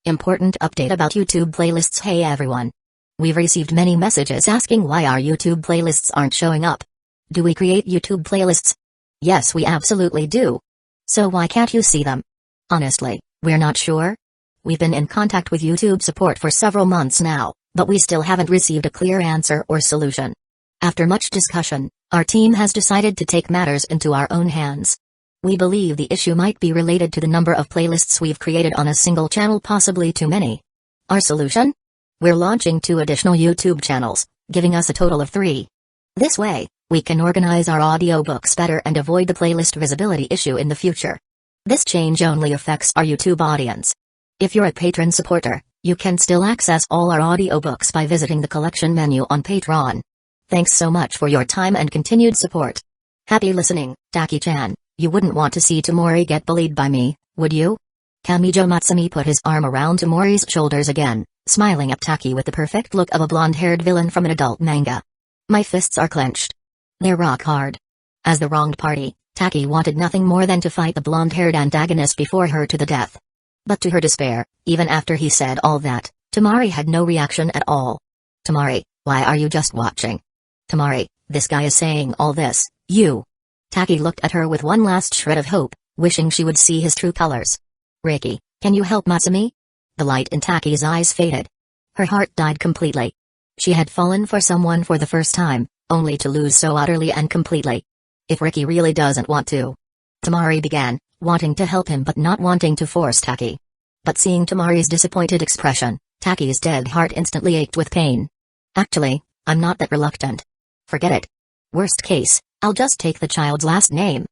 Important update about YouTube playlists. Hey everyone. We've received many messages asking why our YouTube playlists aren't showing up. Do we create YouTube playlists? Yes, we absolutely do. So why can't you see them? Honestly, we're not sure. We've been in contact with YouTube support for several months now, but we still haven't received a clear answer or solution. After much discussion, our team has decided to take matters into our own hands. We believe the issue might be related to the number of playlists we've created on a single channel, possibly too many. Our solution? We're launching 2 additional YouTube channels, giving us a total of 3. This way, we can organize our audiobooks better and avoid the playlist visibility issue in the future. This change only affects our YouTube audience. If you're a patron supporter, you can still access all our audiobooks by visiting the collection menu on Patreon. Thanks so much for your time and continued support. Happy listening, Taki-chan. You wouldn't want to see Tamori get bullied by me, would you? Kamijo Matsumi put his arm around Tamori's shoulders again, smiling at Taki with the perfect look of a blonde-haired villain from an adult manga. My fists are clenched. They're rock hard. As the wronged party, Taki wanted nothing more than to fight the blonde-haired antagonist before her to the death. But to her despair, even after he said all that, Tamari had no reaction at all. Tamari, why are you just watching? Tamari, this guy is saying all this, you. Taki looked at her with one last shred of hope, wishing she would see his true colors. Reiki, can you help Matsumi? The light in Taki's eyes faded. Her heart died completely. She had fallen for someone for the first time, only to lose so utterly and completely. If Ricky really doesn't want to. Tamari began, wanting to help him but not wanting to force Taki. But seeing Tamari's disappointed expression, Taki's dead heart instantly ached with pain. Actually, I'm not that reluctant. Forget it. Worst case, I'll just take the child's last name.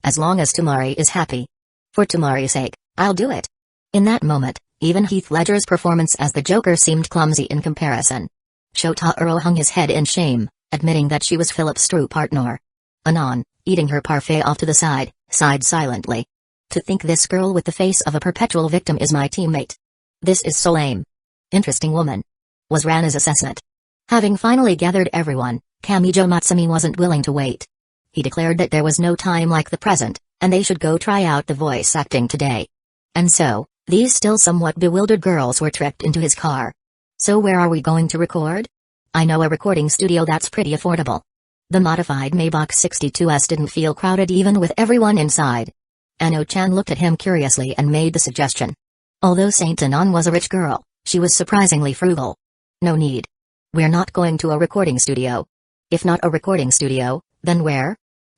As long as Tamari is happy. For Tamari's sake, I'll do it. In that moment, even Heath Ledger's performance as the Joker seemed clumsy in comparison. Shotaro hung his head in shame, admitting that she was Philip's true partner. Anon, eating her parfait off to the side, sighed silently. To think this girl with the face of a perpetual victim is my teammate. This is so lame. Interesting woman. Was Rana's assessment. Having finally gathered everyone, Kamijo Matsumi wasn't willing to wait. He declared that there was no time like the present, and they should go try out the voice acting today. And so, these still somewhat bewildered girls were tricked into his car. So where are we going to record? I know a recording studio that's pretty affordable. The modified Maybach 62S didn't feel crowded even with everyone inside. Ano-chan looked at him curiously and made the suggestion. Although Saint Anon was a rich girl, she was surprisingly frugal. No need. We're not going to a recording studio. If not a recording studio, then where?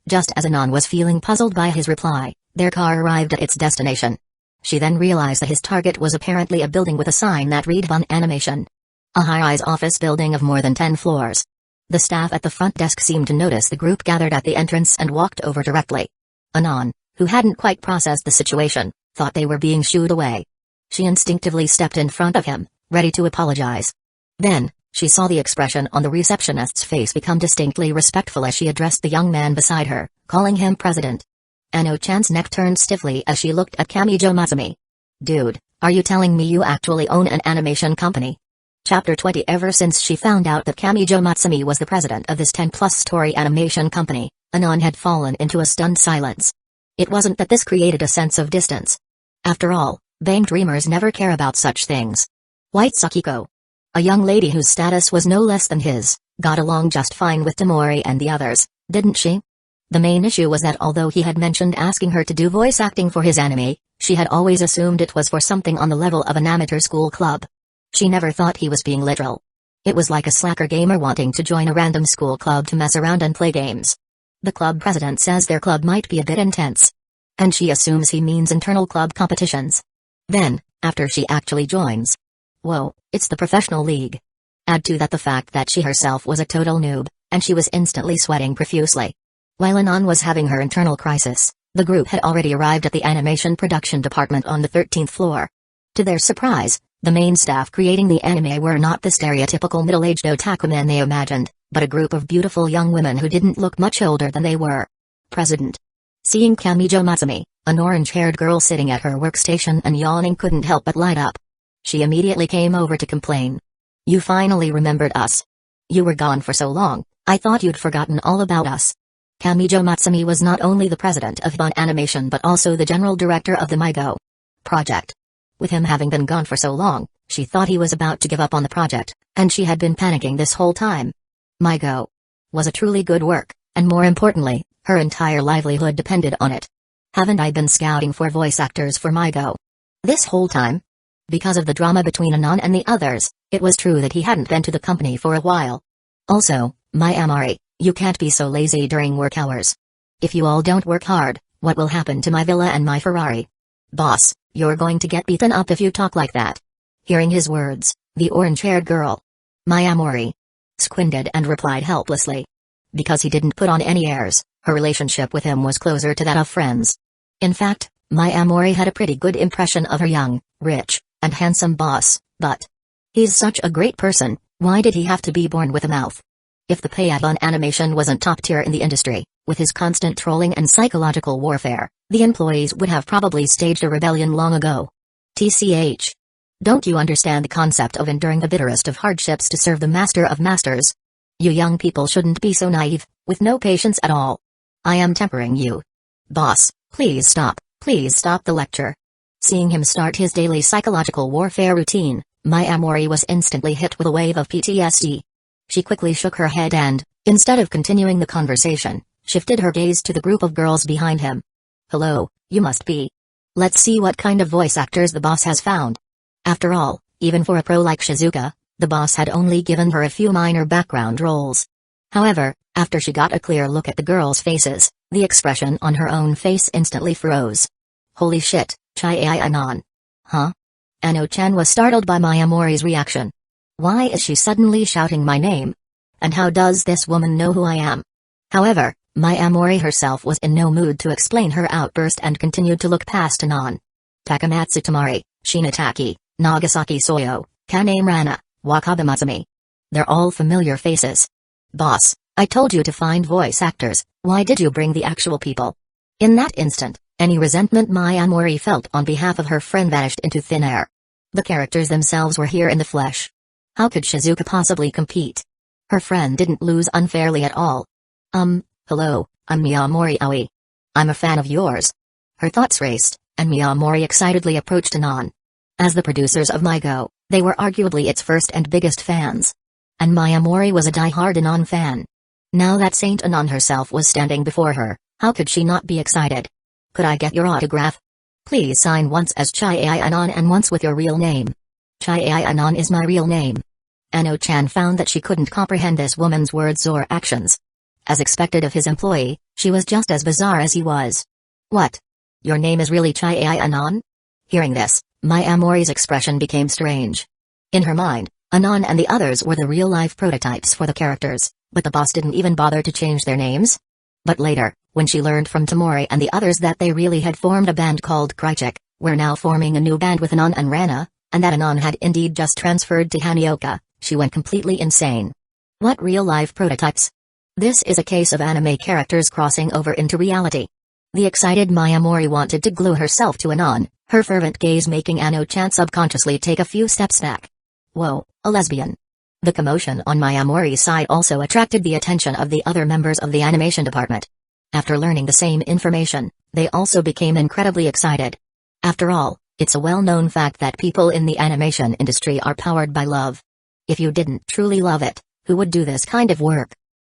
Just as Anon was feeling puzzled by his reply, their car arrived at its destination. She then realized that his target was apparently a building with a sign that read Von Animation. A high-rise office building of more than 10 floors. The staff at the front desk seemed to notice the group gathered at the entrance and walked over directly. Anon, who hadn't quite processed the situation, thought they were being shooed away. She instinctively stepped in front of him, ready to apologize. Then, she saw the expression on the receptionist's face become distinctly respectful as she addressed the young man beside her, calling him President. Ano-chan's neck turned stiffly as she looked at Kamijo Matsumi. Dude, are you telling me you actually own an animation company? Chapter 20. Ever since she found out that Kamijo Matsumi was the president of this 10-plus story animation company, Anon had fallen into a stunned silence. It wasn't that this created a sense of distance. After all, Bang dreamers never care about such things. White Sakiko, a young lady whose status was no less than his, got along just fine with Tamori and the others, didn't she? The main issue was that although he had mentioned asking her to do voice acting for his anime, she had always assumed it was for something on the level of an amateur school club. She never thought he was being literal. It was like a slacker gamer wanting to join a random school club to mess around and play games. The club president says their club might be a bit intense. And she assumes he means internal club competitions. Then, after she actually joins. Whoa, it's the professional league. Add to that the fact that she herself was a total noob, and she was instantly sweating profusely. While Anon was having her internal crisis, the group had already arrived at the animation production department on the 13th floor. To their surprise, the main staff creating the anime were not the stereotypical middle-aged otakumen they imagined, but a group of beautiful young women who didn't look much older than they were. President. Seeing Kamijo Matsumi, an orange-haired girl sitting at her workstation and yawning, couldn't help but light up. She immediately came over to complain. You finally remembered us. You were gone for so long, I thought you'd forgotten all about us. Kamijo Matsumi was not only the president of Von Animation but also the general director of the MyGO project. With him having been gone for so long, she thought he was about to give up on the project, and she had been panicking this whole time. MyGO was a truly good work, and more importantly, her entire livelihood depended on it. Haven't I been scouting for voice actors for MyGO this whole time? Because of the drama between Anon and the others, it was true that he hadn't been to the company for a while. Also, my Amori, you can't be so lazy during work hours. If you all don't work hard, what will happen to my villa and my Ferrari? Boss, you're going to get beaten up if you talk like that. Hearing his words, the orange-haired girl, my Amori, squinted and replied helplessly. Because he didn't put on any airs, her relationship with him was closer to that of friends. In fact, my Amori had a pretty good impression of her young, rich, and handsome boss, but he's such a great person, why did he have to be born with a mouth? If the payout on animation wasn't top tier in the industry, with his constant trolling and psychological warfare, the employees would have probably staged a rebellion long ago. TCH. Don't you understand the concept of enduring the bitterest of hardships to serve the master of masters? You young people shouldn't be so naive, with no patience at all. I am tempering you. Boss, please stop the lecture. Seeing him start his daily psychological warfare routine, my Amori was instantly hit with a wave of PTSD. She quickly shook her head and, instead of continuing the conversation, shifted her gaze to the group of girls behind him. Hello, you must be. Let's see what kind of voice actors the boss has found. After all, even for a pro like Shizuka, the boss had only given her a few minor background roles. However, after she got a clear look at the girls' faces, the expression on her own face instantly froze. Holy shit, Chai Anon. Huh? Ano-chan was startled by my Amori's reaction. Why is she suddenly shouting my name? And how does this woman know who I am? However, my Amori herself was in no mood to explain her outburst and continued to look past Anon. Takamatsu Tamari, Shinataki, Nagasaki Soyo, Kane Rana, Wakabe Masumi. They're all familiar faces. Boss, I told you to find voice actors, why did you bring the actual people? In that instant, any resentment my Amori felt on behalf of her friend vanished into thin air. The characters themselves were here in the flesh. How could Shizuka possibly compete? Her friend didn't lose unfairly at all. Hello, I'm Miyamori Aoi. I'm a fan of yours. Her thoughts raced, and Miyamori excitedly approached Anon. As the producers of MyGO, they were arguably its first and biggest fans. And Miyamori was a die-hard Anon fan. Now that Saint Anon herself was standing before her, how could she not be excited? Could I get your autograph? Please sign once as Chai Anon and once with your real name. Chai Anon is my real name. Ano-chan found that she couldn't comprehend this woman's words or actions. As expected of his employee, she was just as bizarre as he was. What? Your name is really Chai Anon? Hearing this, my Amori's expression became strange. In her mind, Anon and the others were the real-life prototypes for the characters, but the boss didn't even bother to change their names? But later, when she learned from Tamori and the others that they really had formed a band called Krychik, were now forming a new band with Anon and Rana, and that Anon had indeed just transferred to Hanioka, she went completely insane. What real-life prototypes? This is a case of anime characters crossing over into reality. The excited Miyamori wanted to glue herself to Anon, her fervent gaze making Ano-chan subconsciously take a few steps back. Whoa, a lesbian. The commotion on Miyamori's side also attracted the attention of the other members of the animation department. After learning the same information, they also became incredibly excited. After all, it's a well-known fact that people in the animation industry are powered by love. If you didn't truly love it, who would do this kind of work?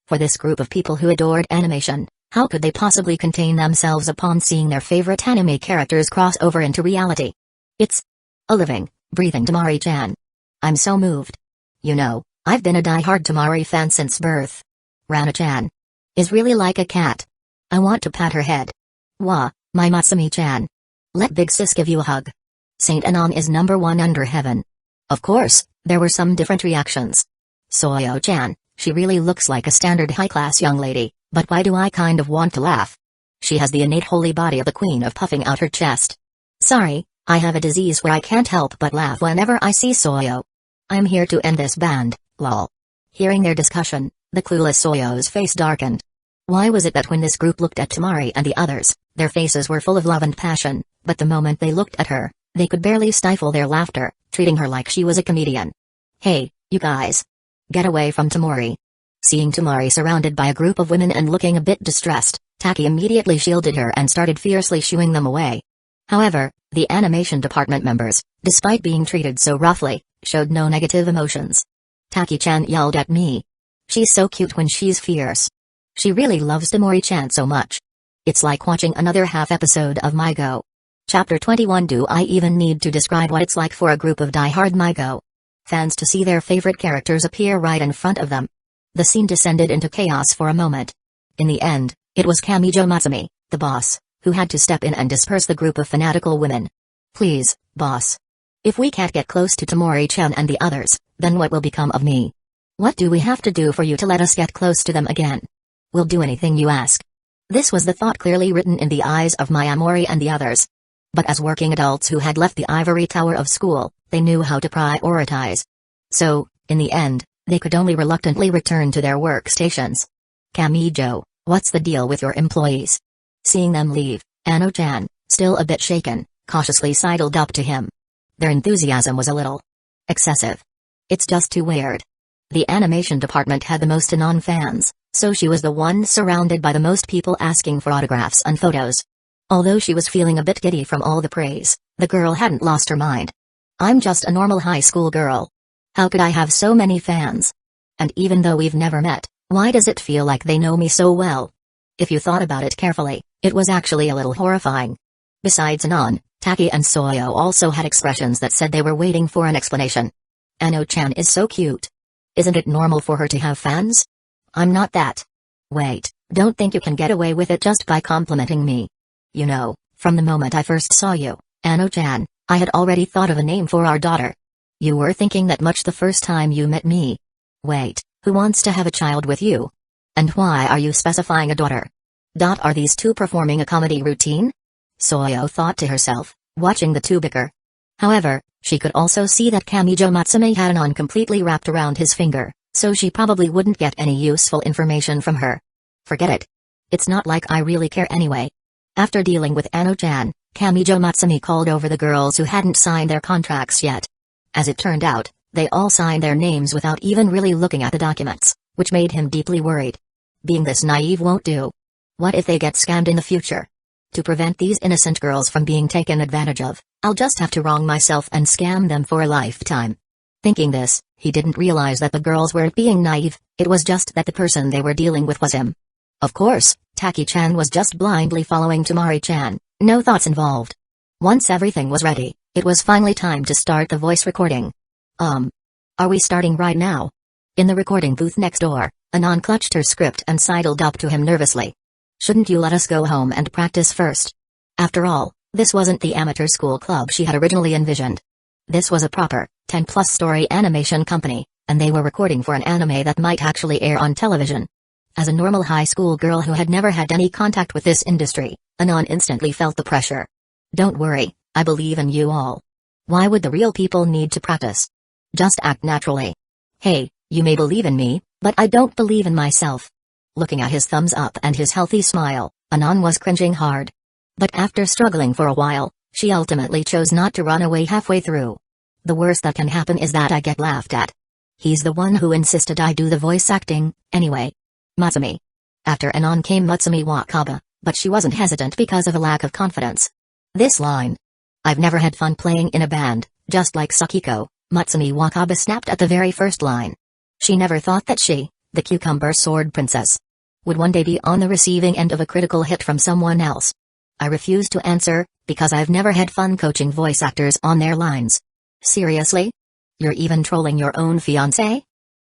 For this group of people who adored animation, how could they possibly contain themselves upon seeing their favorite anime characters cross over into reality? It's a living, breathing Tamari-chan. I'm so moved. You know, I've been a die-hard Tamari fan since birth. Rana-chan is really like a cat. I want to pat her head. Wah, my Matsumi-chan. Let Big Sis give you a hug. Saint Anon is number one under heaven. Of course, there were some different reactions. Soyo-chan, she really looks like a standard high-class young lady, but why do I kind of want to laugh? She has the innate holy body of the queen of puffing out her chest. Sorry, I have a disease where I can't help but laugh whenever I see Soyo. I'm here to end this band, lol. Hearing their discussion, the clueless Soyo's face darkened. Why was it that when this group looked at Tamari and the others, their faces were full of love and passion, but the moment they looked at her, they could barely stifle their laughter, treating her like she was a comedian? Hey, you guys. Get away from Tamari. Seeing Tamari surrounded by a group of women and looking a bit distressed, Taki immediately shielded her and started fiercely shooing them away. However, the animation department members, despite being treated so roughly, showed no negative emotions. Taki-chan yelled at me. She's so cute when she's fierce. She really loves Tamori-chan so much. It's like watching another half episode of MyGO. Chapter 21. Do I even need to describe what it's like for a group of die-hard MyGO fans to see their favorite characters appear right in front of them? The scene descended into chaos for a moment. In the end, it was Kamijo Matsumi, the boss, who had to step in and disperse the group of fanatical women. Please, boss. If we can't get close to Tamori-chan and the others, then what will become of me? What do we have to do for you to let us get close to them again? We'll do anything you ask. This was the thought clearly written in the eyes of Mayamori and the others. But as working adults who had left the ivory tower of school, they knew how to prioritize. So, in the end, they could only reluctantly return to their workstations. Kamijo, what's the deal with your employees? Seeing them leave, Ano-chan, still a bit shaken, cautiously sidled up to him. Their enthusiasm was a little excessive. It's just too weird. The animation department had the most Anon fans, so she was the one surrounded by the most people asking for autographs and photos. Although she was feeling a bit giddy from all the praise, the girl hadn't lost her mind. I'm just a normal high school girl. How could I have so many fans? And even though we've never met, why does it feel like they know me so well? If you thought about it carefully, it was actually a little horrifying. Besides Anon, Taki and Soyo also had expressions that said they were waiting for an explanation. Ano-chan is so cute. Isn't it normal for her to have fans? I'm not that. Wait, don't think you can get away with it just by complimenting me. You know, from the moment I first saw you, Ano-chan, I had already thought of a name for our daughter. You were thinking that much the first time you met me. Wait, who wants to have a child with you? And why are you specifying a daughter? Are these two performing a comedy routine? Soyo thought to herself, watching the two bicker. However, she could also see that Kamijo Matsumi had an on completely wrapped around his finger, so she probably wouldn't get any useful information from her. Forget it. It's not like I really care anyway. After dealing with Ano-chan, Kamijo Matsumi called over the girls who hadn't signed their contracts yet. As it turned out, they all signed their names without even really looking at the documents, which made him deeply worried. Being this naive won't do. What if they get scammed in the future? To prevent these innocent girls from being taken advantage of, I'll just have to wrong myself and scam them for a lifetime. Thinking this, he didn't realize that the girls weren't being naive, it was just that the person they were dealing with was him. Of course, Taki-chan was just blindly following Tamori-chan, no thoughts involved. Once everything was ready, it was finally time to start the voice recording. Are we starting right now? In the recording booth next door, Anon clutched her script and sidled up to him nervously. Shouldn't you let us go home and practice first? After all, this wasn't the amateur school club she had originally envisioned. This was a proper, 10-plus story animation company, and they were recording for an anime that might actually air on television. As a normal high school girl who had never had any contact with this industry, Anon instantly felt the pressure. Don't worry, I believe in you all. Why would the real people need to practice? Just act naturally. Hey, you may believe in me, but I don't believe in myself. Looking at his thumbs up and his healthy smile, Anon was cringing hard. But after struggling for a while, she ultimately chose not to run away halfway through. The worst that can happen is that I get laughed at. He's the one who insisted I do the voice acting, anyway. Matsumi. After Anon came Matsumi Wakaba, but she wasn't hesitant because of a lack of confidence. This line. I've never had fun playing in a band, just like Sakiko, Matsumi Wakaba snapped at the very first line. She never thought that she, the Cucumber Sword Princess, would one day be on the receiving end of a critical hit from someone else. I refuse to answer, because I've never had fun coaching voice actors on their lines. Seriously? You're even trolling your own fiancé?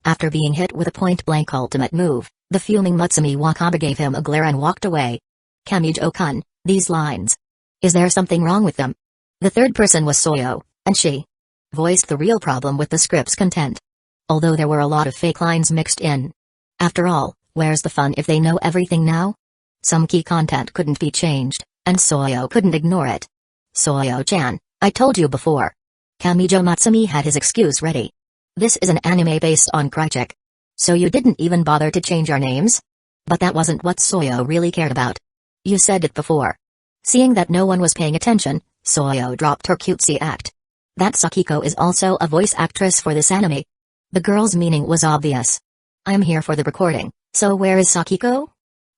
After being hit with a point-blank ultimate move, the fuming Matsumi Wakaba gave him a glare and walked away. Kamijo-kun, these lines. Is there something wrong with them? The third person was Soyo, and she voiced the real problem with the script's content. Although there were a lot of fake lines mixed in. After all, where's the fun if they know everything now? Some key content couldn't be changed, and Soyo couldn't ignore it. Soyo-chan, I told you before. Kamijo Matsumi had his excuse ready. This is an anime based on Krychek. So you didn't even bother to change our names? But that wasn't what Soyo really cared about. You said it before. Seeing that no one was paying attention, Soyo dropped her cutesy act. That Sakiko is also a voice actress for this anime. The girl's meaning was obvious. I'm here for the recording, so where is Sakiko?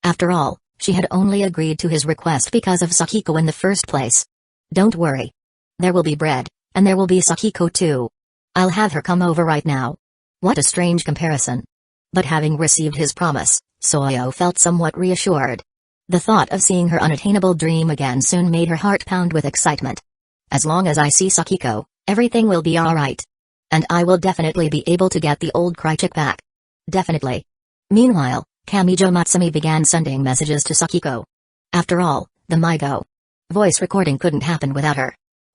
After all, she had only agreed to his request because of Sakiko in the first place. Don't worry. There will be bread, and there will be Sakiko too. I'll have her come over right now. What a strange comparison. But having received his promise, Soyo felt somewhat reassured. The thought of seeing her unattainable dream again soon made her heart pound with excitement. As long as I see Sakiko, everything will be alright. And I will definitely be able to get the old Krychik back. Definitely. Meanwhile, Kamijo Matsumi began sending messages to Sakiko. After all, the MyGO voice recording couldn't happen without her.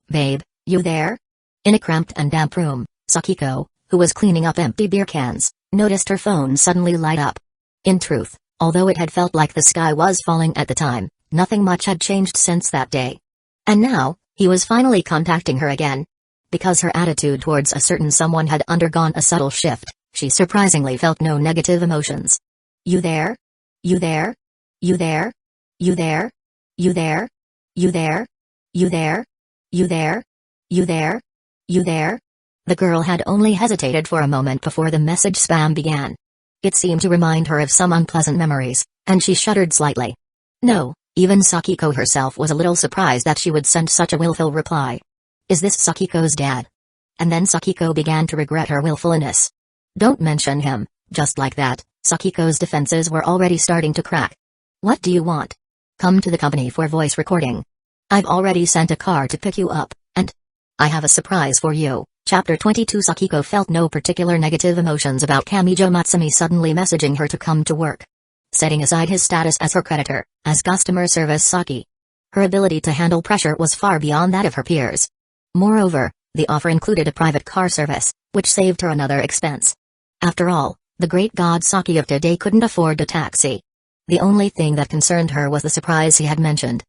Babe, you there? In a cramped and damp room, Sakiko, who was cleaning up empty beer cans, noticed her phone suddenly light up. In truth, although it had felt like the sky was falling at the time, nothing much had changed since that day. And now, he was finally contacting her again. Because her attitude towards a certain someone had undergone a subtle shift, she surprisingly felt no negative emotions. You there? You there? You there? You there? You there? You there? You there? You there? You there? You there? The girl had only hesitated for a moment before the message spam began. It seemed to remind her of some unpleasant memories, and she shuddered slightly. No, even Sakiko herself was a little surprised that she would send such a willful reply. Is this Sakiko's dad? And then Sakiko began to regret her willfulness. Don't mention him. Just like that, Sakiko's defenses were already starting to crack. What do you want? Come to the company for voice recording. I've already sent a car to pick you up, and I have a surprise for you. Chapter 22. Sakiko felt no particular negative emotions about Kamijo Matsumi suddenly messaging her to come to work. Setting aside his status as her creditor, as customer service Saki, her ability to handle pressure was far beyond that of her peers. Moreover, the offer included a private car service, which saved her another expense. After all, the great god Saki of today couldn't afford a taxi. The only thing that concerned her was the surprise he had mentioned.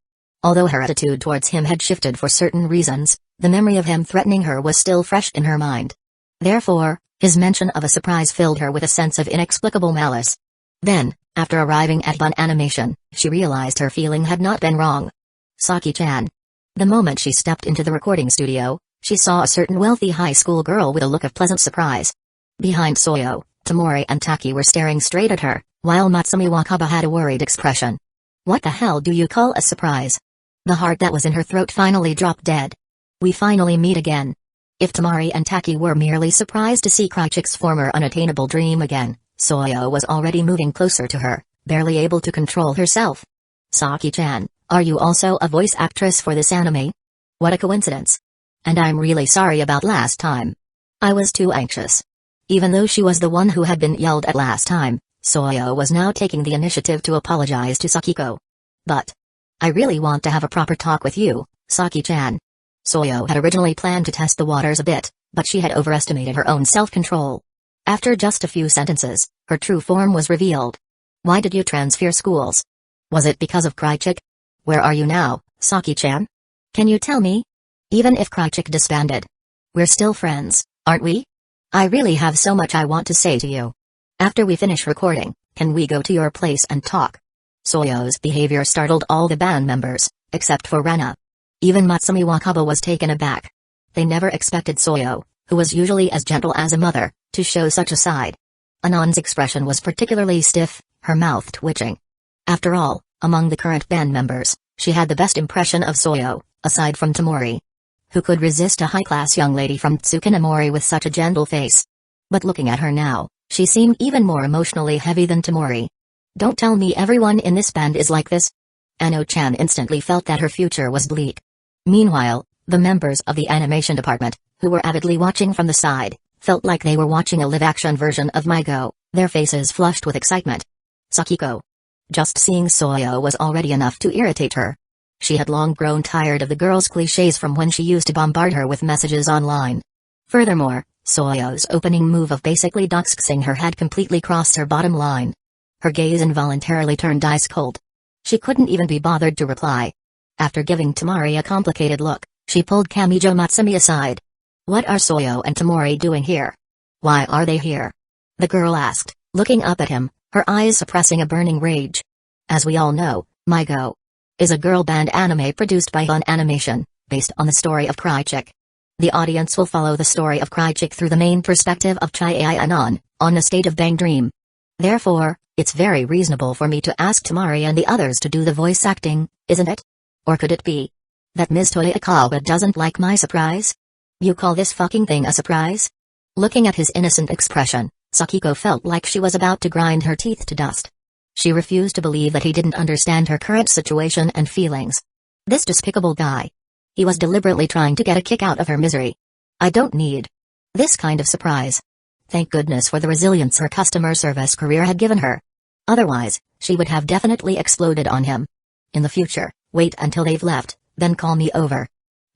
Although her attitude towards him had shifted for certain reasons, the memory of him threatening her was still fresh in her mind. Therefore, his mention of a surprise filled her with a sense of inexplicable malice. Then, after arriving at Bun Animation, she realized her feeling had not been wrong. Saki-chan. The moment she stepped into the recording studio, she saw a certain wealthy high school girl with a look of pleasant surprise. Behind Soyo, Tamori and Taki were staring straight at her, while Matsumi Wakaba had a worried expression. What the hell do you call a surprise? The heart that was in her throat finally dropped dead. We finally meet again. If Tamari and Taki were merely surprised to see Krychik's former unattainable dream again, Soyo was already moving closer to her, barely able to control herself. Saki-chan, are you also a voice actress for this anime? What a coincidence. And I'm really sorry about last time. I was too anxious. Even though she was the one who had been yelled at last time, Soyo was now taking the initiative to apologize to Sakiko. But I really want to have a proper talk with you, Saki-chan. Soyo had originally planned to test the waters a bit, but she had overestimated her own self-control. After just a few sentences, her true form was revealed. Why did you transfer schools? Was it because of Krychik? Where are you now, Saki-chan? Can you tell me? Even if Krychik disbanded, we're still friends, aren't we? I really have so much I want to say to you. After we finish recording, can we go to your place and talk? Soyo's behavior startled all the band members, except for Rana. Even Matsumi Wakaba was taken aback. They never expected Soyo, who was usually as gentle as a mother, to show such a side. Anon's expression was particularly stiff, her mouth twitching. After all, among the current band members, she had the best impression of Soyo, aside from Tamori. Who could resist a high-class young lady from Tsukinamori with such a gentle face? But looking at her now, she seemed even more emotionally heavy than Tamori. Don't tell me everyone in this band is like this. Ano-chan instantly felt that her future was bleak. Meanwhile, the members of the animation department, who were avidly watching from the side, felt like they were watching a live-action version of MyGO, their faces flushed with excitement. Sakiko. Just seeing Soyo was already enough to irritate her. She had long grown tired of the girl's clichés from when she used to bombard her with messages online. Furthermore, Soyo's opening move of basically doxing her had completely crossed her bottom line. Her gaze involuntarily turned ice cold. She couldn't even be bothered to reply. After giving Tamari a complicated look, she pulled Kamijo Matsumi aside. What are Soyo and Tamori doing here? Why are they here? The girl asked, looking up at him, her eyes suppressing a burning rage. As we all know, MyGO is a girl band anime produced by Bun Animation, based on the story of Krychik. The audience will follow the story of Krychik through the main perspective of Chai Anon, on a state of Bang Dream. Therefore, it's very reasonable for me to ask Tamari and the others to do the voice acting, isn't it? Or could it be That Ms. Toyokawa doesn't like my surprise? You call this fucking thing a surprise? Looking at his innocent expression, Sakiko felt like she was about to grind her teeth to dust. She refused to believe that he didn't understand her current situation and feelings. This despicable guy. He was deliberately trying to get a kick out of her misery. I don't need this kind of surprise. Thank goodness for the resilience her customer service career had given her. Otherwise, she would have definitely exploded on him. In the future, wait until they've left, then call me over.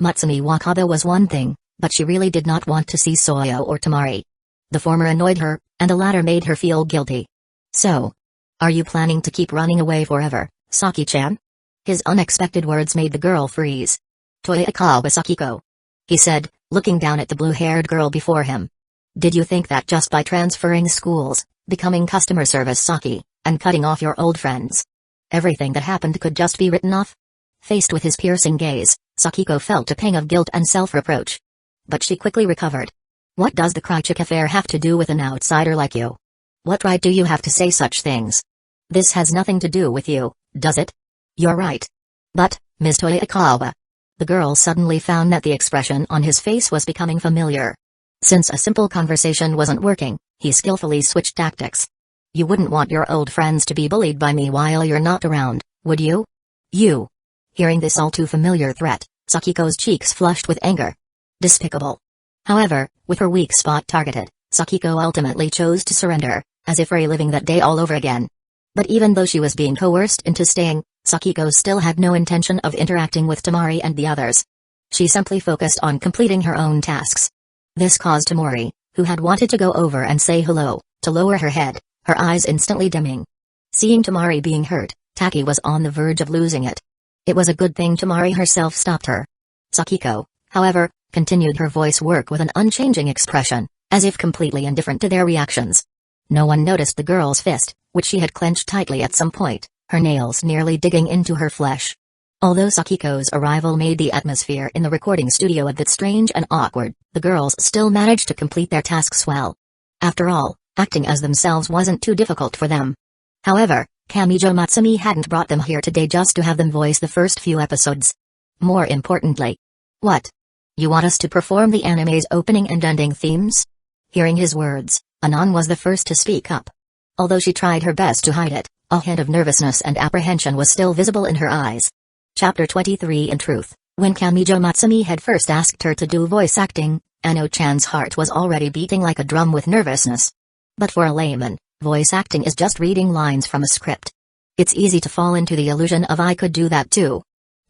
Matsumi Wakaba was one thing, but she really did not want to see Soyo or Tamari. The former annoyed her, and the latter made her feel guilty. So, are you planning to keep running away forever, Saki-chan? His unexpected words made the girl freeze. Toyokawa Sakiko, he said, looking down at the blue-haired girl before him. Did you think that just by transferring schools, becoming customer service Saki, and cutting off your old friends, everything that happened could just be written off? Faced with his piercing gaze, Sakiko felt a pang of guilt and self-reproach. But she quickly recovered. What does the Krychik affair have to do with an outsider like you? What right do you have to say such things? This has nothing to do with you, does it? You're right. But, Ms. Toyokawa. The girl suddenly found that the expression on his face was becoming familiar. Since a simple conversation wasn't working, he skillfully switched tactics. You wouldn't want your old friends to be bullied by me while you're not around, would you? You. Hearing this all too familiar threat, Sakiko's cheeks flushed with anger. Despicable. However, with her weak spot targeted, Sakiko ultimately chose to surrender, as if reliving that day all over again. But even though she was being coerced into staying, Sakiko still had no intention of interacting with Tamari and the others. She simply focused on completing her own tasks. This caused Tamari, who had wanted to go over and say hello, to lower her head, her eyes instantly dimming. Seeing Tamari being hurt, Taki was on the verge of losing it. It was a good thing Tamari herself stopped her. Sakiko, however, continued her voice work with an unchanging expression, as if completely indifferent to their reactions. No one noticed the girl's fist, which she had clenched tightly at some point, her nails nearly digging into her flesh. Although Sakiko's arrival made the atmosphere in the recording studio a bit strange and awkward, the girls still managed to complete their tasks well. After all, acting as themselves wasn't too difficult for them. However, Kamijo Matsumi hadn't brought them here today just to have them voice the first few episodes. More importantly. What? You want us to perform the anime's opening and ending themes? Hearing his words, Anon was the first to speak up. Although she tried her best to hide it, a hint of nervousness and apprehension was still visible in her eyes. Chapter 23. In truth, when Kamijo Matsumi had first asked her to do voice acting, Ano-chan's heart was already beating like a drum with nervousness. But for a layman, voice acting is just reading lines from a script. It's easy to fall into the illusion of I could do that too.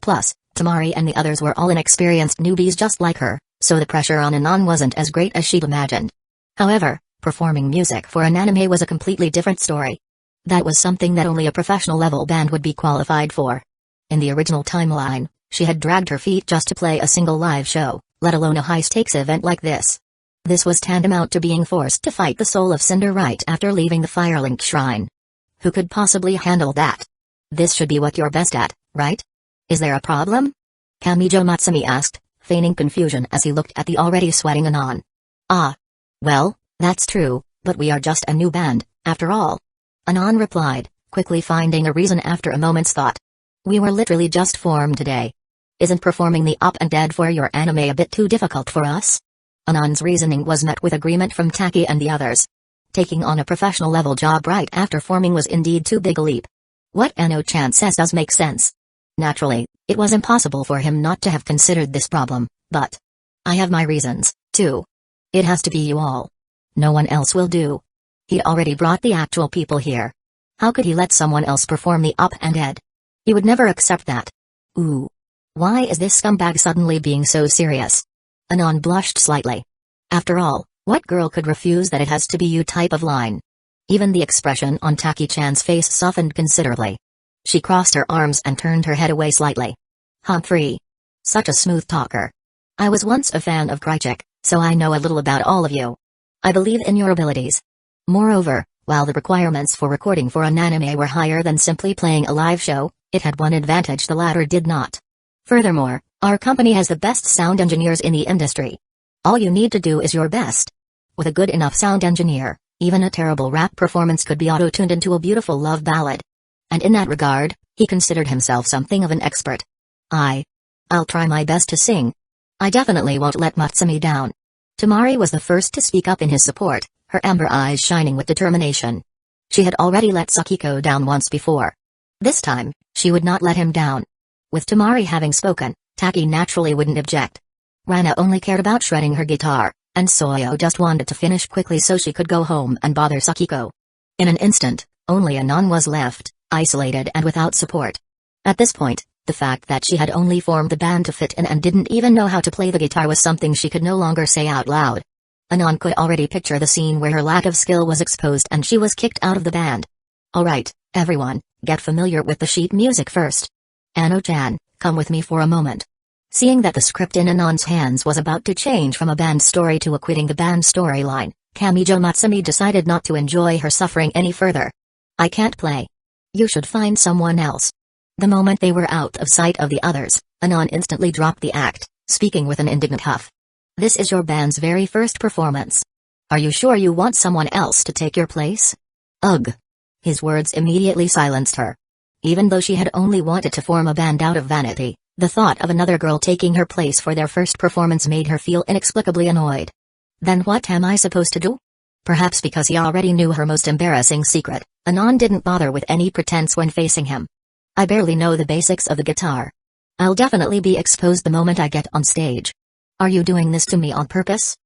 Plus, Tamari and the others were all inexperienced newbies just like her, so the pressure on Anon wasn't as great as she'd imagined. However, performing music for an anime was a completely different story. That was something that only a professional-level band would be qualified for. In the original timeline, she had dragged her feet just to play a single live show, let alone a high-stakes event like this. This was tantamount to being forced to fight the soul of Cinder right after leaving the Firelink Shrine. Who could possibly handle that? This should be what you're best at, right? Is there a problem? Kamijo Matsumi asked, feigning confusion as he looked at the already sweating Anon. Ah. Well, that's true, but we are just a new band, after all. Anon replied, quickly finding a reason after a moment's thought. We were literally just formed today. Isn't performing the up and dead for your anime a bit too difficult for us? Anon's reasoning was met with agreement from Taki and the others. Taking on a professional-level job right after forming was indeed too big a leap. What Ano-chan says does make sense. Naturally, it was impossible for him not to have considered this problem, but I have my reasons, too. It has to be you all. No one else will do. He already brought the actual people here. How could he let someone else perform the up and dead? He would never accept that. Ooh. Why is this scumbag suddenly being so serious? Anon blushed slightly. After all, what girl could refuse that it has to be you type of line? Even the expression on Taki-chan's face softened considerably. She crossed her arms and turned her head away slightly. Humphrey. Such a smooth talker. I was once a fan of Krychik, so I know a little about all of you. I believe in your abilities. Moreover, while the requirements for recording for an anime were higher than simply playing a live show, it had one advantage the latter did not. Furthermore, our company has the best sound engineers in the industry. All you need to do is your best. With a good enough sound engineer, even a terrible rap performance could be auto-tuned into a beautiful love ballad. And in that regard, he considered himself something of an expert. I'll try my best to sing. I definitely won't let Matsumi down. Tamari was the first to speak up in his support, her amber eyes shining with determination. She had already let Sakiko down once before. This time, she would not let him down. With Tamari having spoken, Taki naturally wouldn't object. Rana only cared about shredding her guitar, and Soyo just wanted to finish quickly so she could go home and bother Sakiko. In an instant, only Anon was left, isolated and without support. At this point, the fact that she had only formed the band to fit in and didn't even know how to play the guitar was something she could no longer say out loud. Anon could already picture the scene where her lack of skill was exposed and she was kicked out of the band. Alright, everyone, get familiar with the sheet music first. Ano-chan, come with me for a moment. Seeing that the script in Anon's hands was about to change from a band story to a quitting the band storyline, Kamijo Matsumi decided not to enjoy her suffering any further. I can't play. You should find someone else. The moment they were out of sight of the others, Anon instantly dropped the act, speaking with an indignant huff. This is your band's very first performance. Are you sure you want someone else to take your place? Ugh. His words immediately silenced her. Even though she had only wanted to form a band out of vanity, the thought of another girl taking her place for their first performance made her feel inexplicably annoyed. Then what am I supposed to do? Perhaps because he already knew her most embarrassing secret, Anon didn't bother with any pretense when facing him. I barely know the basics of the guitar. I'll definitely be exposed the moment I get on stage. Are you doing this to me on purpose?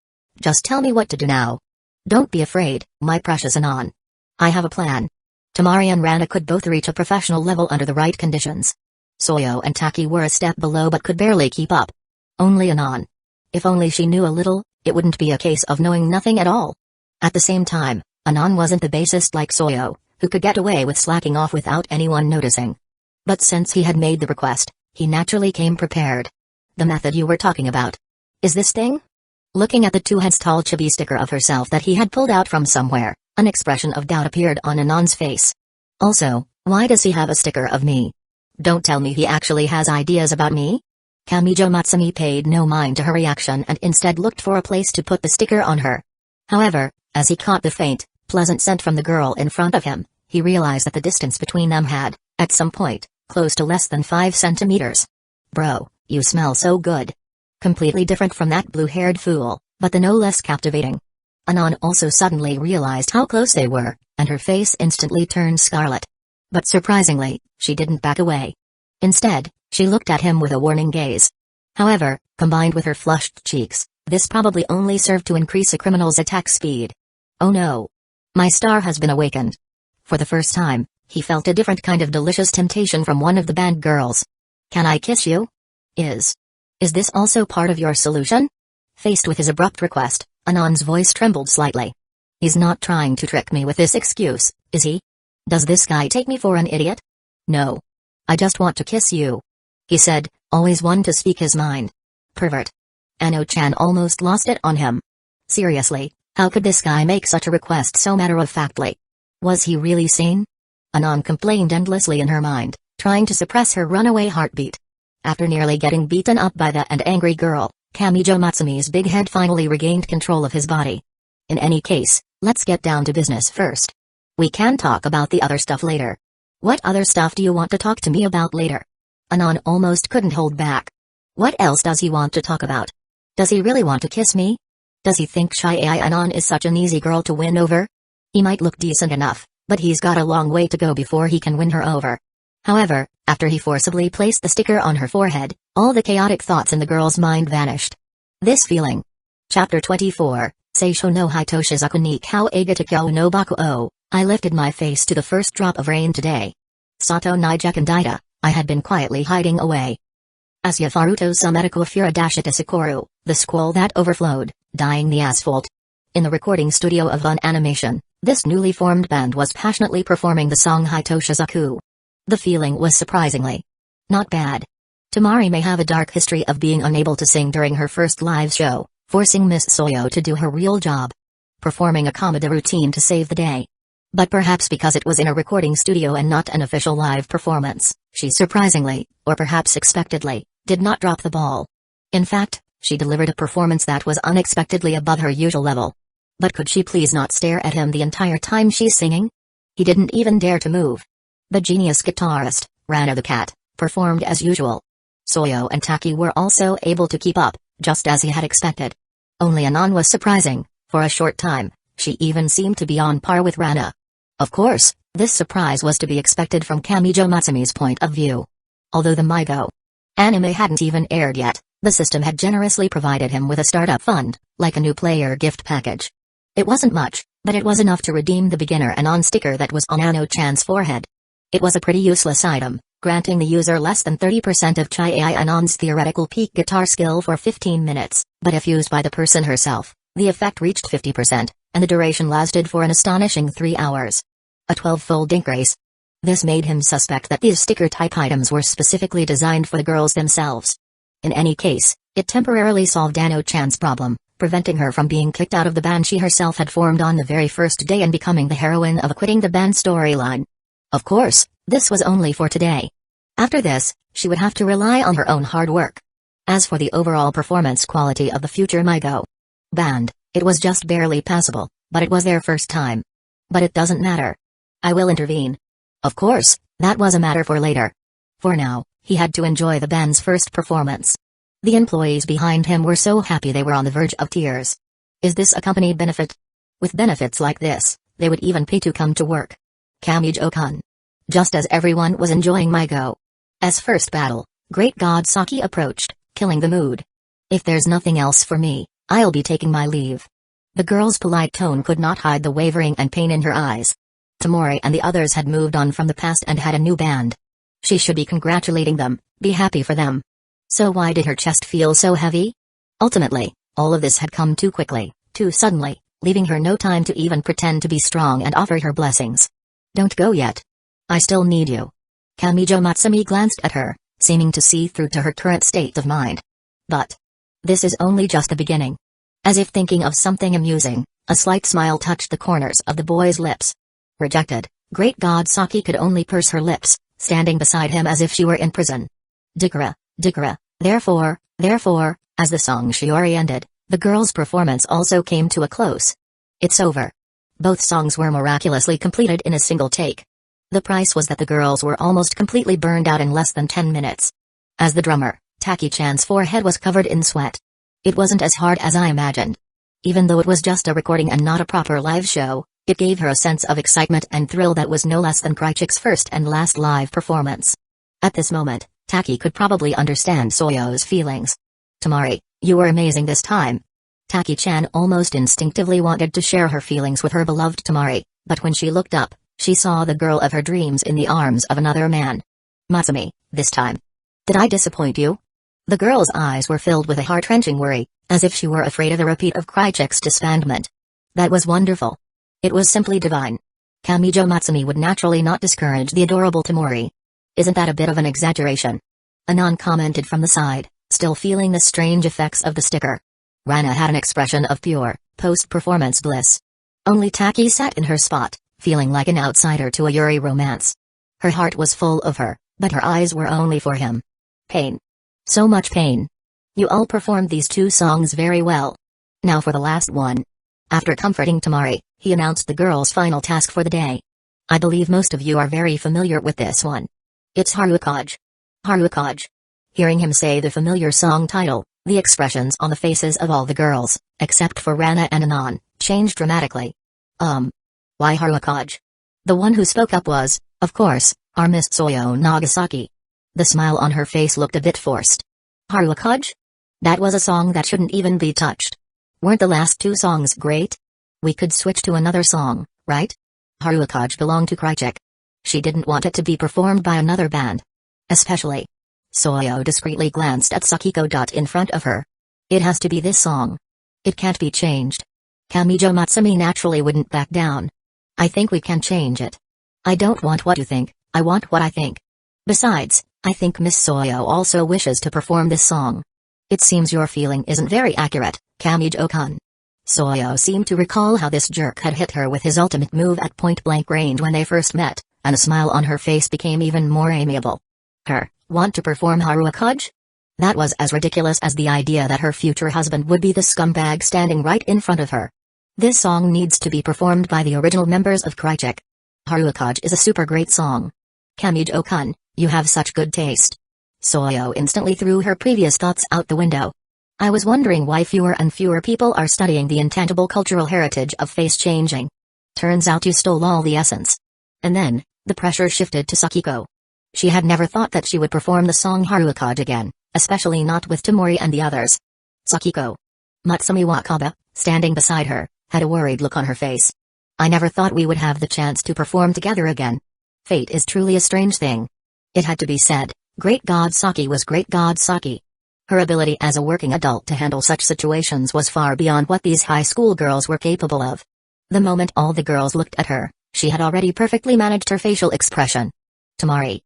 Just tell me what to do now. Don't be afraid, my precious Anon. I have a plan. Tamari and Rana could both reach a professional level under the right conditions. Soyo and Taki were a step below but could barely keep up. Only Anon. If only she knew a little, it wouldn't be a case of knowing nothing at all. At the same time, Anon wasn't the bassist like Soyo, who could get away with slacking off without anyone noticing. But since he had made the request, he naturally came prepared. The method you were talking about. Is this thing? Looking at the two heads tall chibi sticker of herself that he had pulled out from somewhere, an expression of doubt appeared on Anon's face. Also, why does he have a sticker of me? Don't tell me he actually has ideas about me? Kamijo Matsumi paid no mind to her reaction and instead looked for a place to put the sticker on her. However, as he caught the faint, pleasant scent from the girl in front of him, he realized that the distance between them had, at some point, close to less than 5 centimeters. Bro, you smell so good. Completely different from that blue-haired fool, but the no less captivating. Anon also suddenly realized how close they were, and her face instantly turned scarlet. But surprisingly, she didn't back away. Instead, she looked at him with a warning gaze. However, combined with her flushed cheeks, this probably only served to increase a criminal's attack speed. Oh no. My star has been awakened. For the first time, he felt a different kind of delicious temptation from one of the band girls. Can I kiss you? Is this also part of your solution? Faced with his abrupt request, Anon's voice trembled slightly. He's not trying to trick me with this excuse, is he? Does this guy take me for an idiot? No. I just want to kiss you. He said, always one to speak his mind. Pervert. Ano-chan almost lost it on him. Seriously, how could this guy make such a request so matter-of-factly? Was he really sane? Anon complained endlessly in her mind, trying to suppress her runaway heartbeat. After nearly getting beaten up by that and angry girl, Kamijo Matsumi's big head finally regained control of his body. In any case, let's get down to business first. We can talk about the other stuff later. What other stuff do you want to talk to me about later? Anon almost couldn't hold back. What else does he want to talk about? Does he really want to kiss me? Does he think Shy Ai Anon is such an easy girl to win over? He might look decent enough, but he's got a long way to go before he can win her over. However, after he forcibly placed the sticker on her forehead, all the chaotic thoughts in the girl's mind vanished. This feeling. Chapter 24, Seisho no Hitoshizaku ni Kao Agatakyo no Baku o. I lifted my face to the first drop of rain today. Sato Nijek and Daita, I had been quietly hiding away. Asya Faruto Samediko Fura Dashita Sakoru, the squall that overflowed, dyeing the asphalt. In the recording studio of Von Animation, this newly formed band was passionately performing the song Hitoshizaku. The feeling was surprisingly not bad. Tamari may have a dark history of being unable to sing during her first live show, forcing Miss Soyo to do her real job. Performing a comedy routine to save the day. But perhaps because it was in a recording studio and not an official live performance, she surprisingly, or perhaps expectedly, did not drop the ball. In fact, she delivered a performance that was unexpectedly above her usual level. But could she please not stare at him the entire time she's singing? He didn't even dare to move. The genius guitarist, Rana the cat, performed as usual. Soyo and Taki were also able to keep up, just as he had expected. Only Anon was surprising. For a short time, she even seemed to be on par with Rana. Of course, this surprise was to be expected from Kamijo Matsumi's point of view. Although the MyGO anime hadn't even aired yet, the system had generously provided him with a startup fund, like a new player gift package. It wasn't much, but it was enough to redeem the beginner Anon sticker that was on Ano-chan's forehead. It was a pretty useless item, granting the user less than 30% of Chai Anon's theoretical peak guitar skill for 15 minutes, but if used by the person herself, the effect reached 50%, and the duration lasted for an astonishing 3 hours. A 12-fold increase. This made him suspect that these sticker-type items were specifically designed for the girls themselves. In any case, it temporarily solved Ano-chan's problem, preventing her from being kicked out of the band she herself had formed on the very first day and becoming the heroine of a quitting the band storyline. Of course, this was only for today. After this, she would have to rely on her own hard work. As for the overall performance quality of the future MyGO band, it was just barely passable, but it was their first time. But it doesn't matter. I will intervene. Of course, that was a matter for later. For now, he had to enjoy the band's first performance. The employees behind him were so happy they were on the verge of tears. Is this a company benefit? With benefits like this, they would even pay to come to work. Kamijo-kun. Just as everyone was enjoying MyGo's first battle, Great God Saki approached, killing the mood. If there's nothing else for me, I'll be taking my leave. The girl's polite tone could not hide the wavering and pain in her eyes. Tamori and the others had moved on from the past and had a new band. She should be congratulating them, be happy for them. So why did her chest feel so heavy? Ultimately, all of this had come too quickly, too suddenly, leaving her no time to even pretend to be strong and offer her blessings. Don't go yet. I still need you. Kamijo Matsumi glanced at her, seeming to see through to her current state of mind. But this is only just the beginning. As if thinking of something amusing, a slight smile touched the corners of the boy's lips. Rejected, Great God Saki could only purse her lips, standing beside him as if she were in prison. Dikara, therefore, as the song Shiori ended, the girl's performance also came to a close. It's over. Both songs were miraculously completed in a single take. The price was that the girls were almost completely burned out in less than 10 minutes. As the drummer, Taki-chan's forehead was covered in sweat. It wasn't as hard as I imagined. Even though it was just a recording and not a proper live show, it gave her a sense of excitement and thrill that was no less than Krychik's first and last live performance. At this moment, Taki could probably understand Soyo's feelings. Tamari, you were amazing this time. Taki-chan almost instinctively wanted to share her feelings with her beloved Tamari, but when she looked up, she saw the girl of her dreams in the arms of another man. Matsumi, this time. Did I disappoint you? The girl's eyes were filled with a heart-wrenching worry, as if she were afraid of a repeat of Krychik's disbandment. That was wonderful. It was simply divine. Kamijo Matsumi would naturally not discourage the adorable Tamori. Isn't that a bit of an exaggeration? Anon commented from the side, still feeling the strange effects of the sticker. Rana had an expression of pure, post-performance bliss. Only Taki sat in her spot, feeling like an outsider to a Yuri romance. Her heart was full of her, but her eyes were only for him. Pain. So much pain. You all performed these two songs very well. Now for the last one. After comforting Tamari, he announced the girl's final task for the day. I believe most of you are very familiar with this one. It's Haruokage. Haruokage. Hearing him say the familiar song title, the expressions on the faces of all the girls, except for Rana and Anon, changed dramatically. Why Haruokage? The one who spoke up was, of course, our Miss Soyo Nagasaki. The smile on her face looked a bit forced. Haruokage? That was a song that shouldn't even be touched. Weren't the last two songs great? We could switch to another song, right? Haruokage belonged to Krychik. She didn't want it to be performed by another band. Especially. Soyo discreetly glanced at Sakiko. In front of her. It has to be this song. It can't be changed. Kamijo Matsumi naturally wouldn't back down. I think we can change it. I don't want what you think, I want what I think. Besides, I think Miss Soyo also wishes to perform this song. It seems your feeling isn't very accurate, Kamijo-kun. Soyo seemed to recall how this jerk had hit her with his ultimate move at point-blank range when they first met, and a smile on her face became even more amiable. Want to perform Haruokage? That was as ridiculous as the idea that her future husband would be the scumbag standing right in front of her. This song needs to be performed by the original members of Krychik. Haruokage is a super great song. Kamijo-kun, you have such good taste. Soyo instantly threw her previous thoughts out the window. I was wondering why fewer and fewer people are studying the intangible cultural heritage of face changing. Turns out you stole all the essence. And then, the pressure shifted to Sakiko. She had never thought that she would perform the song Haruokage again, especially not with Tamori and the others. Sakiko. Matsumi Wakaba, standing beside her, had a worried look on her face. I never thought we would have the chance to perform together again. Fate is truly a strange thing. It had to be said, Great God Saki was Great God Saki. Her ability as a working adult to handle such situations was far beyond what these high school girls were capable of. The moment all the girls looked at her, she had already perfectly managed her facial expression. Tamari.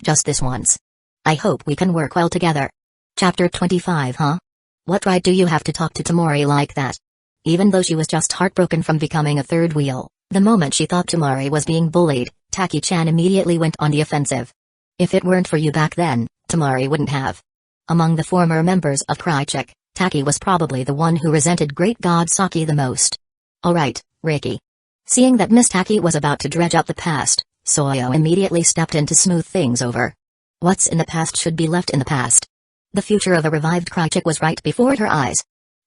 Just this once. I hope we can work well together. Chapter 25. Huh? What right do you have to talk to Tamari like that? Even though she was just heartbroken from becoming a third wheel, the moment she thought Tamari was being bullied, Taki-chan immediately went on the offensive. If it weren't for you back then, Tamari wouldn't have. Among the former members of Krychek, Taki was probably the one who resented Great God Saki the most. Alright, Reiki. Seeing that Miss Taki was about to dredge up the past, Soyo immediately stepped in to smooth things over. What's in the past should be left in the past. The future of a revived Krychek was right before her eyes.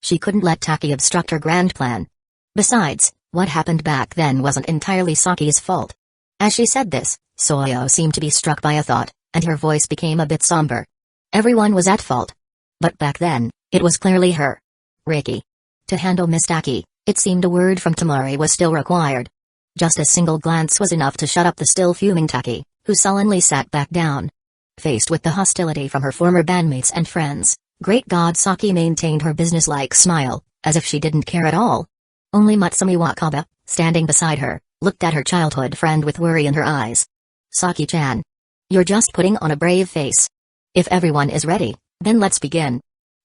She couldn't let Taki obstruct her grand plan. Besides, what happened back then wasn't entirely Saki's fault. As she said this, Soyo seemed to be struck by a thought, and her voice became a bit somber. Everyone was at fault. But back then, it was clearly her. Reiki. To handle Miss Taki, it seemed a word from Tamari was still required. Just a single glance was enough to shut up the still fuming Taki, who sullenly sat back down. Faced with the hostility from her former bandmates and friends, Great God Saki maintained her businesslike smile, as if she didn't care at all. Only Matsumi Wakaba, standing beside her, looked at her childhood friend with worry in her eyes. Saki-chan. You're just putting on a brave face. If everyone is ready, then let's begin.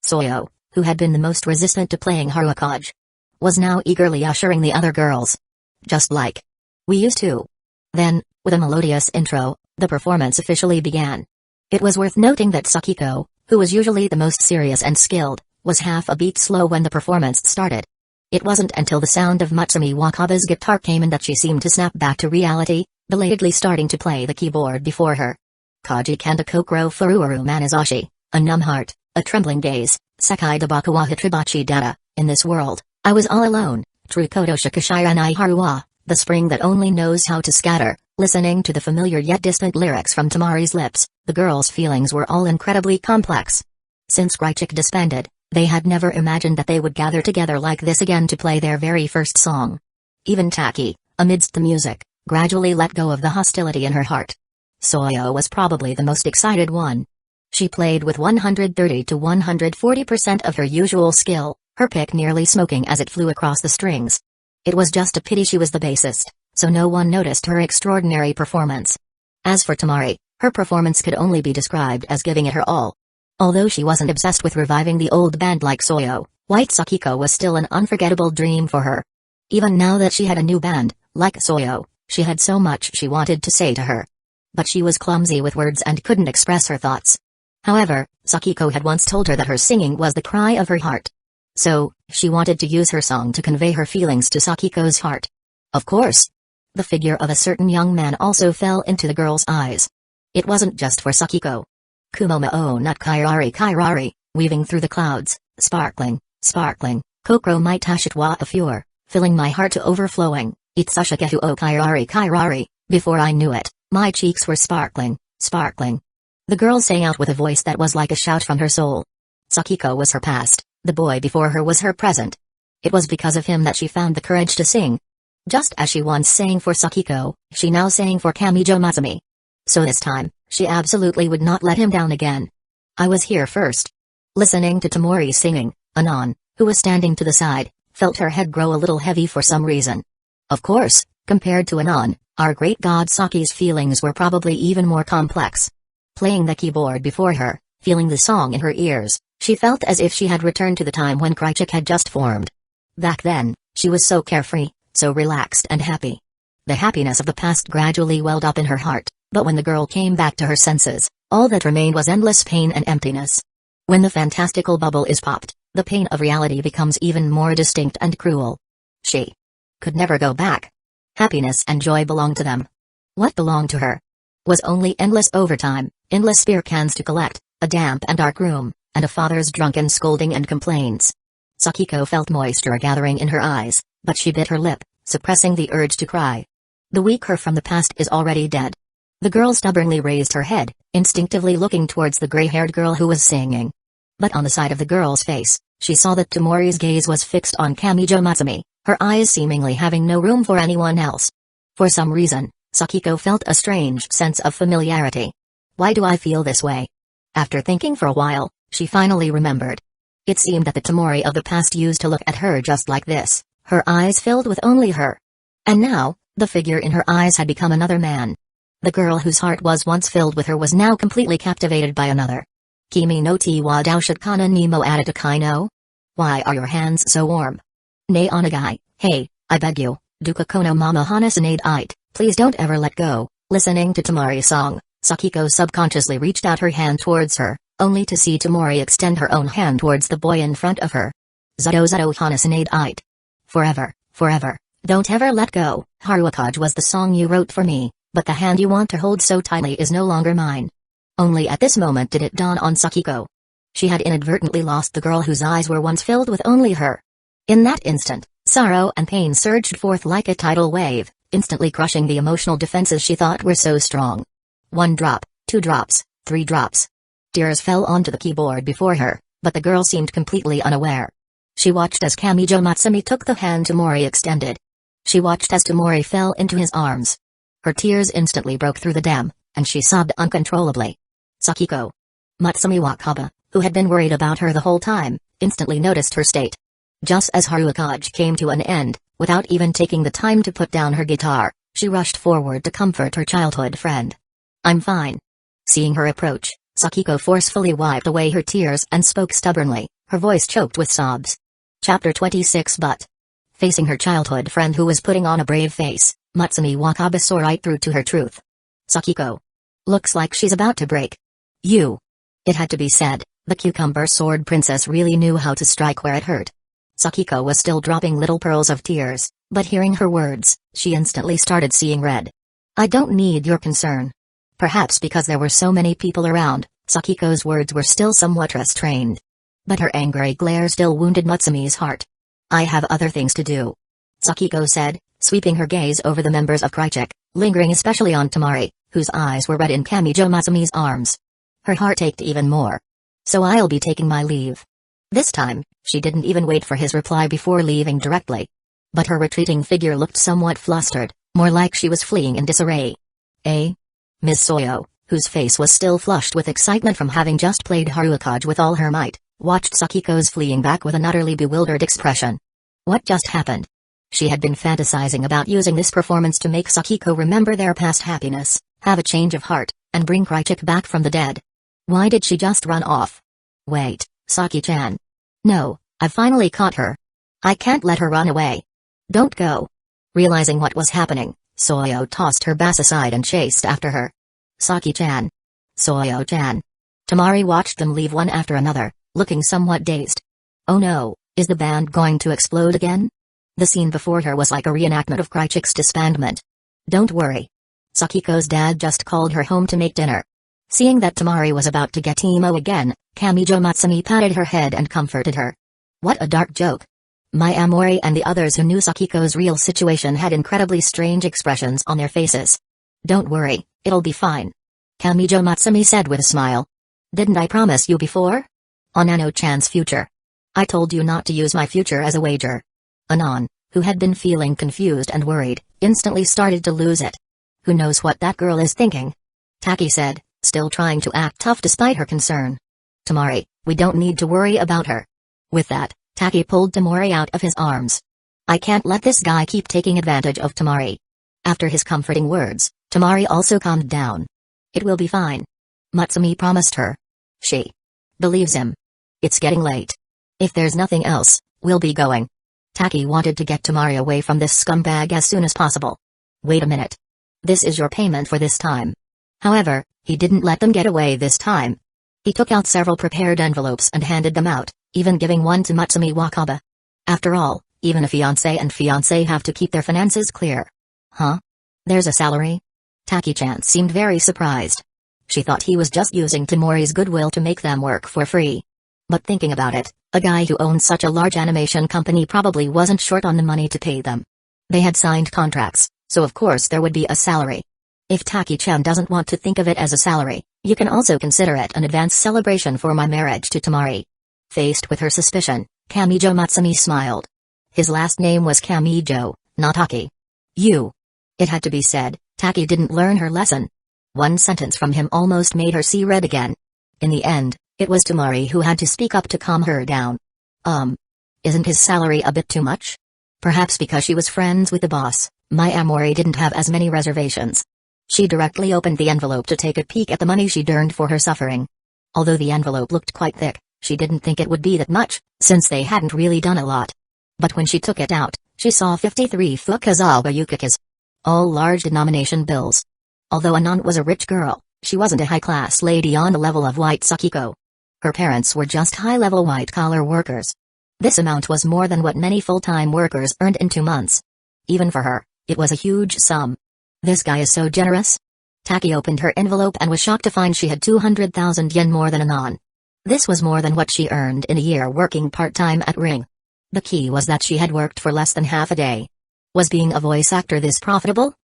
Soyo, who had been the most resistant to playing Haruokage, was now eagerly ushering the other girls. Just like we used to. Then, with a melodious intro, the performance officially began. It was worth noting that Sakiko, who was usually the most serious and skilled, was half a beat slow when the performance started. It wasn't until the sound of Matsumi Wakaba's guitar came in that she seemed to snap back to reality, belatedly starting to play the keyboard before her. Kaji Kanda Kokoro Furuuru Manazashi, a numb heart, a trembling gaze, Sekai Dabakawa Hitribachi Data, in this world, I was all alone, Trukoto Shikashiranai Haruwa, the spring that only knows how to scatter. Listening to the familiar yet distant lyrics from Tamari's lips, the girls' feelings were all incredibly complex. Since Krychek disbanded, they had never imagined that they would gather together like this again to play their very first song. Even Taki, amidst the music, gradually let go of the hostility in her heart. Soyo was probably the most excited one. She played with 130 to 140% of her usual skill, her pick nearly smoking as it flew across the strings. It was just a pity she was the bassist, so no one noticed her extraordinary performance. As for Tamari, her performance could only be described as giving it her all. Although she wasn't obsessed with reviving the old band like Soyo, White Sakiko was still an unforgettable dream for her. Even now that she had a new band, like Soyo, she had so much she wanted to say to her. But she was clumsy with words and couldn't express her thoughts. However, Sakiko had once told her that her singing was the cry of her heart. So, she wanted to use her song to convey her feelings to Sakiko's heart. Of course. The figure of a certain young man also fell into the girl's eyes. It wasn't just for Sakiko. Kumomo o nut kairari kairari, weaving through the clouds, sparkling, sparkling, kokoro mai tashitwa a fure, filling my heart to overflowing, itsushakehu o kairari kairari, before I knew it, my cheeks were sparkling, sparkling. The girl sang out with a voice that was like a shout from her soul. Sakiko was her past, the boy before her was her present. It was because of him that she found the courage to sing. Just as she once sang for Sakiko, she now sang for Kamijo Matsumi. So this time, she absolutely would not let him down again. I was here first. Listening to Tamori singing, Anon, who was standing to the side, felt her head grow a little heavy for some reason. Of course, compared to Anon, our great god Saki's feelings were probably even more complex. Playing the keyboard before her, feeling the song in her ears, she felt as if she had returned to the time when Krychek had just formed. Back then, she was so carefree, so relaxed and happy. The happiness of the past gradually welled up in her heart, but when the girl came back to her senses, all that remained was endless pain and emptiness. When the fantastical bubble is popped, the pain of reality becomes even more distinct and cruel. She could never go back. Happiness and joy belonged to them. What belonged to her was only endless overtime, endless beer cans to collect, A damp and dark room, and a father's drunken scolding and complaints. Sakiko felt moisture gathering in her eyes, but she bit her lip, suppressing the urge to cry. The weak her from the past is already dead. The girl stubbornly raised her head, instinctively looking towards the gray-haired girl who was singing. But on the side of the girl's face, she saw that Tamori's gaze was fixed on Kamijo Matsumi, her eyes seemingly having no room for anyone else. For some reason, Sakiko felt a strange sense of familiarity. Why do I feel this way? After thinking for a while, she finally remembered. It seemed that the Tamori of the past used to look at her just like this, her eyes filled with only her. And now, the figure in her eyes had become another man. The girl whose heart was once filled with her was now completely captivated by another. Kimi no ti wa daushitkana ni mo atatakai no? Why are your hands so warm? Ne onagai, hey, I beg you, duka kono mama hanasanade ite, please don't ever let go. Listening to Tamori's song, Sakiko subconsciously reached out her hand towards her, only to see Tamori extend her own hand towards the boy in front of her. Zato hanasanade ite. Forever, forever, don't ever let go. Haruakaj was the song you wrote for me, but the hand you want to hold so tightly is no longer mine. Only at this moment did it dawn on Sakiko. She had inadvertently lost the girl whose eyes were once filled with only her. In that instant, sorrow and pain surged forth like a tidal wave, instantly crushing the emotional defenses she thought were so strong. 1 drop, 2 drops, 3 drops. Tears fell onto the keyboard before her, but the girl seemed completely unaware. She watched as Kamijo Matsumi took the hand Tamori extended. She watched as Tamori fell into his arms. Her tears instantly broke through the dam, and she sobbed uncontrollably. Sakiko. Matsumi Wakaba, who had been worried about her the whole time, instantly noticed her state. Just as Haruakaj came to an end, without even taking the time to put down her guitar, she rushed forward to comfort her childhood friend. I'm fine. Seeing her approach, Sakiko forcefully wiped away her tears and spoke stubbornly, her voice choked with sobs. Chapter 26. But facing her childhood friend who was putting on a brave face, Matsumi Wakaba saw right through to her truth. Sakiko. Looks like she's about to break. You. It had to be said, the cucumber sword princess really knew how to strike where it hurt. Sakiko was still dropping little pearls of tears, but hearing her words, she instantly started seeing red. I don't need your concern. Perhaps because there were so many people around, Sakiko's words were still somewhat restrained. But her angry glare still wounded Matsumi's heart. I have other things to do. Sakiko said, sweeping her gaze over the members of Krychek, lingering especially on Tamari, whose eyes were red in Kamijo Matsumi's arms. Her heart ached even more. So I'll be taking my leave. This time, she didn't even wait for his reply before leaving directly. But her retreating figure looked somewhat flustered, more like she was fleeing in disarray. Ms. Soyo, whose face was still flushed with excitement from having just played Haruakaj with all her might, watched Sakiko's fleeing back with an utterly bewildered expression. What just happened? She had been fantasizing about using this performance to make Sakiko remember their past happiness, have a change of heart, and bring Krychek back from the dead. Why did she just run off? Wait, Saki-chan. No, I've finally caught her. I can't let her run away. Don't go. Realizing what was happening, Soyo tossed her bass aside and chased after her. Saki-chan. Soyo-chan. Tamari watched them leave one after another, looking somewhat dazed. Oh no, is the band going to explode again? The scene before her was like a reenactment of Krychek's disbandment. Don't worry. Sakiko's dad just called her home to make dinner. Seeing that Tamari was about to get emo again, Kamijo Matsumi patted her head and comforted her. What a dark joke. My Amori and the others who knew Sakiko's real situation had incredibly strange expressions on their faces. Don't worry, it'll be fine. Kamijo Matsumi said with a smile. Didn't I promise you before? On Ano-chan's future. I told you not to use my future as a wager. Anon, who had been feeling confused and worried, instantly started to lose it. Who knows what that girl is thinking? Taki said, still trying to act tough despite her concern. Tamari, we don't need to worry about her. With that, Taki pulled Tamari out of his arms. I can't let this guy keep taking advantage of Tamari. After his comforting words, Tamari also calmed down. It will be fine. Matsumi promised her. She believes him. It's getting late. If there's nothing else, we'll be going. Taki wanted to get Tamari away from this scumbag as soon as possible. Wait a minute. This is your payment for this time. However, he didn't let them get away this time. He took out several prepared envelopes and handed them out, even giving one to Matsumi Wakaba. After all, even a fiancé and fiancée have to keep their finances clear. Huh? There's a salary? Taki-chan seemed very surprised. She thought he was just using Tamori's goodwill to make them work for free. But thinking about it, a guy who owns such a large animation company probably wasn't short on the money to pay them. They had signed contracts, so of course there would be a salary. If Taki-chan doesn't want to think of it as a salary, you can also consider it an advance celebration for my marriage to Tamori. Faced with her suspicion, Kamijo Matsumi smiled. His last name was Kamijo, not Taki. You. It had to be said, Taki didn't learn her lesson. One sentence from him almost made her see red again. In the end, it was Tamori who had to speak up to calm her down. Isn't his salary a bit too much? Perhaps because she was friends with the boss, Mayamori didn't have as many reservations. She directly opened the envelope to take a peek at the money she'd earned for her suffering. Although the envelope looked quite thick, she didn't think it would be that much, since they hadn't really done a lot. But when she took it out, she saw 53 Fukazawa yukikis. All large denomination bills. Although Anon was a rich girl, she wasn't a high-class lady on the level of white Sakiko. Her parents were just high-level white-collar workers. This amount was more than what many full-time workers earned in 2 months. Even for her, it was a huge sum. This guy is so generous. Taki opened her envelope and was shocked to find she had 200,000 yen more than Anon. This was more than what she earned in a year working part-time at Ring. The key was that she had worked for less than half a day. Was being a voice actor this profitable?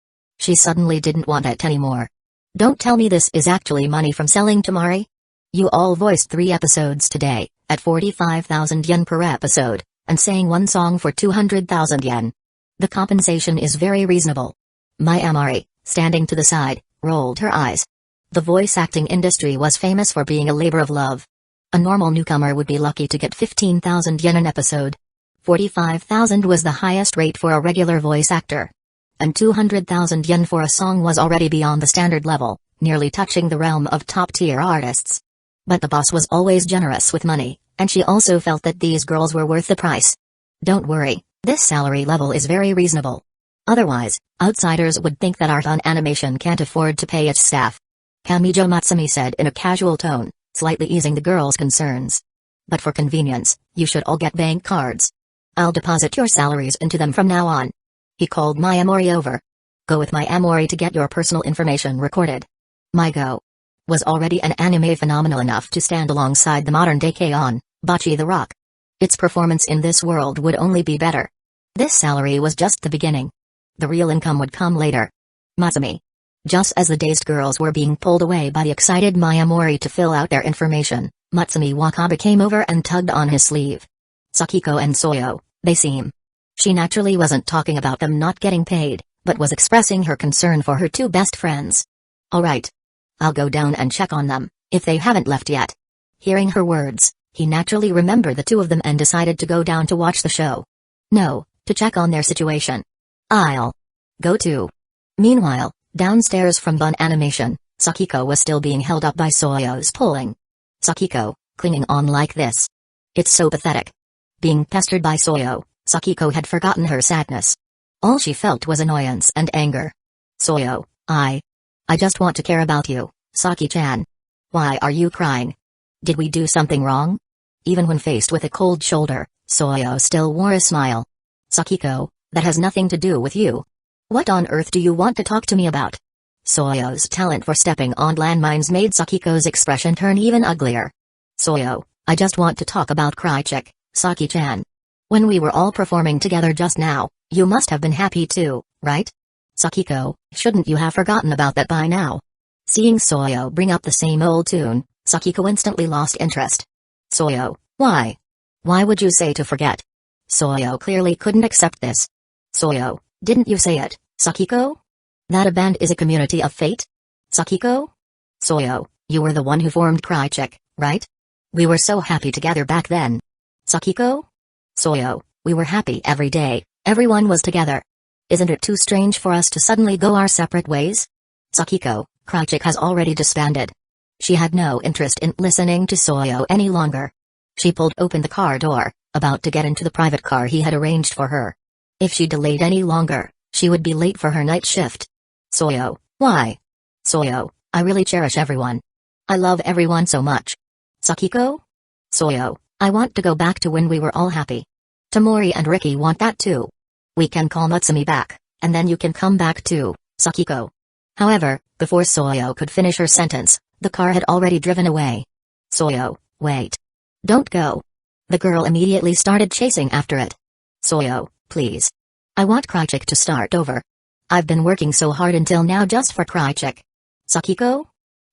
She suddenly didn't want it anymore. Don't tell me this is actually money from selling Tamori? You all voiced 3 episodes today, at 45,000 yen per episode, and sang 1 song for 200,000 yen. The compensation is very reasonable. Mayamori, standing to the side, rolled her eyes. The voice acting industry was famous for being a labor of love. A normal newcomer would be lucky to get 15,000 yen an episode. 45,000 was the highest rate for a regular voice actor. And 200,000 yen for a song was already beyond the standard level, nearly touching the realm of top-tier artists. But the boss was always generous with money, and she also felt that these girls were worth the price. Don't worry, this salary level is very reasonable. Otherwise, outsiders would think that Art on Animation can't afford to pay its staff. Kamijo Matsumi said in a casual tone, slightly easing the girls' concerns. But for convenience, you should all get bank cards. I'll deposit your salaries into them from now on. He called Mayamori over. Go with Mayamori to get your personal information recorded. MyGO was already an anime phenomenal enough to stand alongside the modern-day K-On, Bocce the Rock. Its performance in this world would only be better. This salary was just the beginning. The real income would come later. Matsumi. Just as the dazed girls were being pulled away by the excited Mayamori to fill out their information, Matsumi Wakabe came over and tugged on his sleeve. Sakiko and Soyo, they seem. She naturally wasn't talking about them not getting paid, but was expressing her concern for her 2 best friends. All right. I'll go down and check on them, if they haven't left yet. Hearing her words, he naturally remembered the 2 of them and decided to go down to watch the show. No, to check on their situation. I'll go too. Meanwhile, downstairs from Bun Animation, Sakiko was still being held up by Soyo's pulling. Sakiko, clinging on like this. It's so pathetic. Being pestered by Soyo, Sakiko had forgotten her sadness. All she felt was annoyance and anger. Soyo, I just want to care about you, Saki-chan. Why are you crying? Did we do something wrong? Even when faced with a cold shoulder, Soyo still wore a smile. Sakiko, that has nothing to do with you. What on earth do you want to talk to me about? Soyo's talent for stepping on landmines made Sakiko's expression turn even uglier. Soyo, I just want to talk about Crychick, Saki-chan. When we were all performing together just now, you must have been happy too, right? Sakiko, shouldn't you have forgotten about that by now? Seeing Soyo bring up the same old tune, Sakiko instantly lost interest. Soyo, why? Why would you say to forget? Soyo clearly couldn't accept this. Soyo, didn't you say it, Sakiko? That a band is a community of fate? Sakiko? Soyo, you were the one who formed Crychick, right? We were so happy together back then. Sakiko? Soyo, we were happy every day, everyone was together. Isn't it too strange for us to suddenly go our separate ways? Sakiko, Crychick has already disbanded. She had no interest in listening to Soyo any longer. She pulled open the car door, about to get into the private car he had arranged for her. If she delayed any longer, she would be late for her night shift. Soyo, why? Soyo, I really cherish everyone. I love everyone so much. Sakiko? Soyo, I want to go back to when we were all happy. Tamori and Ricky want that too. We can call Matsumi back, and then you can come back too, Sakiko. However, before Soyo could finish her sentence, The car had already driven away. Soyo, wait. Don't go. The girl immediately started chasing after it. Soyo, please. I want Krychik to start over. I've been working so hard until now just for Krychik. Sakiko?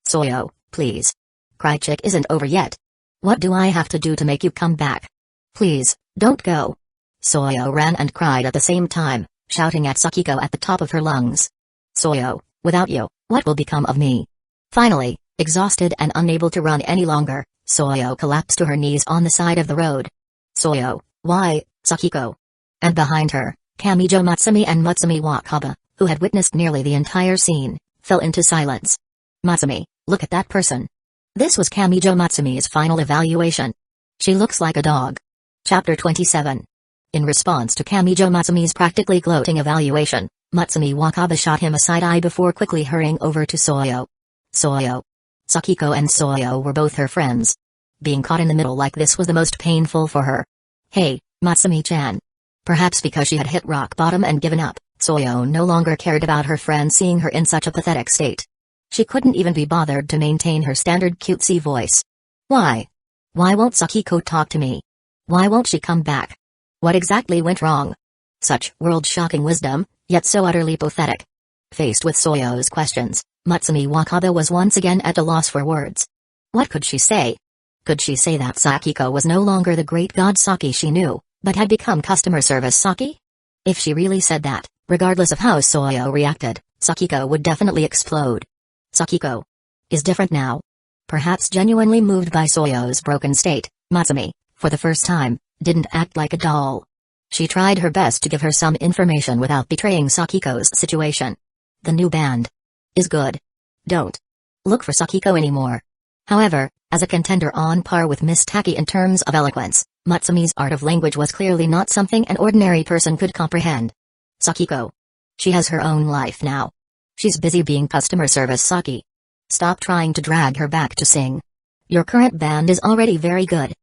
Soyo, please. Krychik isn't over yet. What do I have to do to make you come back? Please, don't go. Soyo ran and cried at the same time, shouting at Sakiko at the top of her lungs. Soyo, without you, what will become of me? Finally, exhausted and unable to run any longer, Soyo collapsed to her knees on the side of the road. Soyo, why, Sakiko? And behind her, Kamijo Matsumi and Matsumi Wakaba, who had witnessed nearly the entire scene, fell into silence. Matsumi, look at that person. This was Kamijo Matsumi's final evaluation. She looks like a dog. Chapter 27. In response to Kamijo Matsumi's practically gloating evaluation, Matsumi Wakaba shot him a side-eye before quickly hurrying over to Soyo. Soyo. Sakiko and Soyo were both her friends. Being caught in the middle like this was the most painful for her. Hey, Matsumi-chan. Perhaps because she had hit rock bottom and given up, Soyo no longer cared about her friend seeing her in such a pathetic state. She couldn't even be bothered to maintain her standard cutesy voice. Why? Why won't Sakiko talk to me? Why won't she come back? What exactly went wrong? Such world-shocking wisdom, yet so utterly pathetic. Faced with Soyo's questions, Matsumi Wakaba was once again at a loss for words. What could she say? Could she say that Sakiko was no longer the great god Saki she knew, but had become customer service Saki? If she really said that, regardless of how Soyo reacted, Sakiko would definitely explode. Sakiko is different now. Perhaps genuinely moved by Soyo's broken state, Matsumi, for the first time, didn't act like a doll. She tried her best to give her some information without betraying Sakiko's situation. The new band is good. Don't look for Sakiko anymore. However, as a contender on par with Miss Taki in terms of eloquence, Matsumi's art of language was clearly not something an ordinary person could comprehend. Sakiko. She has her own life now. She's busy being customer service Saki. Stop trying to drag her back to sing. Your current band is already very good.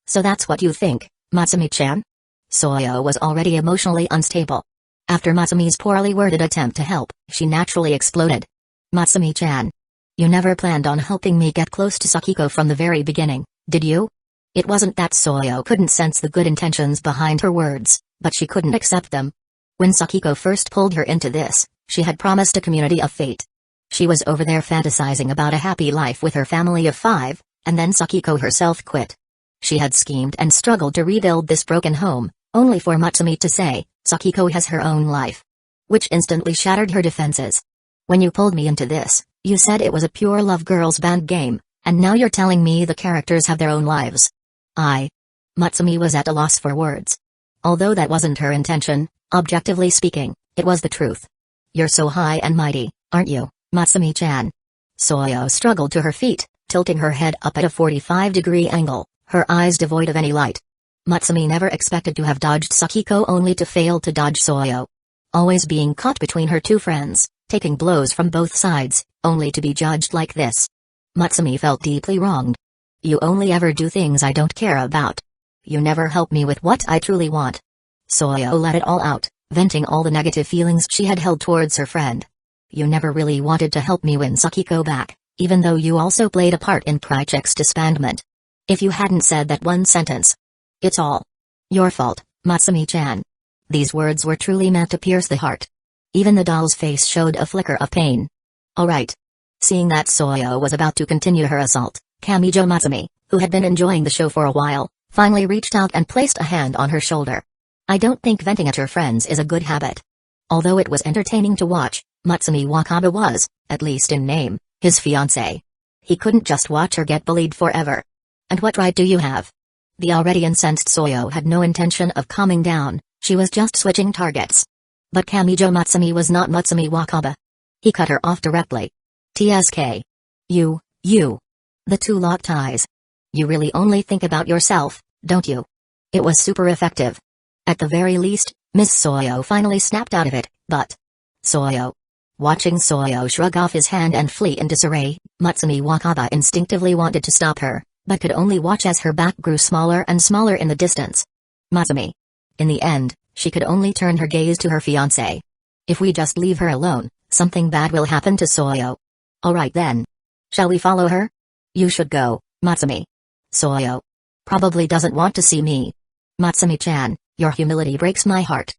So that's what you think, Matsumi-chan? Soyo was already emotionally unstable. After Matsumi's poorly worded attempt to help, she naturally exploded. Matsumi-chan. You never planned on helping me get close to Sakiko from the very beginning, did you? It wasn't that Soyo couldn't sense the good intentions behind her words, but she couldn't accept them. When Sakiko first pulled her into this, she had promised a community of fate. She was over there fantasizing about a happy life with her family of 5, and then Sakiko herself quit. She had schemed and struggled to rebuild this broken home, only for Matsumi to say, Sakiko has her own life. Which instantly shattered her defenses. When you pulled me into this, you said it was a pure love girls band game, and now you're telling me the characters have their own lives. Matsumi was at a loss for words. Although that wasn't her intention, objectively speaking, it was the truth. You're so high and mighty, aren't you, Matsumi-chan? Soyo struggled to her feet, tilting her head up at a 45-degree angle, her eyes devoid of any light. Matsumi never expected to have dodged Sakiko only to fail to dodge Soyo. Always being caught between her two friends, taking blows from both sides, only to be judged like this. Matsumi felt deeply wronged. You only ever do things I don't care about. You never help me with what I truly want. Soyo let it all out, venting all the negative feelings she had held towards her friend. You never really wanted to help me win Sakiko back, even though you also played a part in Krychik's disbandment. If you hadn't said that one sentence. It's all your fault, Matsumi-chan. These words were truly meant to pierce the heart. Even the doll's face showed a flicker of pain. Alright. Seeing that Soyo was about to continue her assault, Kamijo Matsumi, who had been enjoying the show for a while, finally reached out and placed a hand on her shoulder. I don't think venting at your friends is a good habit. Although it was entertaining to watch, Matsumi Wakaba was, at least in name, his fiancé. He couldn't just watch her get bullied forever. And what right do you have? The already incensed Soyo had no intention of calming down, she was just switching targets. But Kamijo Matsumi was not Matsumi Wakaba. He cut her off directly. TSK. You. The two locked eyes. You really only think about yourself, don't you? It was super effective. At the very least, Miss Soyo finally snapped out of it, but... Soyo. Watching Soyo shrug off his hand and flee in disarray, Matsumi Wakaba instinctively wanted to stop her, but could only watch as her back grew smaller and smaller in the distance. Matsumi. In the end, she could only turn her gaze to her fiancé. If we just leave her alone, something bad will happen to Soyo. Alright then. Shall we follow her? You should go, Matsumi. Soyo. Probably doesn't want to see me. Matsumi-chan, your humility breaks my heart.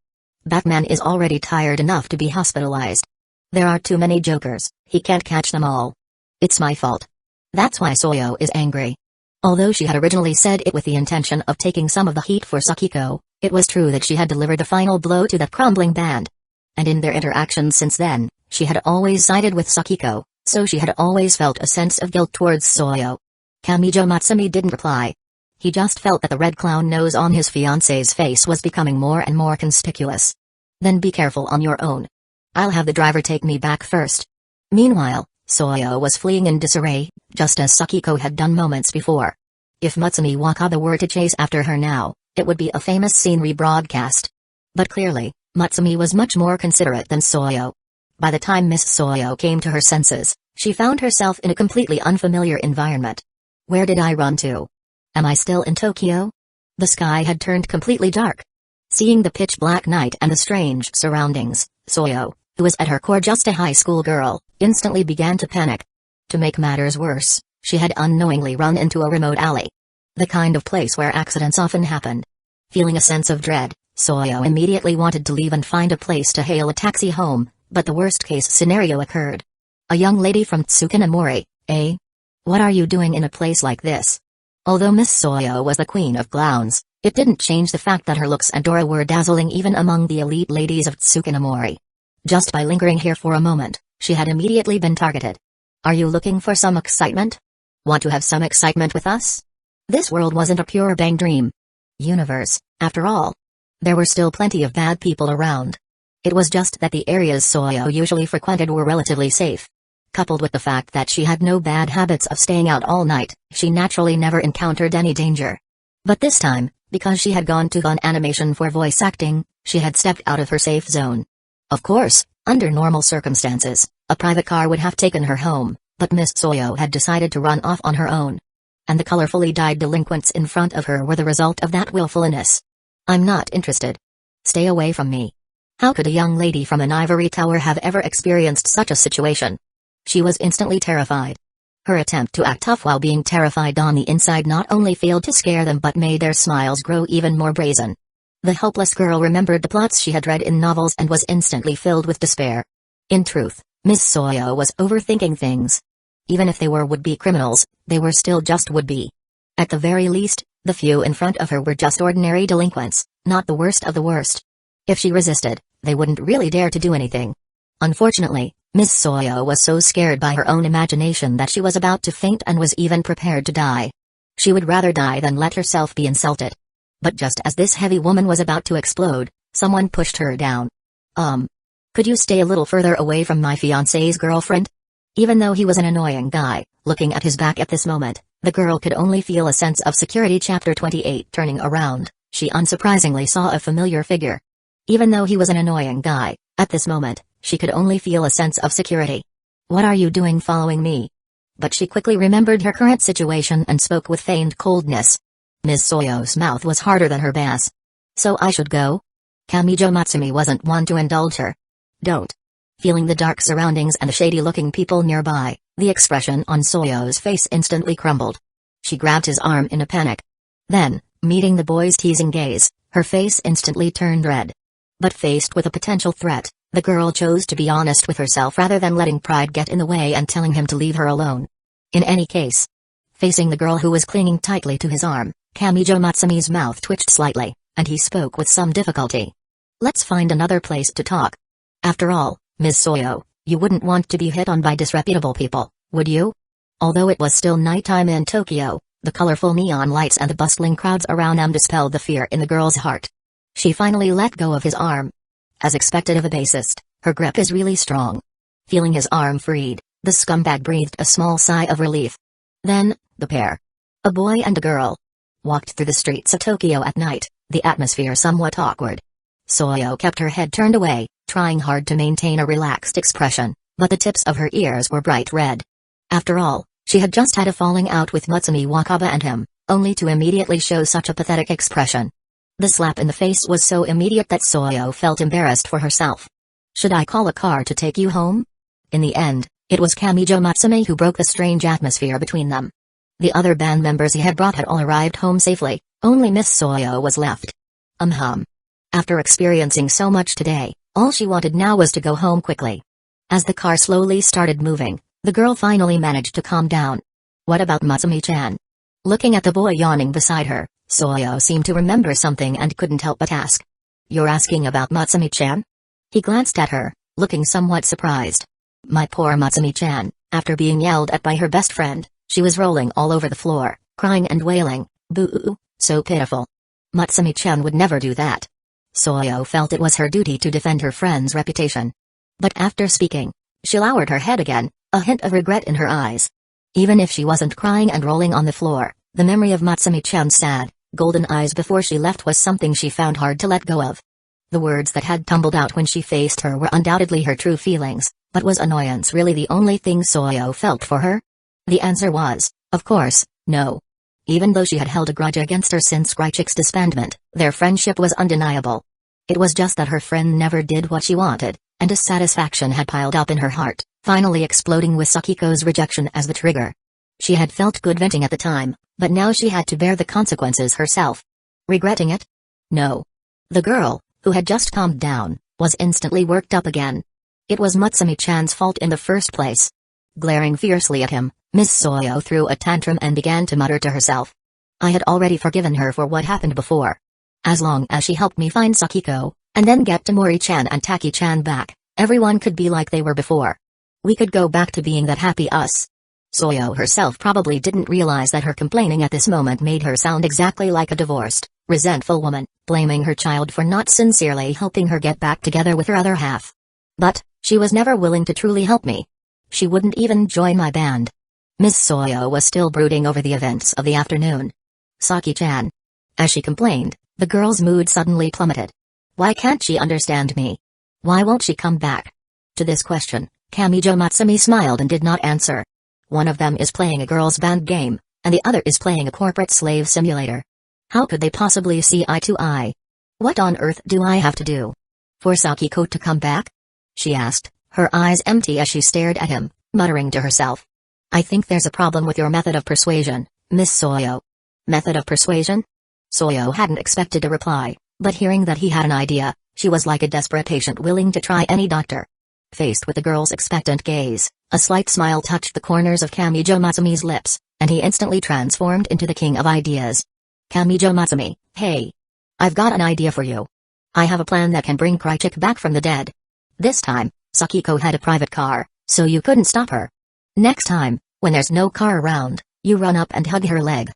Batman is already tired enough to be hospitalized. There are too many jokers, he can't catch them all. It's my fault. That's why Soyo is angry. Although she had originally said it with the intention of taking some of the heat for Sakiko, it was true that she had delivered the final blow to that crumbling band. And in their interactions since then, she had always sided with Sakiko, so she had always felt a sense of guilt towards Soyo. Kamijo Matsumi didn't reply. He just felt that the red clown nose on his fiancée's face was becoming more and more conspicuous. Then be careful on your own. I'll have the driver take me back first. Meanwhile, Soyo was fleeing in disarray, just as Sakiko had done moments before. If Matsumi Wakaba were to chase after her now, it would be a famous scene rebroadcast. But clearly, Matsumi was much more considerate than Soyo. By the time Miss Soyo came to her senses, she found herself in a completely unfamiliar environment. Where did I run to? Am I still in Tokyo? The sky had turned completely dark. Seeing the pitch-black night and the strange surroundings, Soyo, who was at her core just a high school girl, instantly began to panic. To make matters worse, she had unknowingly run into a remote alley. The kind of place where accidents often happened. Feeling a sense of dread, Soyo immediately wanted to leave and find a place to hail a taxi home, but the worst-case scenario occurred. A young lady from Tsukunemori, eh? What are you doing in a place like this? Although Miss Soyo was the queen of clowns, it didn't change the fact that her looks and aura were dazzling even among the elite ladies of Tsukunemori. Just by lingering here for a moment, she had immediately been targeted. Are you looking for some excitement? Want to have some excitement with us? This world wasn't a pure bang dream universe, after all. There were still plenty of bad people around. It was just that the areas Soyo usually frequented were relatively safe. Coupled with the fact that she had no bad habits of staying out all night, she naturally never encountered any danger. But this time, because she had gone to Fun Animation for voice acting, she had stepped out of her safe zone. Of course, under normal circumstances, a private car would have taken her home, but Miss Soyo had decided to run off on her own. And the colorfully dyed delinquents in front of her were the result of that willfulness. I'm not interested. Stay away from me. How could a young lady from an ivory tower have ever experienced such a situation? She was instantly terrified. Her attempt to act tough while being terrified on the inside not only failed to scare them but made their smiles grow even more brazen. The helpless girl remembered the plots she had read in novels and was instantly filled with despair. In truth, Miss Soyo was overthinking things. Even if they were would-be criminals, they were still just would-be. At the very least, the few in front of her were just ordinary delinquents, not the worst of the worst. If she resisted, they wouldn't really dare to do anything. Unfortunately, Miss Soyo was so scared by her own imagination that she was about to faint and was even prepared to die. She would rather die than let herself be insulted. But just as this heavy woman was about to explode, someone pushed her down. Could you stay a little further away from my fiancé's girlfriend? Even though he was an annoying guy, looking at his back at this moment, the girl could only feel a sense of security. Chapter 28. Turning around, she unsurprisingly saw a familiar figure. Even though he was an annoying guy, at this moment, she could only feel a sense of security. What are you doing following me? But she quickly remembered her current situation and spoke with feigned coldness. Ms. Soyo's mouth was harder than her bass. So I should go? Kamijo Matsumi wasn't one to indulge her. Don't. Feeling the dark surroundings and the shady-looking people nearby, the expression on Soyo's face instantly crumbled. She grabbed his arm in a panic. Then, meeting the boy's teasing gaze, her face instantly turned red. But faced with a potential threat, the girl chose to be honest with herself rather than letting pride get in the way and telling him to leave her alone. In any case, facing the girl who was clinging tightly to his arm, Kamijo Matsumi's mouth twitched slightly, and he spoke with some difficulty. Let's find another place to talk. After all, Ms. Soyo, you wouldn't want to be hit on by disreputable people, would you? Although it was still nighttime in Tokyo, the colorful neon lights and the bustling crowds around them dispelled the fear in the girl's heart. She finally let go of his arm. As expected of a bassist, her grip is really strong. Feeling his arm freed, the scumbag breathed a small sigh of relief. Then, the pair, a boy and a girl, walked through the streets of Tokyo at night, the atmosphere somewhat awkward. Soyo kept her head turned away, trying hard to maintain a relaxed expression, but the tips of her ears were bright red. After all, she had just had a falling out with Matsumi Wakaba and him, only to immediately show such a pathetic expression. The slap in the face was so immediate that Soyo felt embarrassed for herself. Should I call a car to take you home? In the end, It was Kamijo Matsumi who broke the strange atmosphere between them. The other band members he had brought had all arrived home safely, only Miss Soyo was left. After experiencing so much today, all she wanted now was to go home quickly. As the car slowly started moving, the girl finally managed to calm down. What about Matsumi-chan? Looking at the boy yawning beside her, Soyo seemed to remember something and couldn't help but ask. You're asking about Matsumi-chan? He glanced at her, looking somewhat surprised. My poor Matsumi-chan, after being yelled at by her best friend, she was rolling all over the floor, crying and wailing, boo, so pitiful. Matsumi-chan would never do that. Soyo felt it was her duty to defend her friend's reputation. But after speaking, she lowered her head again, a hint of regret in her eyes. Even if she wasn't crying and rolling on the floor, the memory of Matsumi-chan's sad, golden eyes before she left was something she found hard to let go of. The words that had tumbled out when she faced her were undoubtedly her true feelings, but was annoyance really the only thing Soyo felt for her? The answer was, of course, no. Even though she had held a grudge against her since Krychik's disbandment, their friendship was undeniable. It was just that her friend never did what she wanted, and dissatisfaction had piled up in her heart, finally exploding with Sakiko's rejection as the trigger. She had felt good venting at the time, but now she had to bear the consequences herself. Regretting it? No. The girl, who had just calmed down, was instantly worked up again. It was Matsumi-chan's fault in the first place. Glaring fiercely at him, Miss Soyo threw a tantrum and began to mutter to herself. I had already forgiven her for what happened before. As long as she helped me find Sakiko, and then get Tamori-chan and Taki-chan back, everyone could be like they were before. We could go back to being that happy us. Soyo herself probably didn't realize that her complaining at this moment made her sound exactly like a divorced, resentful woman, blaming her child for not sincerely helping her get back together with her other half. But, she was never willing to truly help me. She wouldn't even join my band. Miss Soyo was still brooding over the events of the afternoon. Saki-chan. As she complained, the girl's mood suddenly plummeted. Why can't she understand me? Why won't she come back? To this question, Kamijo Matsumi smiled and did not answer. One of them is playing a girls' band game, and the other is playing a corporate slave simulator. How could they possibly see eye to eye? What on earth do I have to do? For Sakiko to come back? She asked, her eyes empty as she stared at him, muttering to herself. I think there's a problem with your method of persuasion, Miss Soyo. Method of persuasion? Soyo hadn't expected a reply, but hearing that he had an idea, she was like a desperate patient willing to try any doctor. Faced with the girl's expectant gaze, a slight smile touched the corners of Kamijo Matsumi's lips, and he instantly transformed into the king of ideas. Kamijo Matsumi, hey. I've got an idea for you. I have a plan that can bring Krychik back from the dead. This time, Sakiko had a private car, so you couldn't stop her. Next time, when there's no car around, you run up and hug her leg.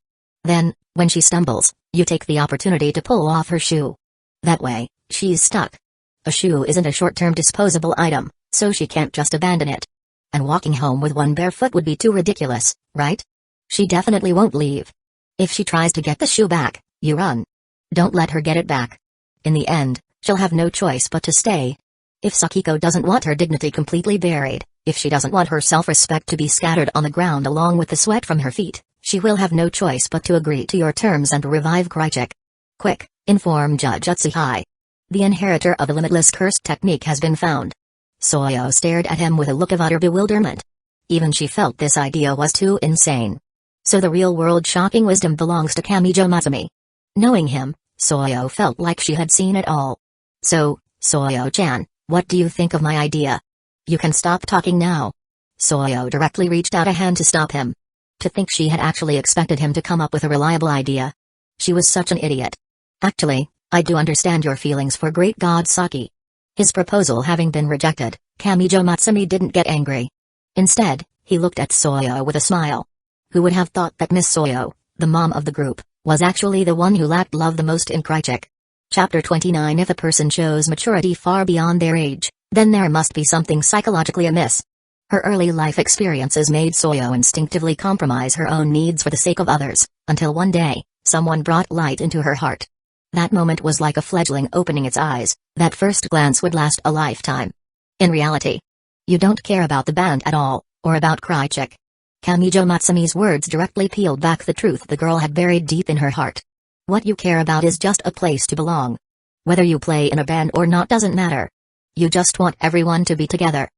Then, when she stumbles, you take the opportunity to pull off her shoe. That way, she's stuck. A shoe isn't a short-term disposable item, so she can't just abandon it. And walking home with one bare foot would be too ridiculous, right? She definitely won't leave. If she tries to get the shoe back, you run. Don't let her get it back. In the end, she'll have no choice but to stay. If Sakiko doesn't want her dignity completely buried, if she doesn't want her self-respect to be scattered on the ground along with the sweat from her feet, she will have no choice but to agree to your terms and revive Krychik. Quick, inform Judge Utsuhai. The inheritor of a limitless cursed technique has been found. Soyo stared at him with a look of utter bewilderment. Even she felt this idea was too insane. So the real-world shocking wisdom belongs to Kamijo Matsumi. Knowing him, Soyo felt like she had seen it all. So, Soyo-chan, what do you think of my idea? You can stop talking now. Soyo directly reached out a hand to stop him. To think she had actually expected him to come up with a reliable idea. She was such an idiot. Actually, I do understand your feelings for great god Saki. His proposal having been rejected, Kamijo Matsumi didn't get angry. Instead, he looked at Soyo with a smile. Who would have thought that Miss Soyo, the mom of the group, was actually the one who lacked love the most in Krychik? Chapter 29. If a person shows maturity far beyond their age, then there must be something psychologically amiss. Her early life experiences made Soyo instinctively compromise her own needs for the sake of others, until one day, someone brought light into her heart. That moment was like a fledgling opening its eyes. That first glance would last a lifetime. In reality, you don't care about the band at all, or about Krychik. Kamijo Matsumi's words directly peeled back the truth the girl had buried deep in her heart. What you care about is just a place to belong. Whether you play in a band or not doesn't matter. You just want everyone to be together.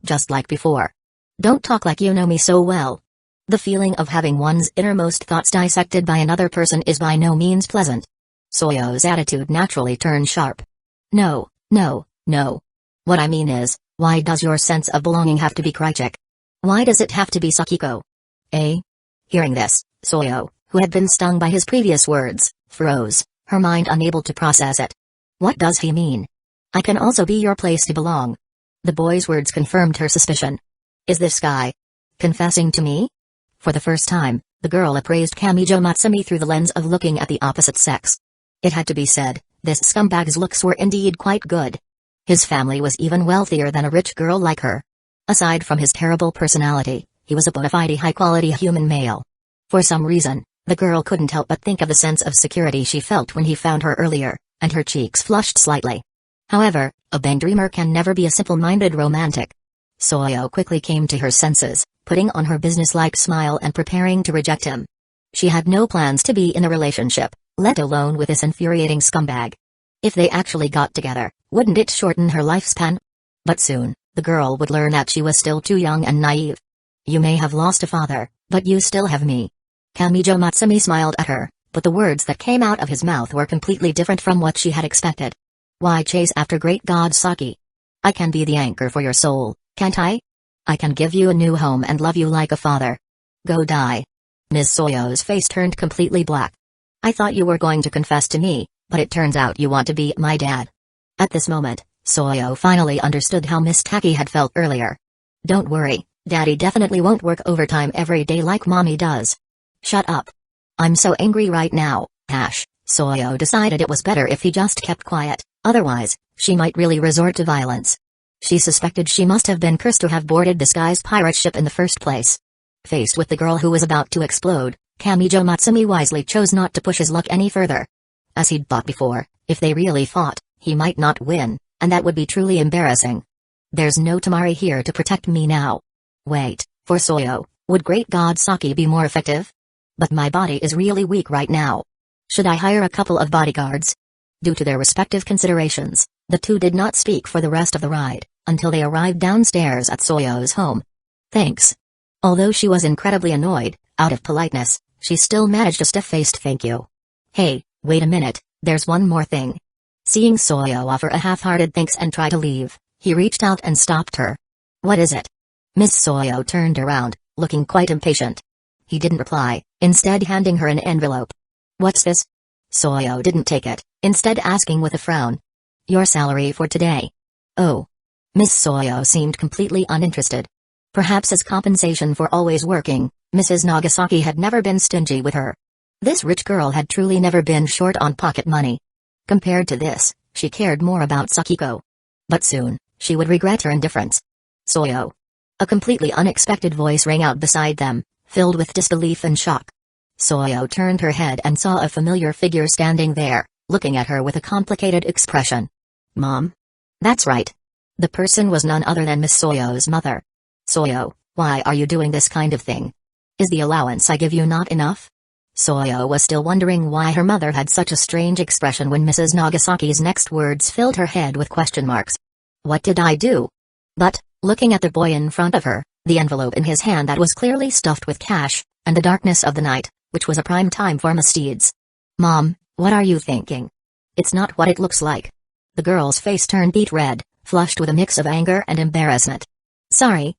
Just like before. Don't talk like you know me so well. The feeling of having one's innermost thoughts dissected by another person is by no means pleasant. Soyo's attitude naturally turned sharp. No, no, no. What I mean is, why does your sense of belonging have to be Krychik? Why does it have to be Sakiko? Eh? Hearing this, Soyo, who had been stung by his previous words, froze, her mind unable to process it. What does he mean? I can also be your place to belong. The boy's words confirmed her suspicion. Is this guy confessing to me? For the first time, the girl appraised Kamijo Matsumi through the lens of looking at the opposite sex. It had to be said, this scumbag's looks were indeed quite good. His family was even wealthier than a rich girl like her. Aside from his terrible personality, he was a bona fide high-quality human male. For some reason, the girl couldn't help but think of the sense of security she felt when he found her earlier, and her cheeks flushed slightly. However, a bang dreamer can never be a simple-minded romantic. Soyo quickly came to her senses, putting on her businesslike smile and preparing to reject him. She had no plans to be in a relationship, let alone with this infuriating scumbag. If they actually got together, wouldn't it shorten her lifespan? But soon, the girl would learn that she was still too young and naive. You may have lost a father, but you still have me. Kamijo Matsumi smiled at her, but the words that came out of his mouth were completely different from what she had expected. Why chase after great god Saki? I can be the anchor for your soul, can't I? I can give you a new home and love you like a father. Go die. Ms. Soyo's face turned completely black. I thought you were going to confess to me, but it turns out you want to be my dad. At this moment, Soyo finally understood how Miss Taki had felt earlier. Don't worry, Daddy definitely won't work overtime every day like Mommy does. Shut up. I'm so angry right now, Soyo decided it was better if he just kept quiet, otherwise, she might really resort to violence. She suspected she must have been cursed to have boarded this guy's pirate ship in the first place. Faced with the girl who was about to explode, Kamijo Matsumi wisely chose not to push his luck any further. As he'd thought before, if they really fought, he might not win, and that would be truly embarrassing. There's no Tamari here to protect me now. Wait, for Soyo, would great god Saki be more effective? But my body is really weak right now. Should I hire a couple of bodyguards? Due to their respective considerations, the two did not speak for the rest of the ride, until they arrived downstairs at Soyo's home. Thanks. Although she was incredibly annoyed, out of politeness, she still managed a stiff-faced thank you. Hey, wait a minute, there's one more thing. Seeing Soyo offer a half-hearted thanks and try to leave, he reached out and stopped her. What is it? Miss Soyo turned around, looking quite impatient. He didn't reply, instead handing her an envelope. What's this? Soyo didn't take it, instead asking with a frown. Your salary for today. Oh. Miss Soyo seemed completely uninterested. Perhaps as compensation for always working, Mrs. Nagasaki had never been stingy with her. This rich girl had truly never been short on pocket money. Compared to this, she cared more about Sakiko. But soon, she would regret her indifference. Soyo. A completely unexpected voice rang out beside them, filled with disbelief and shock. Soyo turned her head and saw a familiar figure standing there, looking at her with a complicated expression. Mom? That's right. The person was none other than Miss Soyo's mother. Soyo, why are you doing this kind of thing? Is the allowance I give you not enough? Soyo was still wondering why her mother had such a strange expression when Mrs. Nagasaki's next words filled her head with question marks. What did I do? But, looking at the boy in front of her, the envelope in his hand that was clearly stuffed with cash, and the darkness of the night, which was a prime time for misdeeds. Mom, what are you thinking? It's not what it looks like. The girl's face turned beet red, flushed with a mix of anger and embarrassment. Sorry.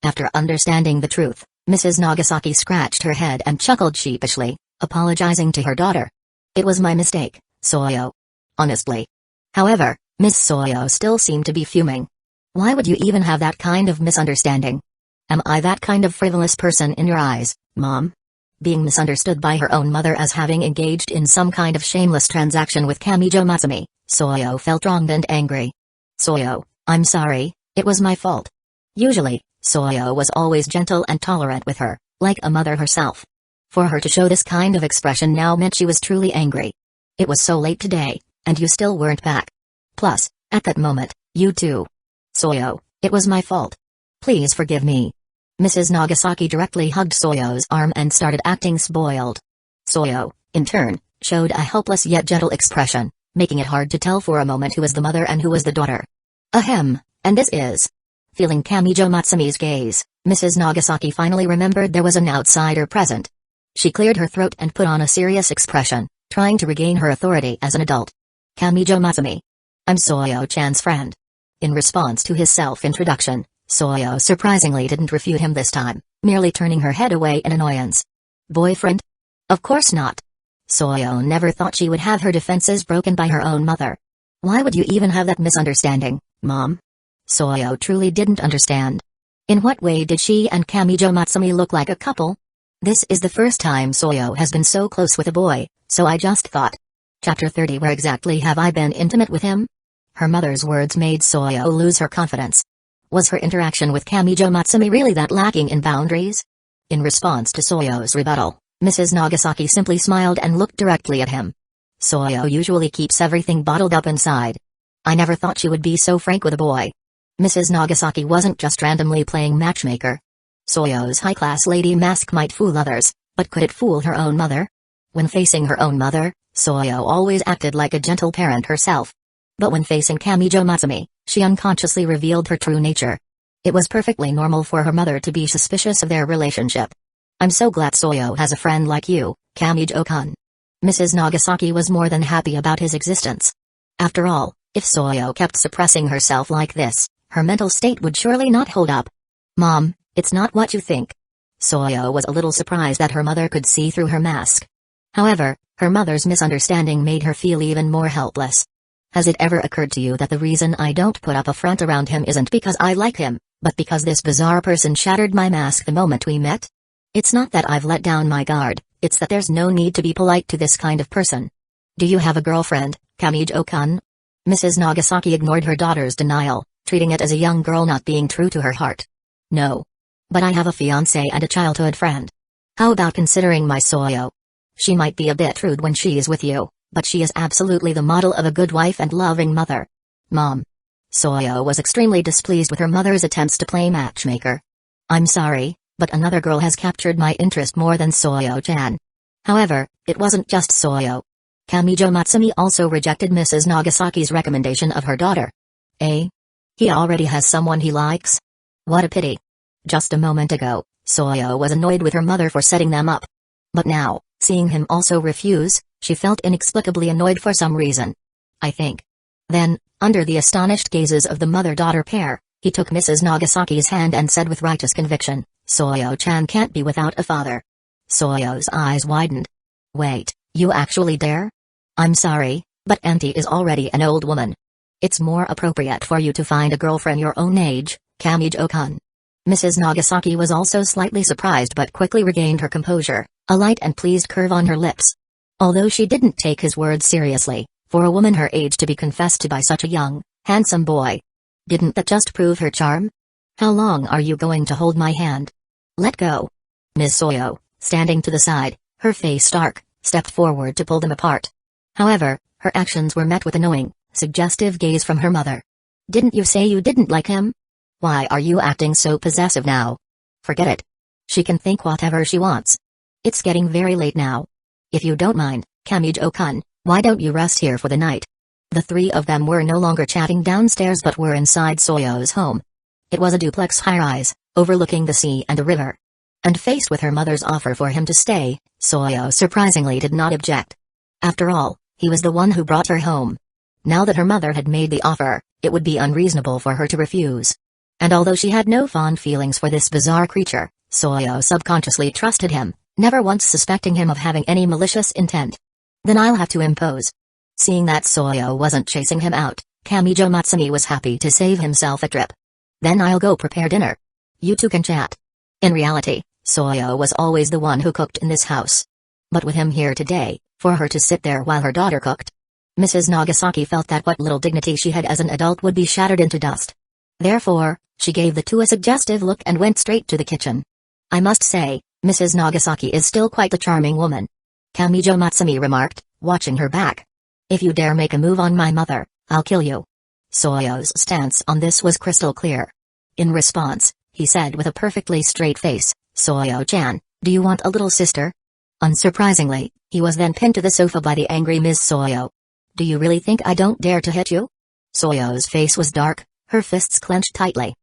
After understanding the truth, Mrs. Nagasaki scratched her head and chuckled sheepishly, apologizing to her daughter. It was my mistake, Soyo. Honestly. However, Miss Soyo still seemed to be fuming. Why would you even have that kind of misunderstanding? Am I that kind of frivolous person in your eyes, Mom? Being misunderstood by her own mother as having engaged in some kind of shameless transaction with Kamijo Matsumi, Soyo felt wronged and angry. Soyo, I'm sorry, it was my fault. Usually, Soyo was always gentle and tolerant with her, like a mother herself. For her to show this kind of expression now meant she was truly angry. It was so late today, and you still weren't back. Plus, at that moment, you too. Soyo, it was my fault. Please forgive me. Mrs. Nagasaki directly hugged Soyo's arm and started acting spoiled. Soyo, in turn, showed a helpless yet gentle expression, making it hard to tell for a moment who was the mother and who was the daughter. Ahem, and this is... Feeling Kamijo Matsumi's gaze, Mrs. Nagasaki finally remembered there was an outsider present. She cleared her throat and put on a serious expression, trying to regain her authority as an adult. Kamijo Matsumi. I'm Soyo-chan's friend. In response to his self-introduction, Soyo surprisingly didn't refute him this time, merely turning her head away in annoyance. Boyfriend? Of course not. Soyo never thought she would have her defenses broken by her own mother. Why would you even have that misunderstanding, Mom? Soyo truly didn't understand. In what way did she and Kamijo Matsumi look like a couple? This is the first time Soyo has been so close with a boy, so I just thought. Chapter 30. Where exactly have I been intimate with him? Her mother's words made Soyo lose her confidence. Was her interaction with Kamijo Matsumi really that lacking in boundaries? In response to Soyo's rebuttal, Mrs. Nagasaki simply smiled and looked directly at him. Soyo usually keeps everything bottled up inside. I never thought she would be so frank with a boy. Mrs. Nagasaki wasn't just randomly playing matchmaker. Soyo's high-class lady mask might fool others, but could it fool her own mother? When facing her own mother, Soyo always acted like a gentle parent herself. But when facing Kamijo Matsumi, she unconsciously revealed her true nature. It was perfectly normal for her mother to be suspicious of their relationship. I'm so glad Soyo has a friend like you, Kamijo-kun. Mrs. Nagasaki was more than happy about his existence. After all, if Soyo kept suppressing herself like this, her mental state would surely not hold up. Mom, it's not what you think. Soyo was a little surprised that her mother could see through her mask. However, her mother's misunderstanding made her feel even more helpless. Has it ever occurred to you that the reason I don't put up a front around him isn't because I like him, but because this bizarre person shattered my mask the moment we met? It's not that I've let down my guard, it's that there's no need to be polite to this kind of person. Do you have a girlfriend, Kamijo-kun? Mrs. Nagasaki ignored her daughter's denial, treating it as a young girl not being true to her heart. No. But I have a fiancé and a childhood friend. How about considering my Soyo? She might be a bit rude when she is with you, but she is absolutely the model of a good wife and loving mother. Mom. Soyo was extremely displeased with her mother's attempts to play matchmaker. I'm sorry, but another girl has captured my interest more than Soyo-chan. However, it wasn't just Soyo. Kamijo Matsumi also rejected Mrs. Nagasaki's recommendation of her daughter. Eh? He already has someone he likes? What a pity. Just a moment ago, Soyo was annoyed with her mother for setting them up. But now, seeing him also refuse, she felt inexplicably annoyed for some reason. I think. Then, under the astonished gazes of the mother-daughter pair, he took Mrs. Nagasaki's hand and said with righteous conviction, Soyo-chan can't be without a father. Soyo's eyes widened. Wait, you actually dare? I'm sorry, but Auntie is already an old woman. It's more appropriate for you to find a girlfriend your own age, Kamijo-kun. Mrs. Nagasaki was also slightly surprised but quickly regained her composure, a light and pleased curve on her lips. Although she didn't take his words seriously, for a woman her age to be confessed to by such a young, handsome boy. Didn't that just prove her charm? How long are you going to hold my hand? Let go. Ms. Soyo, standing to the side, her face dark, stepped forward to pull them apart. However, her actions were met with a knowing, suggestive gaze from her mother. Didn't you say you didn't like him? Why are you acting so possessive now? Forget it. She can think whatever she wants. It's getting very late now. If you don't mind, Kamijo-kun, why don't you rest here for the night? The three of them were no longer chatting downstairs but were inside Soyo's home. It was a duplex high-rise, overlooking the sea and the river. And faced with her mother's offer for him to stay, Soyo surprisingly did not object. After all, he was the one who brought her home. Now that her mother had made the offer, it would be unreasonable for her to refuse. And although she had no fond feelings for this bizarre creature, Soyo subconsciously trusted him, never once suspecting him of having any malicious intent. Then I'll have to impose. Seeing that Soyo wasn't chasing him out, Kamijo Matsumi was happy to save himself a trip. Then I'll go prepare dinner. You two can chat. In reality, Soyo was always the one who cooked in this house. But with him here today, for her to sit there while her daughter cooked, Mrs. Nagasaki felt that what little dignity she had as an adult would be shattered into dust. Therefore, she gave the two a suggestive look and went straight to the kitchen. I must say, Mrs. Nagasaki is still quite the charming woman. Kamijo Matsumi remarked, watching her back. If you dare make a move on my mother, I'll kill you. Soyo's stance on this was crystal clear. In response, he said with a perfectly straight face, Soyo-chan, do you want a little sister? Unsurprisingly, he was then pinned to the sofa by the angry Ms. Soyo. Do you really think I don't dare to hit you? Soyo's face was dark, her fists clenched tightly.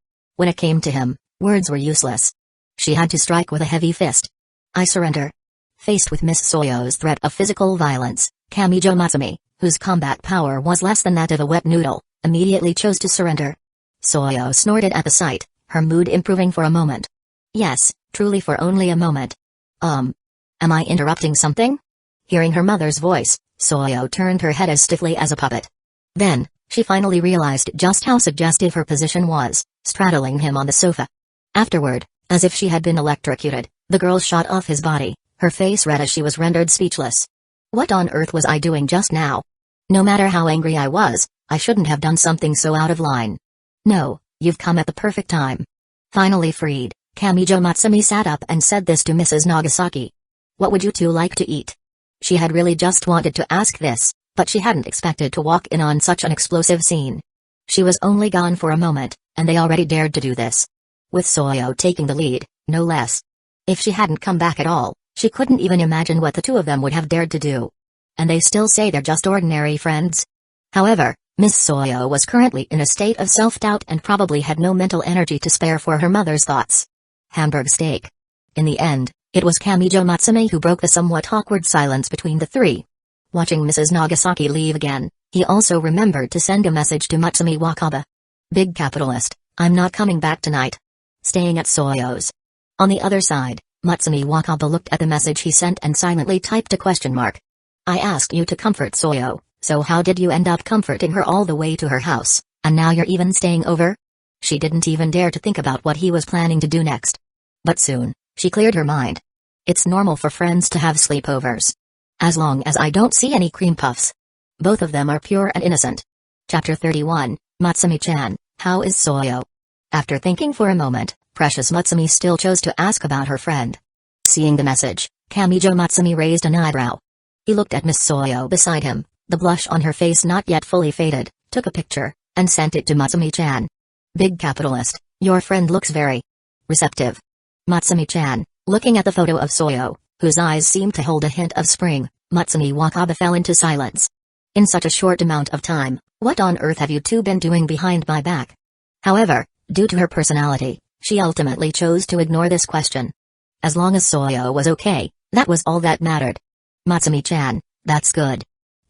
When it came to him, words were useless. She had to strike with a heavy fist. I surrender. Faced with Miss Soyo's threat of physical violence, Kamijo Matsumi, whose combat power was less than that of a wet noodle, immediately chose to surrender. Soyo snorted at the sight, her mood improving for a moment. Yes, truly for only a moment. Am I interrupting something? Hearing her mother's voice, Soyo turned her head as stiffly as a puppet. Then, she finally realized just how suggestive her position was, straddling him on the sofa. Afterward, as if she had been electrocuted, the girl shot off his body, her face red as she was rendered speechless. What on earth was I doing just now? No matter how angry I was, I shouldn't have done something so out of line. No, you've come at the perfect time. Finally freed, Kamijo Matsumi sat up and said this to Mrs. Nagasaki. What would you two like to eat? She had really just wanted to ask this, but she hadn't expected to walk in on such an explosive scene. She was only gone for a moment, and they already dared to do this. With Soyo taking the lead, no less. If she hadn't come back at all, she couldn't even imagine what the two of them would have dared to do. And they still say they're just ordinary friends? However, Miss Soyo was currently in a state of self-doubt and probably had no mental energy to spare for her mother's thoughts. Hamburg steak. In the end, it was Kamijo Matsumi who broke the somewhat awkward silence between the three. Watching Mrs. Nagasaki leave again, he also remembered to send a message to Matsumi Wakaba. Big capitalist, I'm not coming back tonight. Staying at Soyo's. On the other side, Matsumi Wakaba looked at the message he sent and silently typed a question mark. I asked you to comfort Soyo, so how did you end up comforting her all the way to her house, and now you're even staying over? She didn't even dare to think about what he was planning to do next. But soon, she cleared her mind. It's normal for friends to have sleepovers. As long as I don't see any cream puffs. Both of them are pure and innocent. Chapter 31, Matsumi-chan, how is Soyo? After thinking for a moment, Precious Matsumi still chose to ask about her friend. Seeing the message, Kamijo Matsumi raised an eyebrow. He looked at Miss Soyo beside him, the blush on her face not yet fully faded, took a picture, and sent it to Matsumi-chan. Big capitalist, your friend looks very receptive. Matsumi-chan, looking at the photo of Soyo, whose eyes seemed to hold a hint of spring, Matsumi Wakaba fell into silence. In such a short amount of time, what on earth have you two been doing behind my back? However, due to her personality, she ultimately chose to ignore this question. As long as Soyo was okay, that was all that mattered. Matsumi-chan, that's good.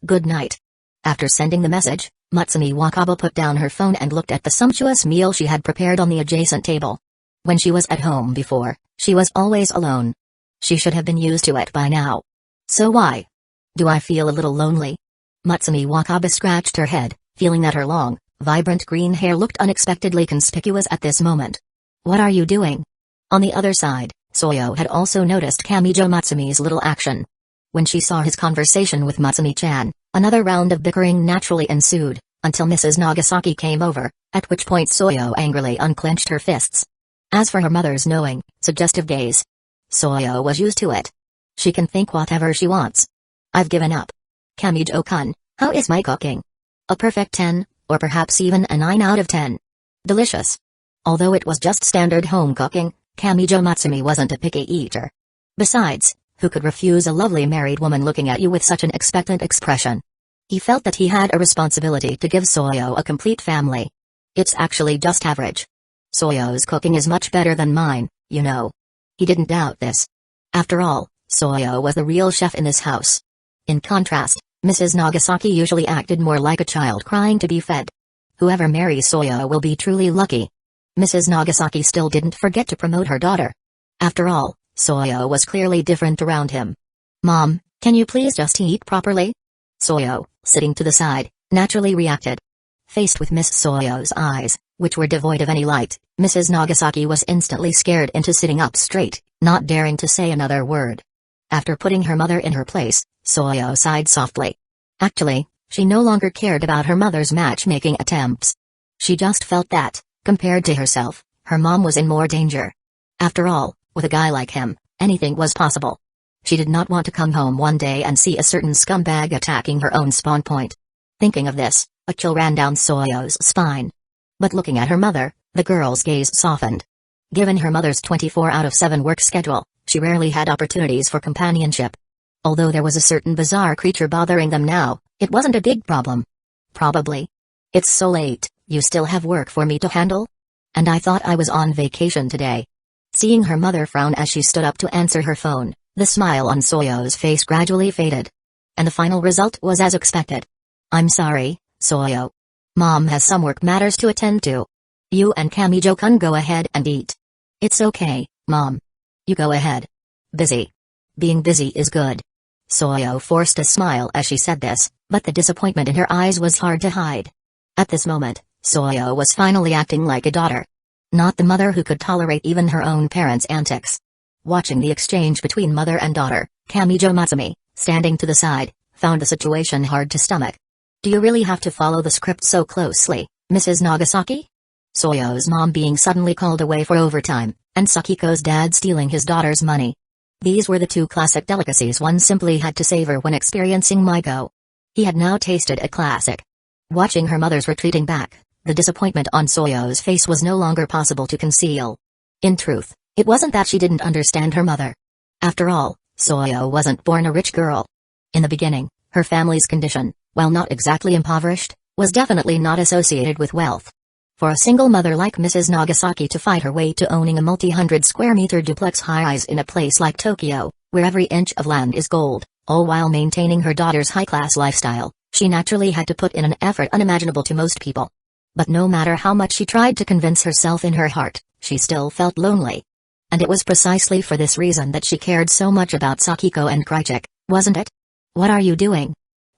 Good night. After sending the message, Matsumi Wakaba put down her phone and looked at the sumptuous meal she had prepared on the adjacent table. When she was at home before, she was always alone. She should have been used to it by now. So why? Do I feel a little lonely? Matsumi Wakaba scratched her head, feeling that her long, vibrant green hair looked unexpectedly conspicuous at this moment. What are you doing? On the other side, Soyo had also noticed Kamijo Matsumi's little action. When she saw his conversation with Matsumi-chan, another round of bickering naturally ensued, until Mrs. Nagasaki came over, at which point Soyo angrily unclenched her fists. As for her mother's knowing, suggestive gaze, Soyo was used to it. She can think whatever she wants. I've given up. Kamijo-kun, how is my cooking? A perfect 10, or perhaps even a 9 out of 10. Delicious. Although it was just standard home cooking, Kamijo Matsumi wasn't a picky eater. Besides, who could refuse a lovely married woman looking at you with such an expectant expression? He felt that he had a responsibility to give Soyo a complete family. It's actually just average. Soyo's cooking is much better than mine, you know. He didn't doubt this. After all, Soyo was the real chef in this house. In contrast, Mrs. Nagasaki usually acted more like a child crying to be fed. Whoever marries Soyo will be truly lucky. Mrs. Nagasaki still didn't forget to promote her daughter. After all, Soyo was clearly different around him. Mom, can you please just eat properly? Soyo, sitting to the side, naturally reacted. Faced with Miss Soyo's eyes, which were devoid of any light, Mrs. Nagasaki was instantly scared into sitting up straight, not daring to say another word. After putting her mother in her place, Soyo sighed softly. Actually, she no longer cared about her mother's matchmaking attempts. She just felt that, compared to herself, her mom was in more danger. After all, with a guy like him, anything was possible. She did not want to come home one day and see a certain scumbag attacking her own spawn point. Thinking of this, a chill ran down Soyo's spine. But looking at her mother, the girl's gaze softened. Given her mother's 24 out of 7 work schedule, she rarely had opportunities for companionship. Although there was a certain bizarre creature bothering them now, it wasn't a big problem. Probably. It's so late, you still have work for me to handle? And I thought I was on vacation today. Seeing her mother frown as she stood up to answer her phone, the smile on Soyo's face gradually faded. And the final result was as expected. I'm sorry, Soyo. Mom has some work matters to attend to. You and Kamijo-kun go ahead and eat. It's okay, Mom. You go ahead. Busy. Being busy is good. Soyo forced a smile as she said this, but the disappointment in her eyes was hard to hide. At this moment, Soyo was finally acting like a daughter. Not the mother who could tolerate even her own parents' antics. Watching the exchange between mother and daughter, Kamijo Matsumi, standing to the side, found the situation hard to stomach. Do you really have to follow the script so closely, Mrs. Nagasaki? Soyo's mom being suddenly called away for overtime, and Sakiko's dad stealing his daughter's money. These were the two classic delicacies one simply had to savor when experiencing MyGO. He had now tasted a classic. Watching her mother's retreating back, the disappointment on Soyo's face was no longer possible to conceal. In truth, it wasn't that she didn't understand her mother. After all, Soyo wasn't born a rich girl. In the beginning, her family's condition, while not exactly impoverished, was definitely not associated with wealth. For a single mother like Mrs. Nagasaki to fight her way to owning a multi-hundred square meter duplex high-rise in a place like Tokyo, where every inch of land is gold, all while maintaining her daughter's high-class lifestyle, she naturally had to put in an effort unimaginable to most people. But no matter how much she tried to convince herself in her heart, she still felt lonely. And it was precisely for this reason that she cared so much about Sakiko and Krychik, wasn't it? What are you doing?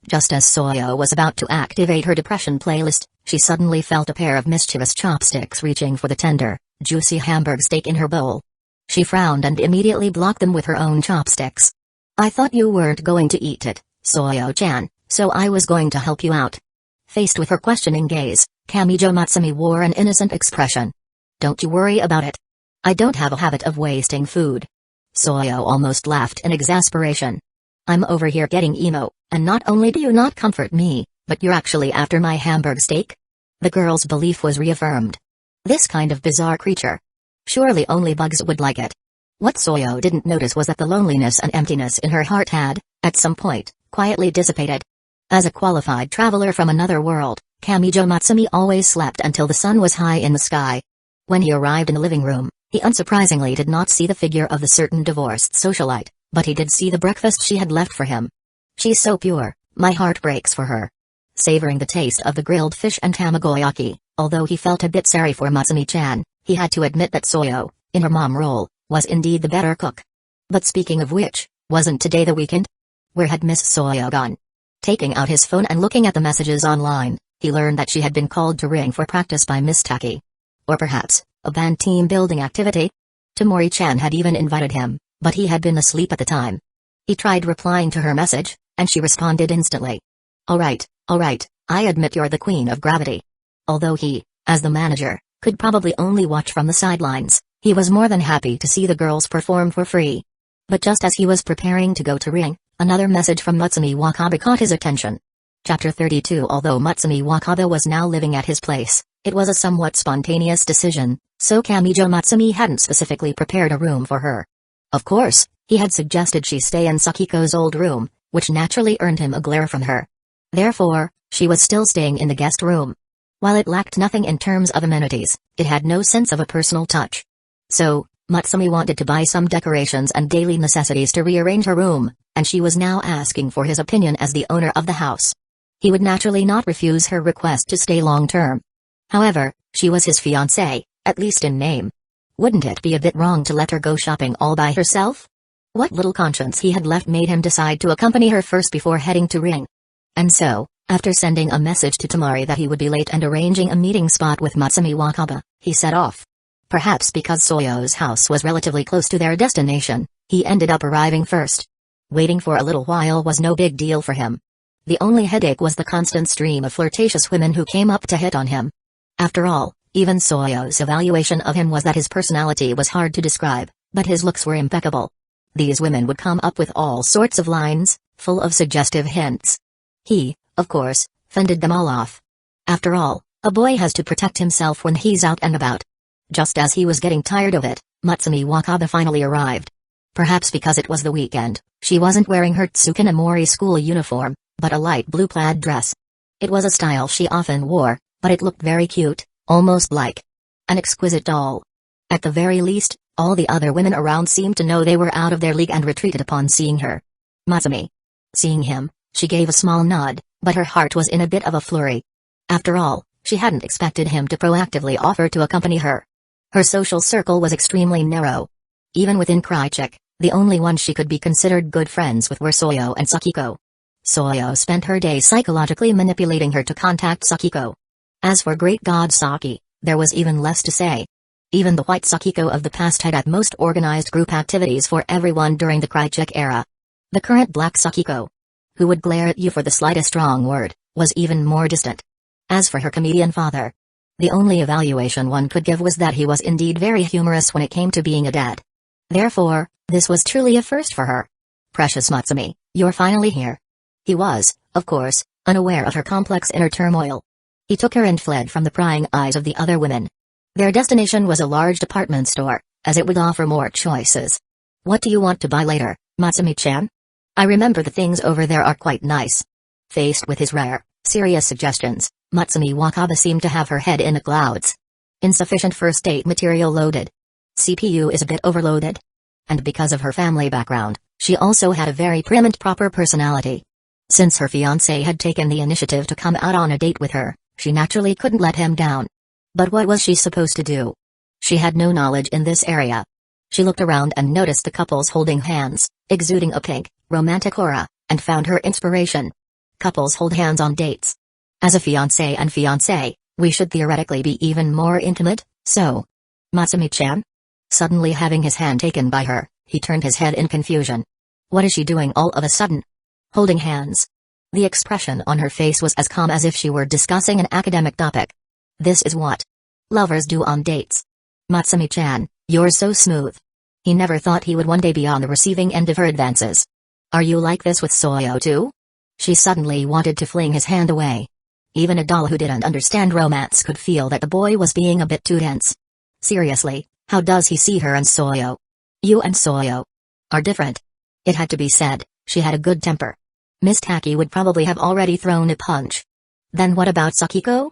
Just as Soyo was about to activate her depression playlist, she suddenly felt a pair of mischievous chopsticks reaching for the tender, juicy Hamburg steak in her bowl. She frowned and immediately blocked them with her own chopsticks. I thought you weren't going to eat it, Soyo-chan, so I was going to help you out. Faced with her questioning gaze, Kamijo Matsumi wore an innocent expression. Don't you worry about it. I don't have a habit of wasting food. Soyo almost laughed in exasperation. I'm over here getting emo, and not only do you not comfort me, but you're actually after my Hamburg steak? The girl's belief was reaffirmed. This kind of bizarre creature. Surely only bugs would like it. What Soyo didn't notice was that the loneliness and emptiness in her heart had, at some point, quietly dissipated. As a qualified traveler from another world, Kamijo Matsumi always slept until the sun was high in the sky. When he arrived in the living room, he unsurprisingly did not see the figure of the certain divorced socialite, but he did see the breakfast she had left for him. She's so pure, my heart breaks for her. Savoring the taste of the grilled fish and tamagoyaki, although he felt a bit sorry for Matsumi-chan, he had to admit that Soyo, in her mom role, was indeed the better cook. But speaking of which, wasn't today the weekend? Where had Miss Soyo gone? Taking out his phone and looking at the messages online, he learned that she had been called to ring for practice by Miss Taki. Or perhaps, a band team building activity? Tamori-chan had even invited him, but he had been asleep at the time. He tried replying to her message, and she responded instantly. Alright, I admit you're the queen of gravity. Although he, as the manager, could probably only watch from the sidelines, he was more than happy to see the girls perform for free. But just as he was preparing to go to ring, another message from Matsumi Wakabe caught his attention. Chapter 32. Although Matsumi Wakabe was now living at his place, it was a somewhat spontaneous decision, so Kamijo Matsumi hadn't specifically prepared a room for her. Of course, he had suggested she stay in Sakiko's old room, which naturally earned him a glare from her. Therefore, she was still staying in the guest room. While it lacked nothing in terms of amenities, it had no sense of a personal touch. So, Matsumi wanted to buy some decorations and daily necessities to rearrange her room, and she was now asking for his opinion as the owner of the house. He would naturally not refuse her request to stay long-term. However, she was his fiancée, at least in name. Wouldn't it be a bit wrong to let her go shopping all by herself? What little conscience he had left made him decide to accompany her first before heading to ring. And so, after sending a message to Tamari that he would be late and arranging a meeting spot with Matsumi Wakabe, he set off. Perhaps because Soyo's house was relatively close to their destination, he ended up arriving first. Waiting for a little while was no big deal for him. The only headache was the constant stream of flirtatious women who came up to hit on him. After all, even Soyo's evaluation of him was that his personality was hard to describe, but his looks were impeccable. These women would come up with all sorts of lines, full of suggestive hints. He, of course, fended them all off. After all, a boy has to protect himself when he's out and about. Just as he was getting tired of it, Matsumi Wakabe finally arrived. Perhaps because it was the weekend, she wasn't wearing her Tsukinamori school uniform, but a light blue plaid dress. It was a style she often wore, but it looked very cute, almost like An exquisite doll. At the very least, all the other women around seemed to know they were out of their league and retreated upon seeing her. Matsumi. Seeing him, she gave a small nod, but her heart was in a bit of a flurry. After all, she hadn't expected him to proactively offer to accompany her. Her social circle was extremely narrow. Even within Krychek, the only ones she could be considered good friends with were Soyo and Sakiko. Soyo spent her day psychologically manipulating her to contact Sakiko. As for Great God Saki, there was even less to say. Even the white Sakiko of the past had at most organized group activities for everyone during the Krychek era. The current black Sakiko, who would glare at you for the slightest wrong word, was even more distant. As for her comedian father, the only evaluation one could give was that he was indeed very humorous when it came to being a dad. Therefore, this was truly a first for her. Precious Matsumi, you're finally here. He was, of course, unaware of her complex inner turmoil. He took her and fled from the prying eyes of the other women. Their destination was a large department store, as it would offer more choices. What do you want to buy later, Matsumi-chan? I remember the things over there are quite nice. Faced with his rare, serious suggestions, Matsumi Wakaba seemed to have her head in the clouds. Insufficient first date material loaded. CPU is a bit overloaded. And because of her family background, she also had a very prim and proper personality. Since her fiancé had taken the initiative to come out on a date with her, she naturally couldn't let him down. But what was she supposed to do? She had no knowledge in this area. She looked around and noticed the couples holding hands, exuding a pink, romantic aura, and found her inspiration. Couples hold hands on dates. As a fiancé and fiancée, we should theoretically be even more intimate, so. Matsumi-chan? Suddenly having his hand taken by her, he turned his head in confusion. What is she doing all of a sudden? Holding hands. The expression on her face was as calm as if she were discussing an academic topic. This is what lovers do on dates. Matsumi-chan, you're so smooth. He never thought he would one day be on the receiving end of her advances. Are you like this with Soyo too? She suddenly wanted to fling his hand away. Even a doll who didn't understand romance could feel that the boy was being a bit too dense. Seriously, how does he see her and Soyo? You and Soyo are different. It had to be said, she had a good temper. Miss Taki would probably have already thrown a punch. Then what about Sakiko?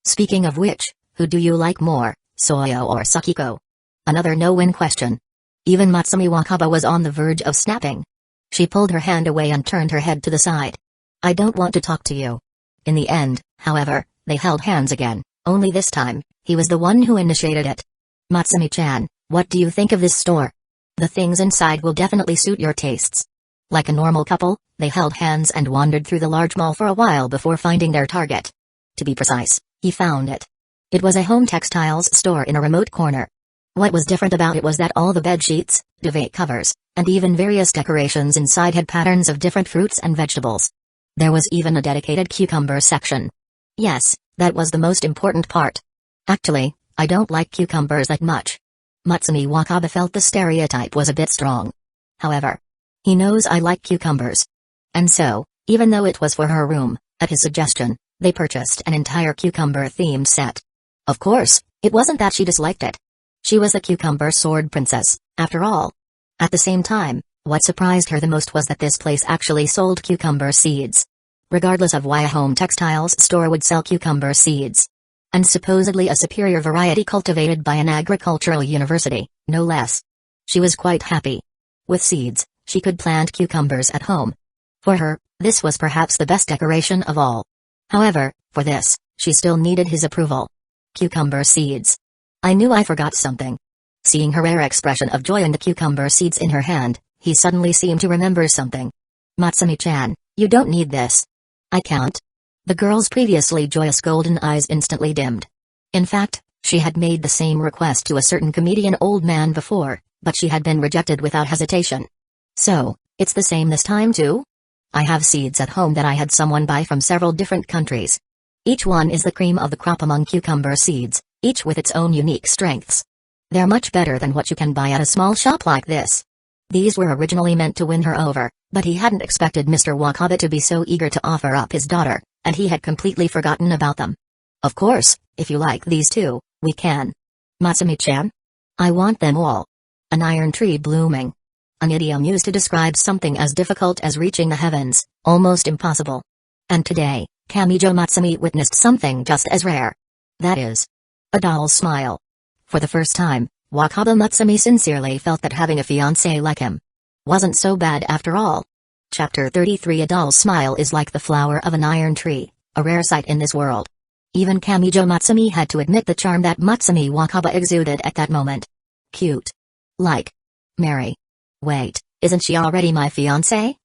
Speaking of which, who do you like more, Soyo or Sakiko? Another no-win question. Even Matsumi Wakaba was on the verge of snapping. She pulled her hand away and turned her head to the side. I don't want to talk to you. In the end, however, they held hands again, only this time, he was the one who initiated it. Matsumi-chan, what do you think of this store? The things inside will definitely suit your tastes. Like a normal couple, they held hands and wandered through the large mall for a while before finding their target. To be precise, he found it. It was a home textiles store in a remote corner. What was different about it was that all the bed sheets, duvet covers, and even various decorations inside had patterns of different fruits and vegetables. There was even a dedicated cucumber section. Yes, that was the most important part. Actually, I don't like cucumbers that much. Matsumi Wakaba felt the stereotype was a bit strong. However, he knows I like cucumbers. And so, even though it was for her room, at his suggestion, they purchased an entire cucumber-themed set. Of course, it wasn't that she disliked it. She was the cucumber sword princess, after all. At the same time, what surprised her the most was that this place actually sold cucumber seeds. Regardless of why a home textiles store would sell cucumber seeds. And supposedly a superior variety cultivated by an agricultural university, no less. She was quite happy. With seeds, she could plant cucumbers at home. For her, this was perhaps the best decoration of all. However, for this, she still needed his approval. Cucumber seeds. I knew I forgot something. Seeing her rare expression of joy in the cucumber seeds in her hand, he suddenly seemed to remember something. Matsumi-chan, you don't need this. I can't. The girl's previously joyous golden eyes instantly dimmed. In fact, she had made the same request to a certain comedian old man before, but she had been rejected without hesitation. So, it's the same this time too? I have seeds at home that I had someone buy from several different countries. Each one is the cream of the crop among cucumber seeds, each with its own unique strengths. They're much better than what you can buy at a small shop like this. These were originally meant to win her over, but he hadn't expected Mr. Wakaba to be so eager to offer up his daughter, and he had completely forgotten about them. Of course, if you like these too, we can. Matsumi-chan? I want them all. An iron tree blooming. An idiom used to describe something as difficult as reaching the heavens, almost impossible. And today, Kamijo Matsumi witnessed something just as rare. That is, a doll's smile. For the first time, Wakaba Matsumi sincerely felt that having a fiancé like him wasn't so bad after all. Chapter 33. A doll's smile is like the flower of an iron tree, a rare sight in this world. Even Kamijo Matsumi had to admit the charm that Matsumi Wakaba exuded at that moment. Cute. Like Mary. Wait, isn't she already my fiancé?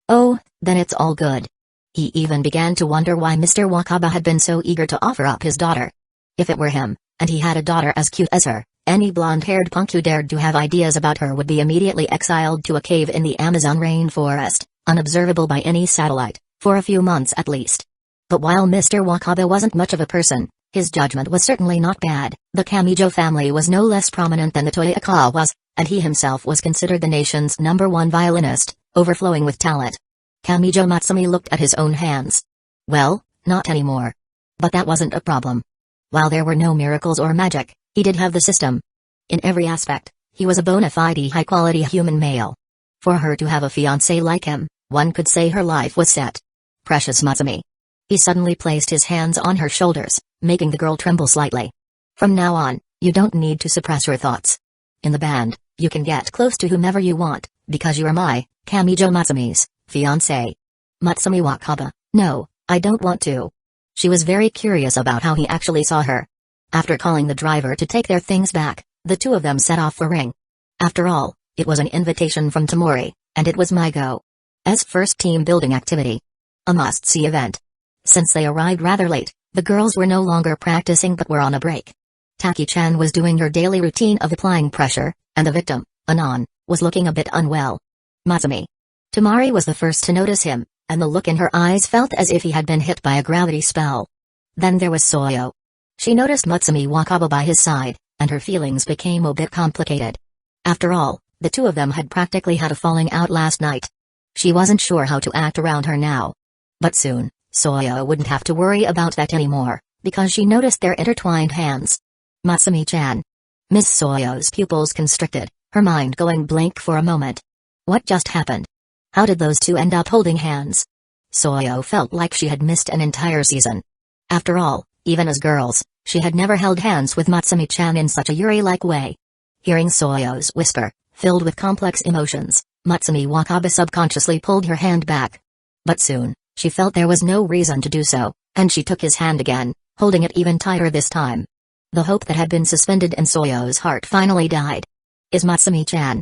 Oh, then it's all good. He even began to wonder why Mr. Wakaba had been so eager to offer up his daughter. If it were him, and he had a daughter as cute as her, any blonde-haired punk who dared to have ideas about her would be immediately exiled to a cave in the Amazon rainforest, unobservable by any satellite, for a few months at least. But while Mr. Wakaba wasn't much of a person, his judgment was certainly not bad. The Kamijo family was no less prominent than the Toyaka was, and he himself was considered the nation's #1 violinist, overflowing with talent. Kamijo Matsumi looked at his own hands. Well, not anymore. But that wasn't a problem. While there were no miracles or magic, he did have the system. In every aspect, he was a bona fide high-quality human male. For her to have a fiancé like him, one could say her life was set. Precious Matsumi. He suddenly placed his hands on her shoulders, making the girl tremble slightly. From now on, you don't need to suppress your thoughts. In the band, you can get close to whomever you want, because you are my, Kamijo Matsumi's, fiancé. Matsumi Wakaba, no, I don't want to. She was very curious about how he actually saw her. After calling the driver to take their things back, the two of them set off for Ring. After all, it was an invitation from Tamori, and it was MyGo's first team building activity. A must-see event. Since they arrived rather late, the girls were no longer practicing but were on a break. Taki-chan was doing her daily routine of applying pressure, and the victim, Anon, was looking a bit unwell. Matsumi. Tamari was the first to notice him, and the look in her eyes felt as if he had been hit by a gravity spell. Then there was Soyo. She noticed Matsumi Wakaba by his side, and her feelings became a bit complicated. After all, the two of them had practically had a falling out last night. She wasn't sure how to act around her now. But soon, Soyo wouldn't have to worry about that anymore, because she noticed their intertwined hands. Matsumi-chan. Miss Soyo's pupils constricted, her mind going blank for a moment. What just happened? How did those two end up holding hands? Soyo felt like she had missed an entire season. After all, even as girls, she had never held hands with Matsumi-chan in such a Yuri-like way. Hearing Soyo's whisper, filled with complex emotions, Matsumi Wakaba subconsciously pulled her hand back. But soon, she felt there was no reason to do so, and she took his hand again, holding it even tighter this time. The hope that had been suspended in Soyo's heart finally died. Is Matsumi-chan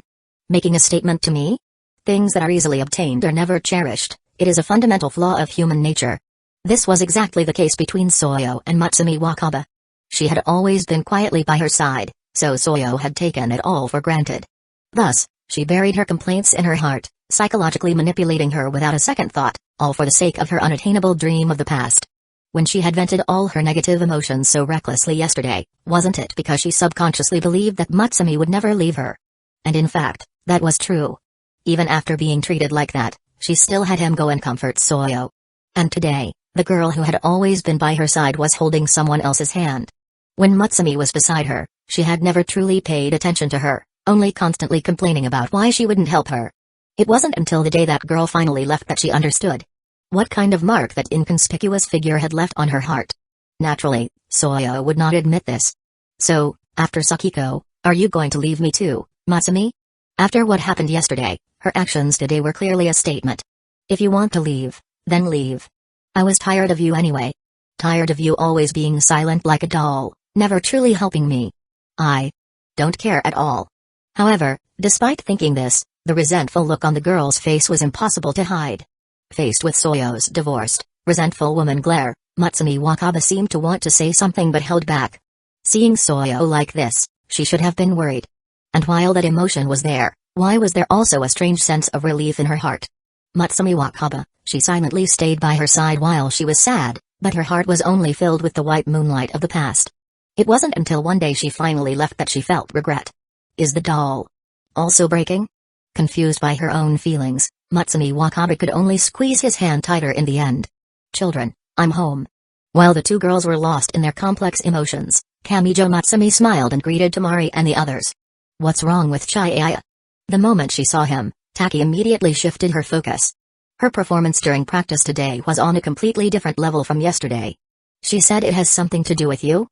making a statement to me? Things that are easily obtained are never cherished. It is a fundamental flaw of human nature. This was exactly the case between Soyo and Matsumi Wakaba. She had always been quietly by her side, so Soyo had taken it all for granted. Thus, she buried her complaints in her heart, psychologically manipulating her without a second thought, all for the sake of her unattainable dream of the past. When she had vented all her negative emotions so recklessly yesterday, wasn't it because she subconsciously believed that Matsumi would never leave her? And in fact, that was true. Even after being treated like that, she still had him go and comfort Soyo. And today, the girl who had always been by her side was holding someone else's hand. When Matsumi was beside her, she had never truly paid attention to her, only constantly complaining about why she wouldn't help her. It wasn't until the day that girl finally left that she understood what kind of mark that inconspicuous figure had left on her heart. Naturally, Soyo would not admit this. So, after Sakiko, are you going to leave me too, Matsumi? After what happened yesterday, her actions today were clearly a statement. If you want to leave, then leave. I was tired of you anyway. Tired of you always being silent like a doll, never truly helping me. I don't care at all. However, despite thinking this, the resentful look on the girl's face was impossible to hide. Faced with Soyo's divorced, resentful woman glare, Matsumi Wakaba seemed to want to say something but held back. Seeing Soyo like this, she should have been worried. And while that emotion was there, why was there also a strange sense of relief in her heart? Matsumi Wakaba, she silently stayed by her side while she was sad, but her heart was only filled with the white moonlight of the past. It wasn't until one day she finally left that she felt regret. Is the doll also breaking? Confused by her own feelings, Matsumi Wakaba could only squeeze his hand tighter in the end. Children, I'm home. While the two girls were lost in their complex emotions, Kamijo Matsumi smiled and greeted Tamari and the others. What's wrong with Chaya? The moment she saw him, Taki immediately shifted her focus. Her performance during practice today was on a completely different level from yesterday. She said it has something to do with you?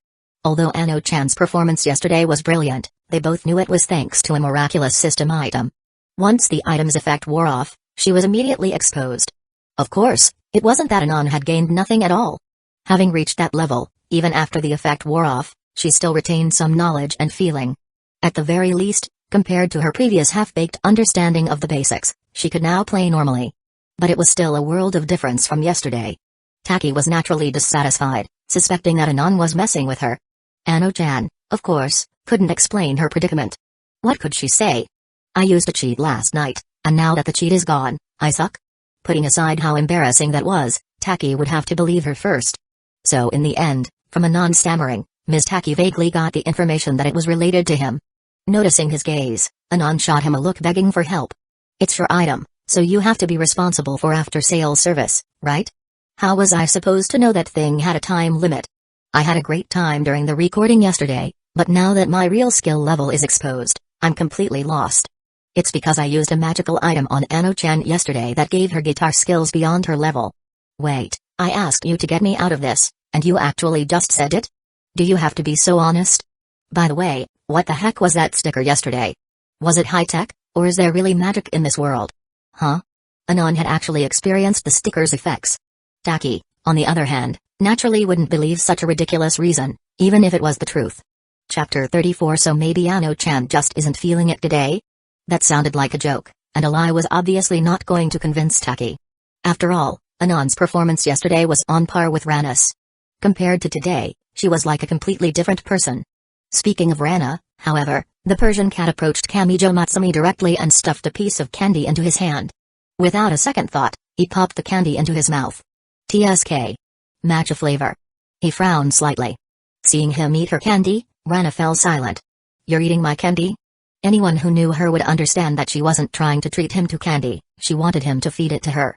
Although Ano-chan's performance yesterday was brilliant, they both knew it was thanks to a miraculous system item. Once the item's effect wore off, she was immediately exposed. Of course, it wasn't that Anon had gained nothing at all. Having reached that level, even after the effect wore off, she still retained some knowledge and feeling. At the very least, compared to her previous half-baked understanding of the basics, she could now play normally. But it was still a world of difference from yesterday. Taki was naturally dissatisfied, suspecting that Anon was messing with her. Ano-chan, of course, couldn't explain her predicament. What could she say? I used a cheat last night, and now that the cheat is gone, I suck? Putting aside how embarrassing that was, Taki would have to believe her first. So in the end, from Anon stammering, Ms. Taki vaguely got the information that it was related to him. Noticing his gaze, Anon shot him a look begging for help. It's your item, so you have to be responsible for after-sales service, right? How was I supposed to know that thing had a time limit? I had a great time during the recording yesterday, but now that my real skill level is exposed, I'm completely lost. It's because I used a magical item on Ano-chan yesterday that gave her guitar skills beyond her level. Wait, I asked you to get me out of this, and you actually just said it? Do you have to be so honest? By the way, what the heck was that sticker yesterday? Was it high-tech, or is there really magic in this world? Huh? Anon had actually experienced the sticker's effects. Taki, on the other hand, naturally wouldn't believe such a ridiculous reason, even if it was the truth. Chapter 34. So maybe Ano-chan just isn't feeling it today? That sounded like a joke, and a lie was obviously not going to convince Taki. After all, Anon's performance yesterday was on par with Rana's. Compared to today, she was like a completely different person. Speaking of Rana, however, the Persian cat approached Kamijo Matsumi directly and stuffed a piece of candy into his hand. Without a second thought, he popped the candy into his mouth. TSK. Matcha flavor. He frowned slightly. Seeing him eat her candy, Rana fell silent. You're eating my candy? Anyone who knew her would understand that she wasn't trying to treat him to candy, she wanted him to feed it to her.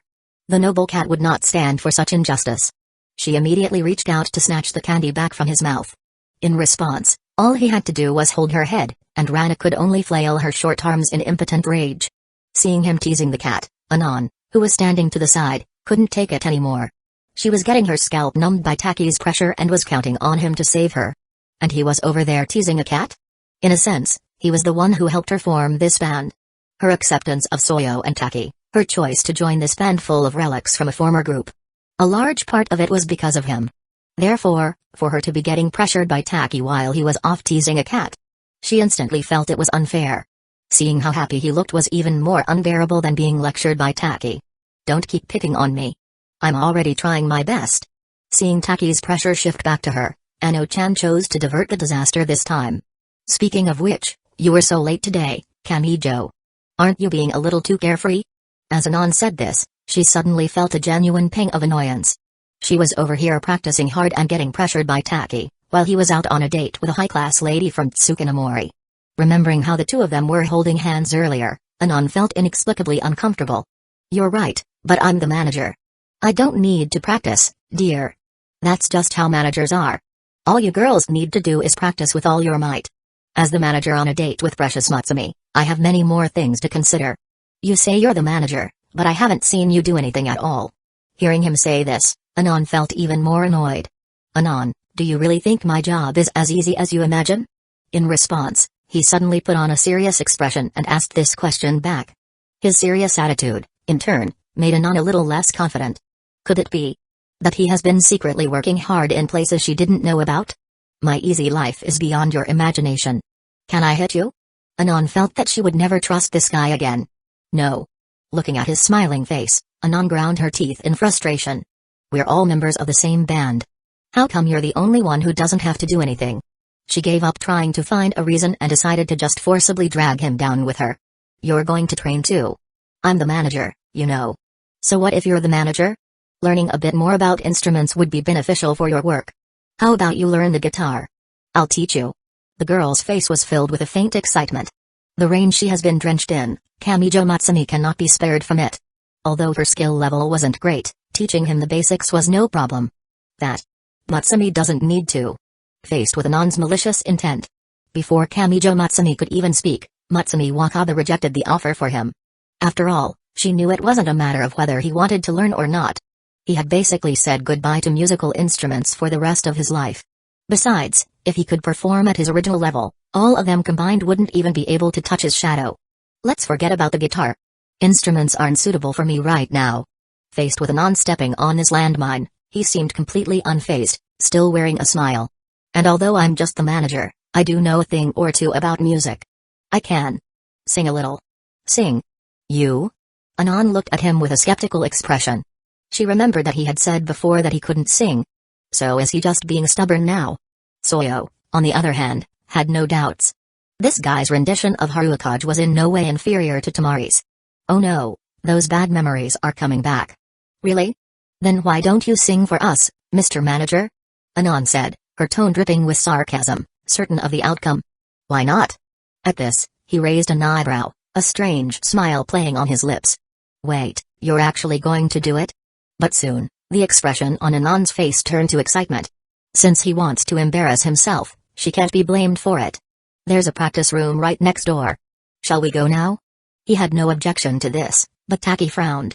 The noble cat would not stand for such injustice. She immediately reached out to snatch the candy back from his mouth. In response, all he had to do was hold her head, and Rana could only flail her short arms in impotent rage. Seeing him teasing the cat, Anon, who was standing to the side, couldn't take it anymore. She was getting her scalp numbed by Taki's pressure and was counting on him to save her. And he was over there teasing a cat? In a sense, he was the one who helped her form this band. Her acceptance of Soyo and Taki, her choice to join this band full of relics from a former group. A large part of it was because of him. Therefore, for her to be getting pressured by Taki while he was off teasing a cat, she instantly felt it was unfair. Seeing how happy he looked was even more unbearable than being lectured by Taki. Don't keep picking on me. I'm already trying my best. Seeing Taki's pressure shift back to her, Ano-chan chose to divert the disaster this time. Speaking of which, you were so late today, Kamijo. Aren't you being a little too carefree? As Anon said this, she suddenly felt a genuine pang of annoyance. She was over here practicing hard and getting pressured by Taki, while he was out on a date with a high-class lady from Tsukinamori. Remembering how the two of them were holding hands earlier, Anon felt inexplicably uncomfortable. You're right, but I'm the manager. I don't need to practice, dear. That's just how managers are. All you girls need to do is practice with all your might. As the manager on a date with Precious Matsumi, I have many more things to consider. You say you're the manager, but I haven't seen you do anything at all. Hearing him say this, Anon felt even more annoyed. Anon, do you really think my job is as easy as you imagine? In response, he suddenly put on a serious expression and asked this question back. His serious attitude, in turn, made Anon a little less confident. Could it be that he has been secretly working hard in places she didn't know about? My easy life is beyond your imagination. Can I hit you? Anon felt that she would never trust this guy again. No. Looking at his smiling face, Anon ground her teeth in frustration. We're all members of the same band. How come you're the only one who doesn't have to do anything? She gave up trying to find a reason and decided to just forcibly drag him down with her. You're going to train too. I'm the manager, you know. So what if you're the manager? Learning a bit more about instruments would be beneficial for your work. How about you learn the guitar? I'll teach you. The girl's face was filled with a faint excitement. The rain she has been drenched in, Kamijo Matsumi cannot be spared from it. Although her skill level wasn't great, teaching him the basics was no problem. That Matsumi doesn't need to. Faced with Anon's malicious intent. Before Kamijo Matsumi could even speak, Matsumi Wakaba rejected the offer for him. After all, she knew it wasn't a matter of whether he wanted to learn or not. He had basically said goodbye to musical instruments for the rest of his life. Besides, if he could perform at his original level, all of them combined wouldn't even be able to touch his shadow. Let's forget about the guitar. Instruments aren't suitable for me right now. Faced with Anand stepping on his landmine, he seemed completely unfazed, still wearing a smile. And although I'm just the manager, I do know a thing or two about music. I can sing a little. Sing? You? Anand looked at him with a skeptical expression. She remembered that he had said before that he couldn't sing. So is he just being stubborn now? Soyo, on the other hand, had no doubts. This guy's rendition of Haruokage was in no way inferior to Tamari's. Oh no, those bad memories are coming back. Really? Then why don't you sing for us, Mr. Manager? Anand said, her tone dripping with sarcasm, certain of the outcome. Why not? At this, he raised an eyebrow, a strange smile playing on his lips. Wait, you're actually going to do it? But soon, the expression on Anand's face turned to excitement. Since he wants to embarrass himself, she can't be blamed for it. There's a practice room right next door. Shall we go now? He had no objection to this, but Taki frowned.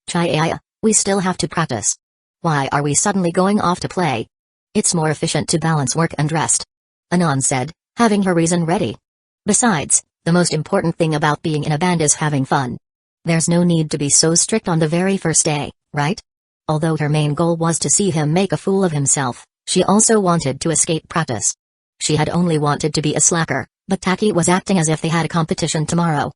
Chaya, we still have to practice. Why are we suddenly going off to play? It's more efficient to balance work and rest. Anand said, having her reason ready. Besides, the most important thing about being in a band is having fun. There's no need to be so strict on the very first day, right? Although her main goal was to see him make a fool of himself, she also wanted to escape practice. She had only wanted to be a slacker, but Taki was acting as if they had a competition tomorrow.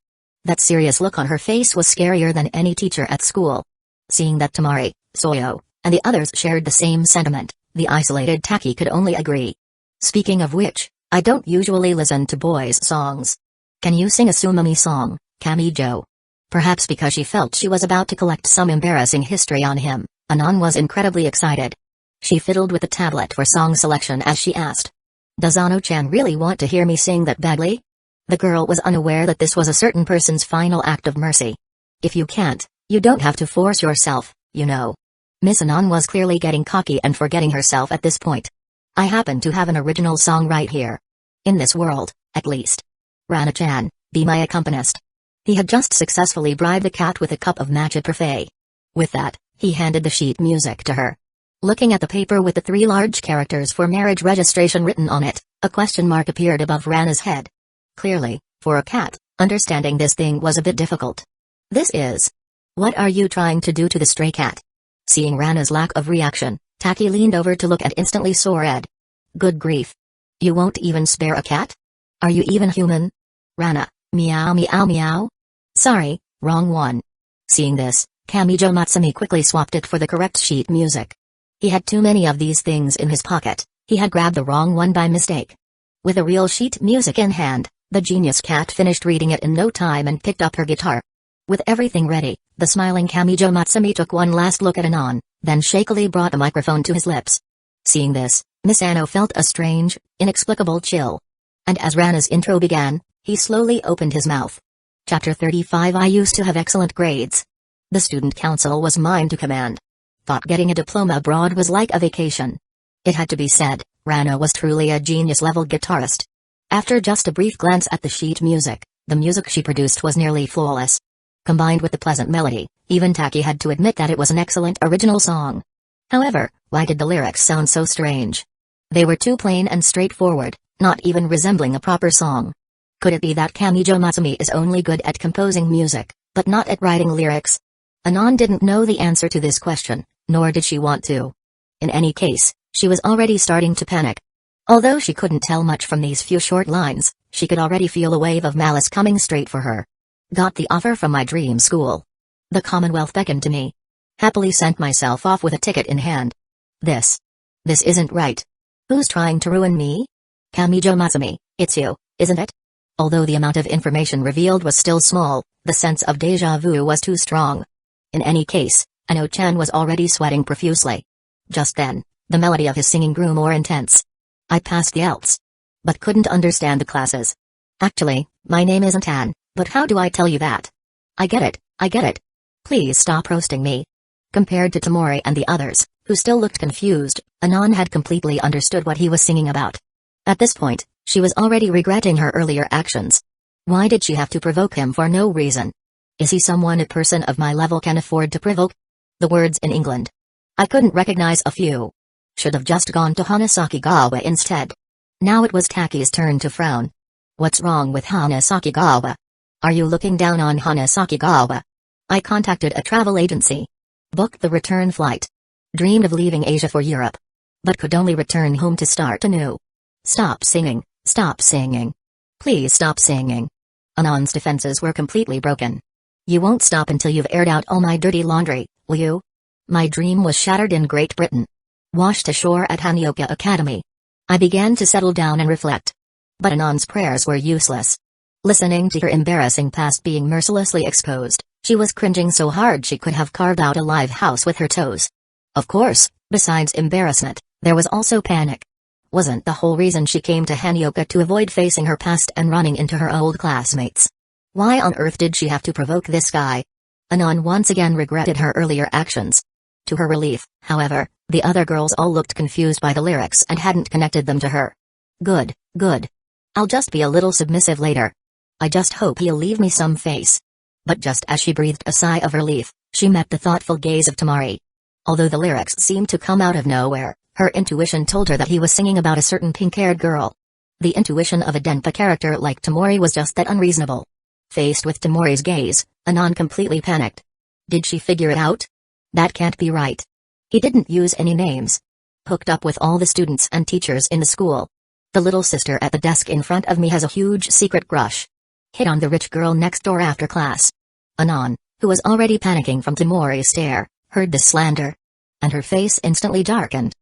That serious look on her face was scarier than any teacher at school. Seeing that Tamari, Soyo, and the others shared the same sentiment, the isolated Taki could only agree. Speaking of which, I don't usually listen to boys' songs. Can you sing a Sumami song, Kamijo? Perhaps because she felt she was about to collect some embarrassing history on him, Anand was incredibly excited. She fiddled with the tablet for song selection as she asked. Does Ano-chan really want to hear me sing that badly? The girl was unaware that this was a certain person's final act of mercy. If you can't, you don't have to force yourself, you know. Miss Anand was clearly getting cocky and forgetting herself at this point. I happen to have an original song right here. In this world, at least. Rana-chan, be my accompanist. He had just successfully bribed the cat with a cup of matcha parfait. With that, he handed the sheet music to her. Looking at the paper with the 3 large characters for marriage registration written on it, a question mark appeared above Rana's head. Clearly, for a cat, understanding this thing was a bit difficult. This is. What are you trying to do to the stray cat? Seeing Rana's lack of reaction, Taki leaned over to look and instantly saw red. Good grief. You won't even spare a cat? Are you even human? Rana, meow meow meow. Sorry, wrong one. Seeing this, Kamijo Matsumi quickly swapped it for the correct sheet music. He had too many of these things in his pocket, he had grabbed the wrong one by mistake. With a real sheet music in hand, the genius cat finished reading it in no time and picked up her guitar. With everything ready, the smiling Kamijo Matsumi took one last look at Anand, then shakily brought a microphone to his lips. Seeing this, Miss Ano felt a strange, inexplicable chill. And as Rana's intro began, he slowly opened his mouth. Chapter 35 I used to have excellent grades. The student council was mine to command. Thought getting a diploma abroad was like a vacation. It had to be said, Rana was truly a genius-level guitarist. After just a brief glance at the sheet music, the music she produced was nearly flawless. Combined with the pleasant melody, even Taki had to admit that it was an excellent original song. However, why did the lyrics sound so strange? They were too plain and straightforward, not even resembling a proper song. Could it be that Kamijo Matsumi is only good at composing music, but not at writing lyrics? Anand didn't know the answer to this question, nor did she want to. In any case, she was already starting to panic. Although she couldn't tell much from these few short lines, she could already feel a wave of malice coming straight for her. Got the offer from my dream school. The Commonwealth beckoned to me. Happily sent myself off with a ticket in hand. This isn't right. Who's trying to ruin me? Kamijo Matsumi, it's you, isn't it? Although the amount of information revealed was still small, the sense of déjà vu was too strong. In any case, Ano-chan was already sweating profusely. Just then, the melody of his singing grew more intense. I passed the ELTS, but couldn't understand the classes. Actually, my name isn't Ann, but how do I tell you that? I get it. Please stop roasting me. Compared to Tamori and the others, who still looked confused, Anand had completely understood what he was singing about. At this point, she was already regretting her earlier actions. Why did she have to provoke him for no reason? Is he someone a person of my level can afford to provoke? The words in England. I couldn't recognize a few. Should have just gone to Hanasakigawa instead. Now it was Taki's turn to frown. What's wrong with Hanasakigawa? Are you looking down on Hanasakigawa? I contacted a travel agency. Booked the return flight. Dreamed of leaving Asia for Europe. But could only return home to start anew. Stop singing, stop singing. Please stop singing. Anand's defenses were completely broken. You won't stop until you've aired out all my dirty laundry, will you? My dream was shattered in Great Britain. Washed ashore at Hanyoka Academy. I began to settle down and reflect. But Anand's prayers were useless. Listening to her embarrassing past being mercilessly exposed, she was cringing so hard she could have carved out a live house with her toes. Of course, besides embarrassment, there was also panic. Wasn't the whole reason she came to Hanyoka to avoid facing her past and running into her old classmates? Why on earth did she have to provoke this guy? Anand once again regretted her earlier actions. To her relief, however, the other girls all looked confused by the lyrics and hadn't connected them to her. Good, good. I'll just be a little submissive later. I just hope he'll leave me some face. But just as she breathed a sigh of relief, she met the thoughtful gaze of Tamari. Although the lyrics seemed to come out of nowhere, her intuition told her that he was singing about a certain pink-haired girl. The intuition of a Denpa character like Tamori was just that unreasonable. Faced with Tamori's gaze, Anand completely panicked. Did she figure it out? That can't be right. He didn't use any names. Hooked up with all the students and teachers in the school. The little sister at the desk in front of me has a huge secret crush. Hit on the rich girl next door after class. Anand, who was already panicking from Tamori's stare, heard this slander. And her face instantly darkened.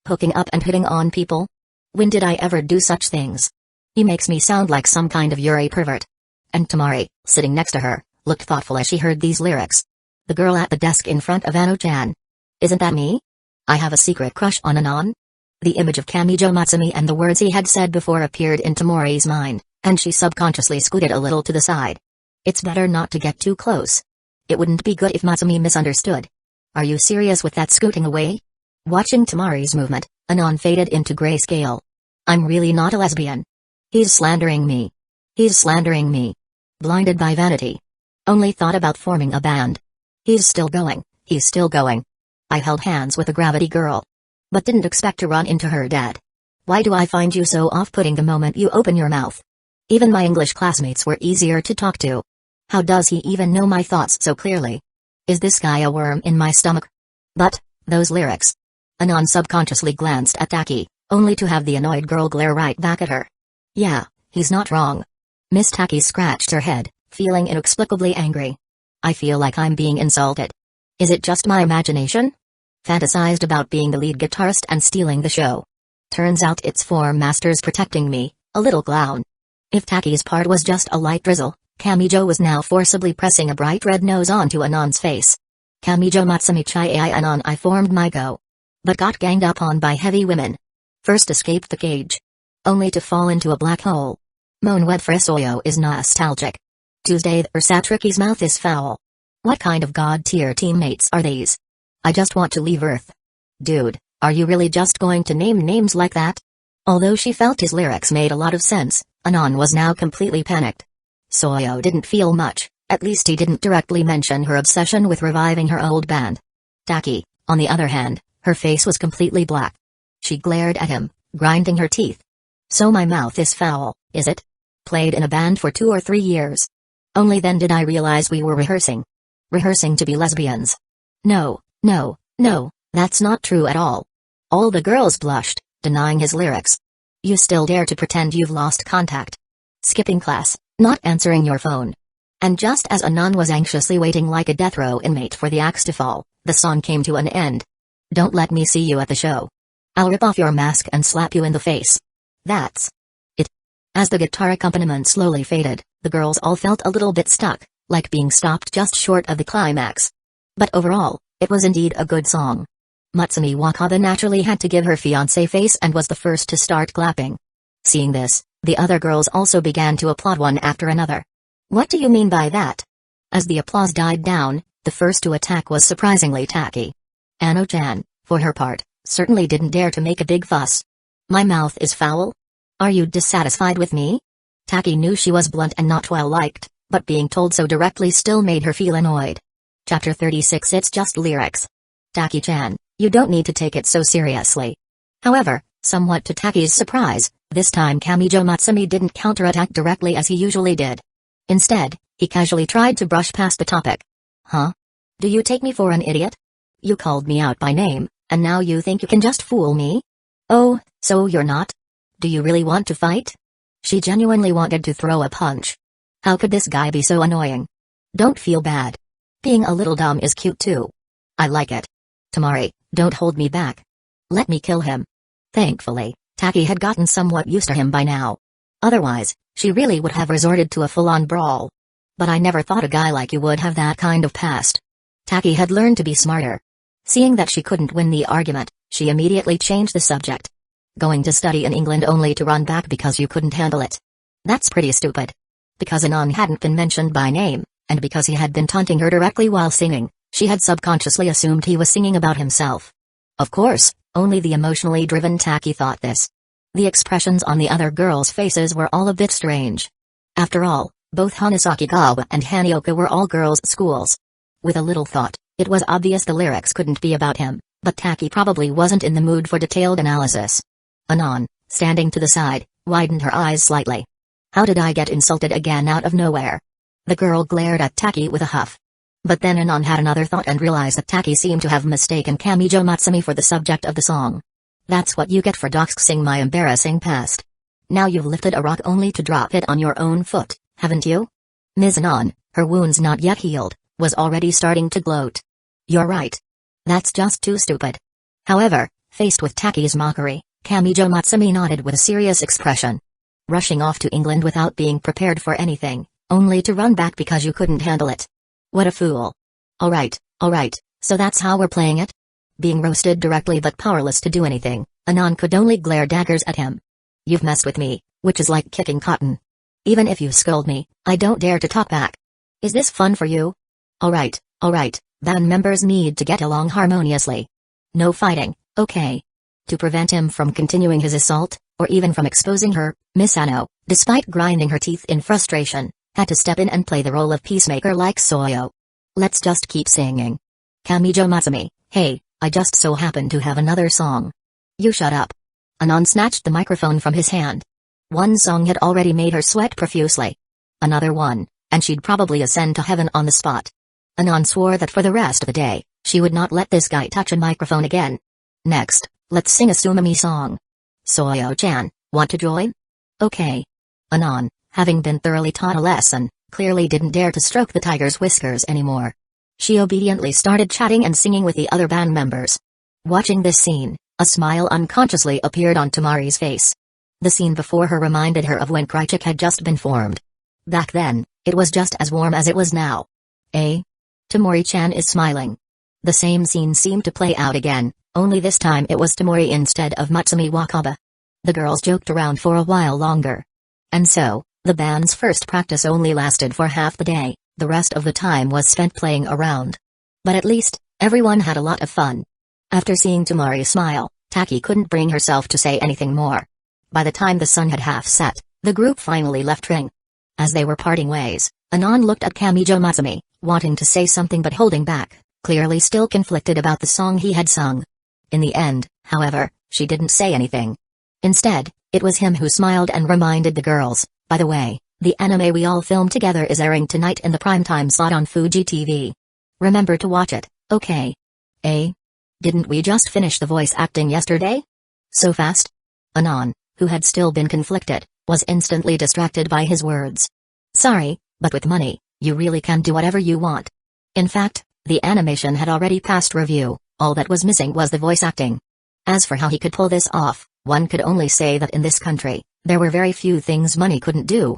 Hooking up and hitting on people? When did I ever do such things? He makes me sound like some kind of Yuri pervert. And Tamari, sitting next to her, looked thoughtful as she heard these lyrics. The girl at the desk in front of Ano-chan. Isn't that me? I have a secret crush on Anand? The image of Kamijo Matsumi and the words he had said before appeared in Tamori's mind, and she subconsciously scooted a little to the side. It's better not to get too close. It wouldn't be good if Matsumi misunderstood. Are you serious with that scooting away? Watching Tamari's movement, Anand faded into grayscale. I'm really not a lesbian. He's slandering me. He's slandering me. Blinded by vanity. Only thought about forming a band. He's still going, he's still going. I held hands with a gravity girl. But didn't expect to run into her dad. Why do I find you so off-putting the moment you open your mouth? Even my English classmates were easier to talk to. How does he even know my thoughts so clearly? Is this guy a worm in my stomach? But, those lyrics. Anand subconsciously glanced at Taki, only to have the annoyed girl glare right back at her. Yeah, he's not wrong. Miss Taki scratched her head, feeling inexplicably angry. I feel like I'm being insulted. Is it just my imagination? Fantasized about being the lead guitarist and stealing the show. Turns out it's Form Masters protecting me, a little clown. If Taki's part was just a light drizzle, Kamijo was now forcibly pressing a bright red nose onto Anand's face. Kamijo Matsumi Chai Anand I formed MyGO. But got ganged up on by heavy women. First escaped the cage. Only to fall into a black hole. Mon Wed Frisoyo is nostalgic. Tuesday the Satriki's mouth is foul. What kind of god-tier teammates are these? I just want to leave Earth. Dude, are you really just going to name names like that? Although she felt his lyrics made a lot of sense, Anand was now completely panicked. Soyo didn't feel much, at least he didn't directly mention her obsession with reviving her old band. Taki, on the other hand, her face was completely black. She glared at him, grinding her teeth. So my mouth is foul, is it? Played in a band for 2 or 3 years. Only then did I realize we were rehearsing. Rehearsing to be lesbians. No, that's not true at all. All the girls blushed, denying his lyrics. You still dare to pretend you've lost contact. Skipping class, not answering your phone. And just as Anand was anxiously waiting like a death row inmate for the axe to fall, the song came to an end. Don't let me see you at the show. I'll rip off your mask and slap you in the face. That's it. As the guitar accompaniment slowly faded, the girls all felt a little bit stuck, like being stopped just short of the climax. But overall, it was indeed a good song. Matsumi Wakaba naturally had to give her fiancé face and was the first to start clapping. Seeing this, the other girls also began to applaud one after another. What do you mean by that? As the applause died down, the first to attack was surprisingly Taki. Ano-chan, for her part, certainly didn't dare to make a big fuss. My mouth is foul? Are you dissatisfied with me? Taki knew she was blunt and not well liked, but being told so directly still made her feel annoyed. Chapter 36 It's just lyrics. Taki-chan, you don't need to take it so seriously. However, somewhat to Taki's surprise, this time Kamijo Matsumi didn't counterattack directly as he usually did. Instead, he casually tried to brush past the topic. Huh? Do you take me for an idiot? You called me out by name, and now you think you can just fool me? Oh, so you're not? Do you really want to fight? She genuinely wanted to throw a punch. How could this guy be so annoying? Don't feel bad. Being a little dumb is cute too. I like it. Tamari, don't hold me back. Let me kill him. Thankfully, Taki had gotten somewhat used to him by now. Otherwise, she really would have resorted to a full-on brawl. But I never thought a guy like you would have that kind of past. Taki had learned to be smarter. Seeing that she couldn't win the argument, she immediately changed the subject. Going to study in England only to run back because you couldn't handle it. That's pretty stupid. Because Anon hadn't been mentioned by name, and because he had been taunting her directly while singing, she had subconsciously assumed he was singing about himself. Of course, only the emotionally driven Taki thought this. The expressions on the other girls' faces were all a bit strange. After all, both Hanasakigawa and Hanioka were all girls' schools. With a little thought, it was obvious the lyrics couldn't be about him, but Taki probably wasn't in the mood for detailed analysis. Anon, standing to the side, widened her eyes slightly. How did I get insulted again out of nowhere? The girl glared at Taki with a huff. But then Anon had another thought and realized that Taki seemed to have mistaken Kamijo Matsumi for the subject of the song. That's what you get for doxing my embarrassing past. Now you've lifted a rock only to drop it on your own foot, haven't you? Ms. Anon, her wounds not yet healed, was already starting to gloat. You're right. That's just too stupid. However, faced with Taki's mockery, Kamijo Matsumi nodded with a serious expression. Rushing off to England without being prepared for anything, only to run back because you couldn't handle it. What a fool. Alright, so that's how we're playing it? Being roasted directly but powerless to do anything, Anon could only glare daggers at him. You've messed with me, which is like kicking cotton. Even if you scold me, I don't dare to talk back. Is this fun for you? Alright, band members need to get along harmoniously. No fighting, okay? To prevent him from continuing his assault, or even from exposing her, Miss Ano, despite grinding her teeth in frustration, had to step in and play the role of peacemaker like Soyo. Let's just keep singing. Kamijo Matsumi, hey, I just so happen to have another song. You shut up. Anon snatched the microphone from his hand. One song had already made her sweat profusely. Another one, and she'd probably ascend to heaven on the spot. Anon swore that for the rest of the day, she would not let this guy touch a microphone again. Next, let's sing a Sumami song. Soyo-chan, want to join? Okay. Anon, having been thoroughly taught a lesson, clearly didn't dare to stroke the tiger's whiskers anymore. She obediently started chatting and singing with the other band members. Watching this scene, a smile unconsciously appeared on Tamari's face. The scene before her reminded her of when Krychik had just been formed. Back then, it was just as warm as it was now. Eh? Tamori-chan is smiling. The same scene seemed to play out again, only this time it was Tamori instead of Matsumi Wakaba. The girls joked around for a while longer. And so, the band's first practice only lasted for half the day, the rest of the time was spent playing around. But at least, everyone had a lot of fun. After seeing Tamari smile, Taki couldn't bring herself to say anything more. By the time the sun had half set, the group finally left Ring. As they were parting ways, Anon looked at Kamijo Matsumi, wanting to say something but holding back, clearly still conflicted about the song he had sung. In the end, however, she didn't say anything. Instead, it was him who smiled and reminded the girls, by the way, the anime we all filmed together is airing tonight in the primetime slot on Fuji TV. Remember to watch it, okay? Eh? Didn't we just finish the voice acting yesterday? So fast? Anon, who had still been conflicted, was instantly distracted by his words. Sorry, but with money, you really can do whatever you want. In fact, the animation had already passed review, all that was missing was the voice acting. As for how he could pull this off, one could only say that in this country, there were very few things money couldn't do.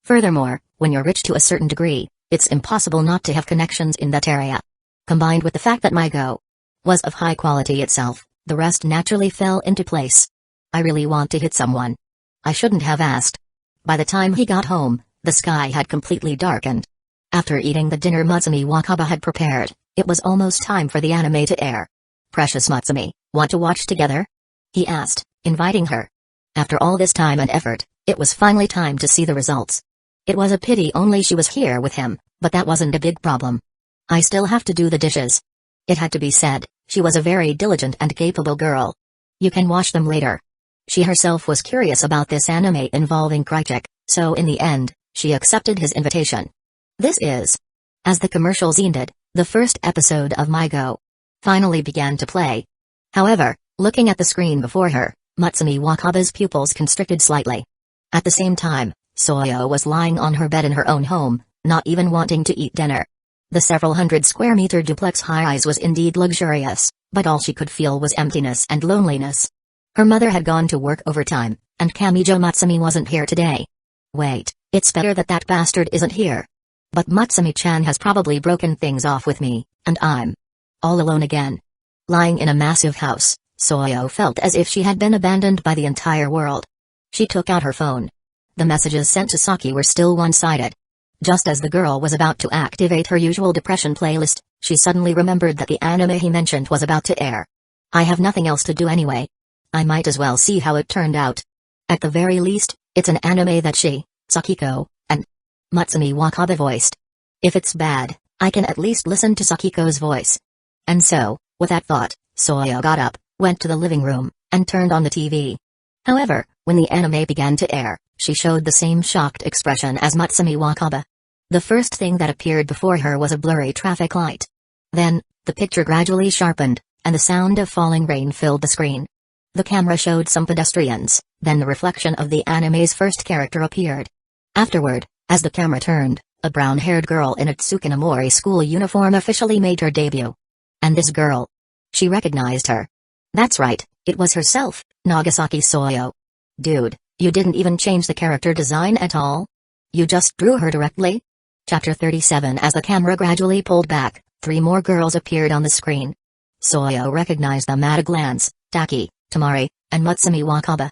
Furthermore, when you're rich to a certain degree, it's impossible not to have connections in that area. Combined with the fact that MyGO was of high quality itself, the rest naturally fell into place. I really want to hit someone. I shouldn't have asked. By the time he got home, the sky had completely darkened. After eating the dinner Matsumi Wakaba had prepared, it was almost time for the anime to air. Precious Matsumi, want to watch together? He asked, inviting her. After all this time and effort, it was finally time to see the results. It was a pity only she was here with him, but that wasn't a big problem. I still have to do the dishes. It had to be said, she was a very diligent and capable girl. You can watch them later. She herself was curious about this anime involving Krychek, so in the end, she accepted his invitation. This is. As the commercials ended, the first episode of MyGO finally began to play. However, looking at the screen before her, Mutsumi Wakaba's pupils constricted slightly. At the same time, Soyo was lying on her bed in her own home, not even wanting to eat dinner. The several hundred square meter duplex high-rise was indeed luxurious, but all she could feel was emptiness and loneliness. Her mother had gone to work overtime, and Kamijo Mutsumi wasn't here today. Wait, it's better that that bastard isn't here. But Mutsumi-chan has probably broken things off with me, and I'm all alone again. Lying in a massive house, Soyo felt as if she had been abandoned by the entire world. She took out her phone. The messages sent to Saki were still one-sided. Just as the girl was about to activate her usual depression playlist, she suddenly remembered that the anime he mentioned was about to air. I have nothing else to do anyway. I might as well see how it turned out. At the very least, it's an anime that she, Sakiko, and Mutsumi Wakaba voiced. If it's bad, I can at least listen to Sakiko's voice. And so, with that thought, Soyo got up, went to the living room, and turned on the TV. However, when the anime began to air, she showed the same shocked expression as Mutsumi Wakaba. The first thing that appeared before her was a blurry traffic light. Then, the picture gradually sharpened, and the sound of falling rain filled the screen. The camera showed some pedestrians, then the reflection of the anime's first character appeared. Afterward, as the camera turned, a brown-haired girl in a Tsukinamori school uniform officially made her debut. And this girl. She recognized her. That's right, it was herself, Nagasaki Soyo. Dude, you didn't even change the character design at all? You just drew her directly? Chapter 37. As the camera gradually pulled back, 3 more girls appeared on the screen. Soyo recognized them at a glance, Taki, Tamari, and Mutsumi Wakaba.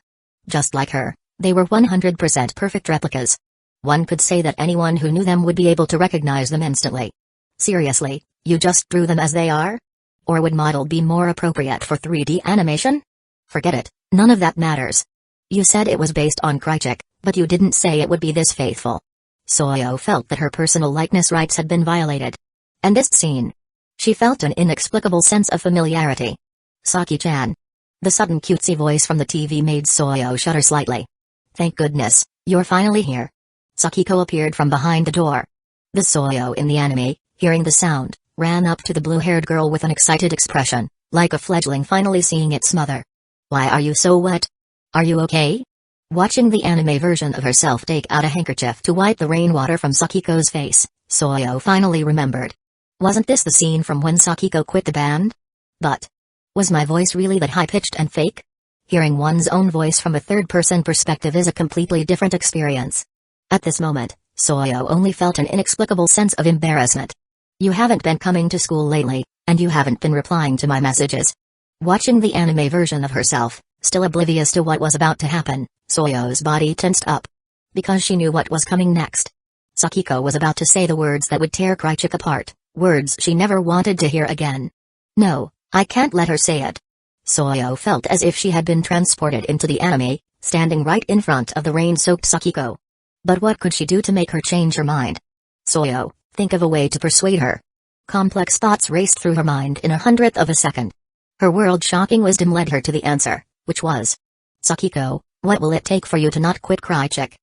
Just like her, they were 100% perfect replicas. One could say that anyone who knew them would be able to recognize them instantly. Seriously, you just drew them as they are? Or would model be more appropriate for 3D animation? Forget it, none of that matters. You said it was based on Krychek, but you didn't say it would be this faithful. Soyo felt that her personal likeness rights had been violated. And this scene. She felt an inexplicable sense of familiarity. Saki-chan. The sudden cutesy voice from the TV made Soyo shudder slightly. Thank goodness, you're finally here. Sakiko appeared from behind the door. The Soyo in the anime, hearing the sound, ran up to the blue-haired girl with an excited expression, like a fledgling finally seeing its mother. Why are you so wet? Are you okay? Watching the anime version of herself take out a handkerchief to wipe the rainwater from Sakiko's face, Soyo finally remembered. Wasn't this the scene from when Sakiko quit the band? But was my voice really that high-pitched and fake? Hearing one's own voice from a third-person perspective is a completely different experience. At this moment, Soyo only felt an inexplicable sense of embarrassment. You haven't been coming to school lately, and you haven't been replying to my messages. Watching the anime version of herself, still oblivious to what was about to happen, Soyo's body tensed up. Because she knew what was coming next. Sakiko was about to say the words that would tear Krychek apart, words she never wanted to hear again. No, I can't let her say it. Soyo felt as if she had been transported into the anime, standing right in front of the rain-soaked Sakiko. But what could she do to make her change her mind? Soyo, think of a way to persuade her. Complex thoughts raced through her mind in 1/100th of a second. Her world-shocking wisdom led her to the answer, which was, Sakiko, what will it take for you to not quit Krychek?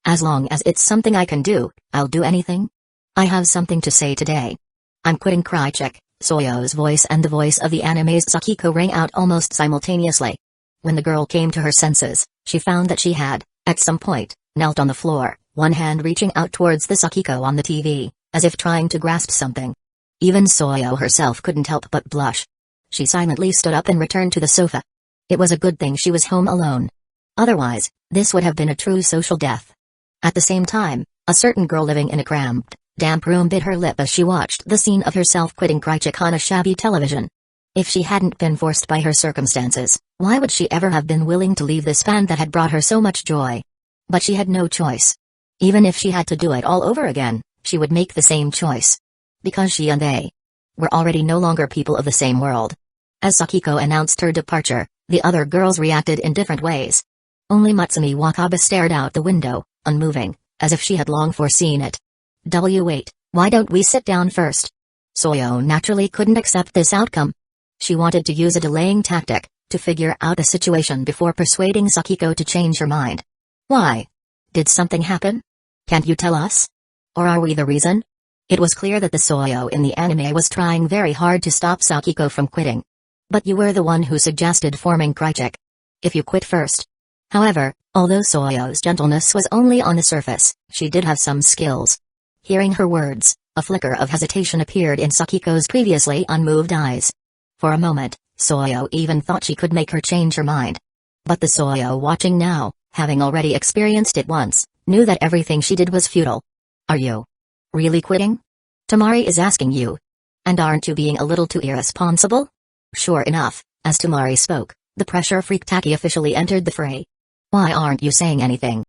As long as it's something I can do, I'll do anything. I have something to say today. I'm quitting Krychek. Soyo's voice and the voice of the anime's Sakiko rang out almost simultaneously. When the girl came to her senses, she found that she had, at some point, knelt on the floor, one hand reaching out towards the Sakiko on the TV, as if trying to grasp something. Even Soyo herself couldn't help but blush. She silently stood up and returned to the sofa. It was a good thing she was home alone. Otherwise, this would have been a true social death. At the same time, a certain girl living in a cramped, damp room bit her lip as she watched the scene of herself quitting Krychek on a shabby television. If she hadn't been forced by her circumstances, why would she ever have been willing to leave this band that had brought her so much joy? But she had no choice. Even if she had to do it all over again, she would make the same choice. Because she and they were already no longer people of the same world. As Sakiko announced her departure, the other girls reacted in different ways. Only Mutsumi Wakaba stared out the window, unmoving, as if she had long foreseen it. Wait, why don't we sit down first? Soyo naturally couldn't accept this outcome. She wanted to use a delaying tactic, to figure out the situation before persuading Sakiko to change her mind. Why? Did something happen? Can't you tell us? Or are we the reason? It was clear that the Soyo in the anime was trying very hard to stop Sakiko from quitting. But you were the one who suggested forming Krychek. If you quit first. However, although Soyo's gentleness was only on the surface, she did have some skills. Hearing her words, a flicker of hesitation appeared in Sakiko's previously unmoved eyes. For a moment, Soyo even thought she could make her change her mind. But the Soyo watching now, having already experienced it once, knew that everything she did was futile. Are you really quitting? Tamari is asking you. And aren't you being a little too irresponsible? Sure enough, as Tamari spoke, the pressure freak Taki officially entered the fray. Why aren't you saying anything?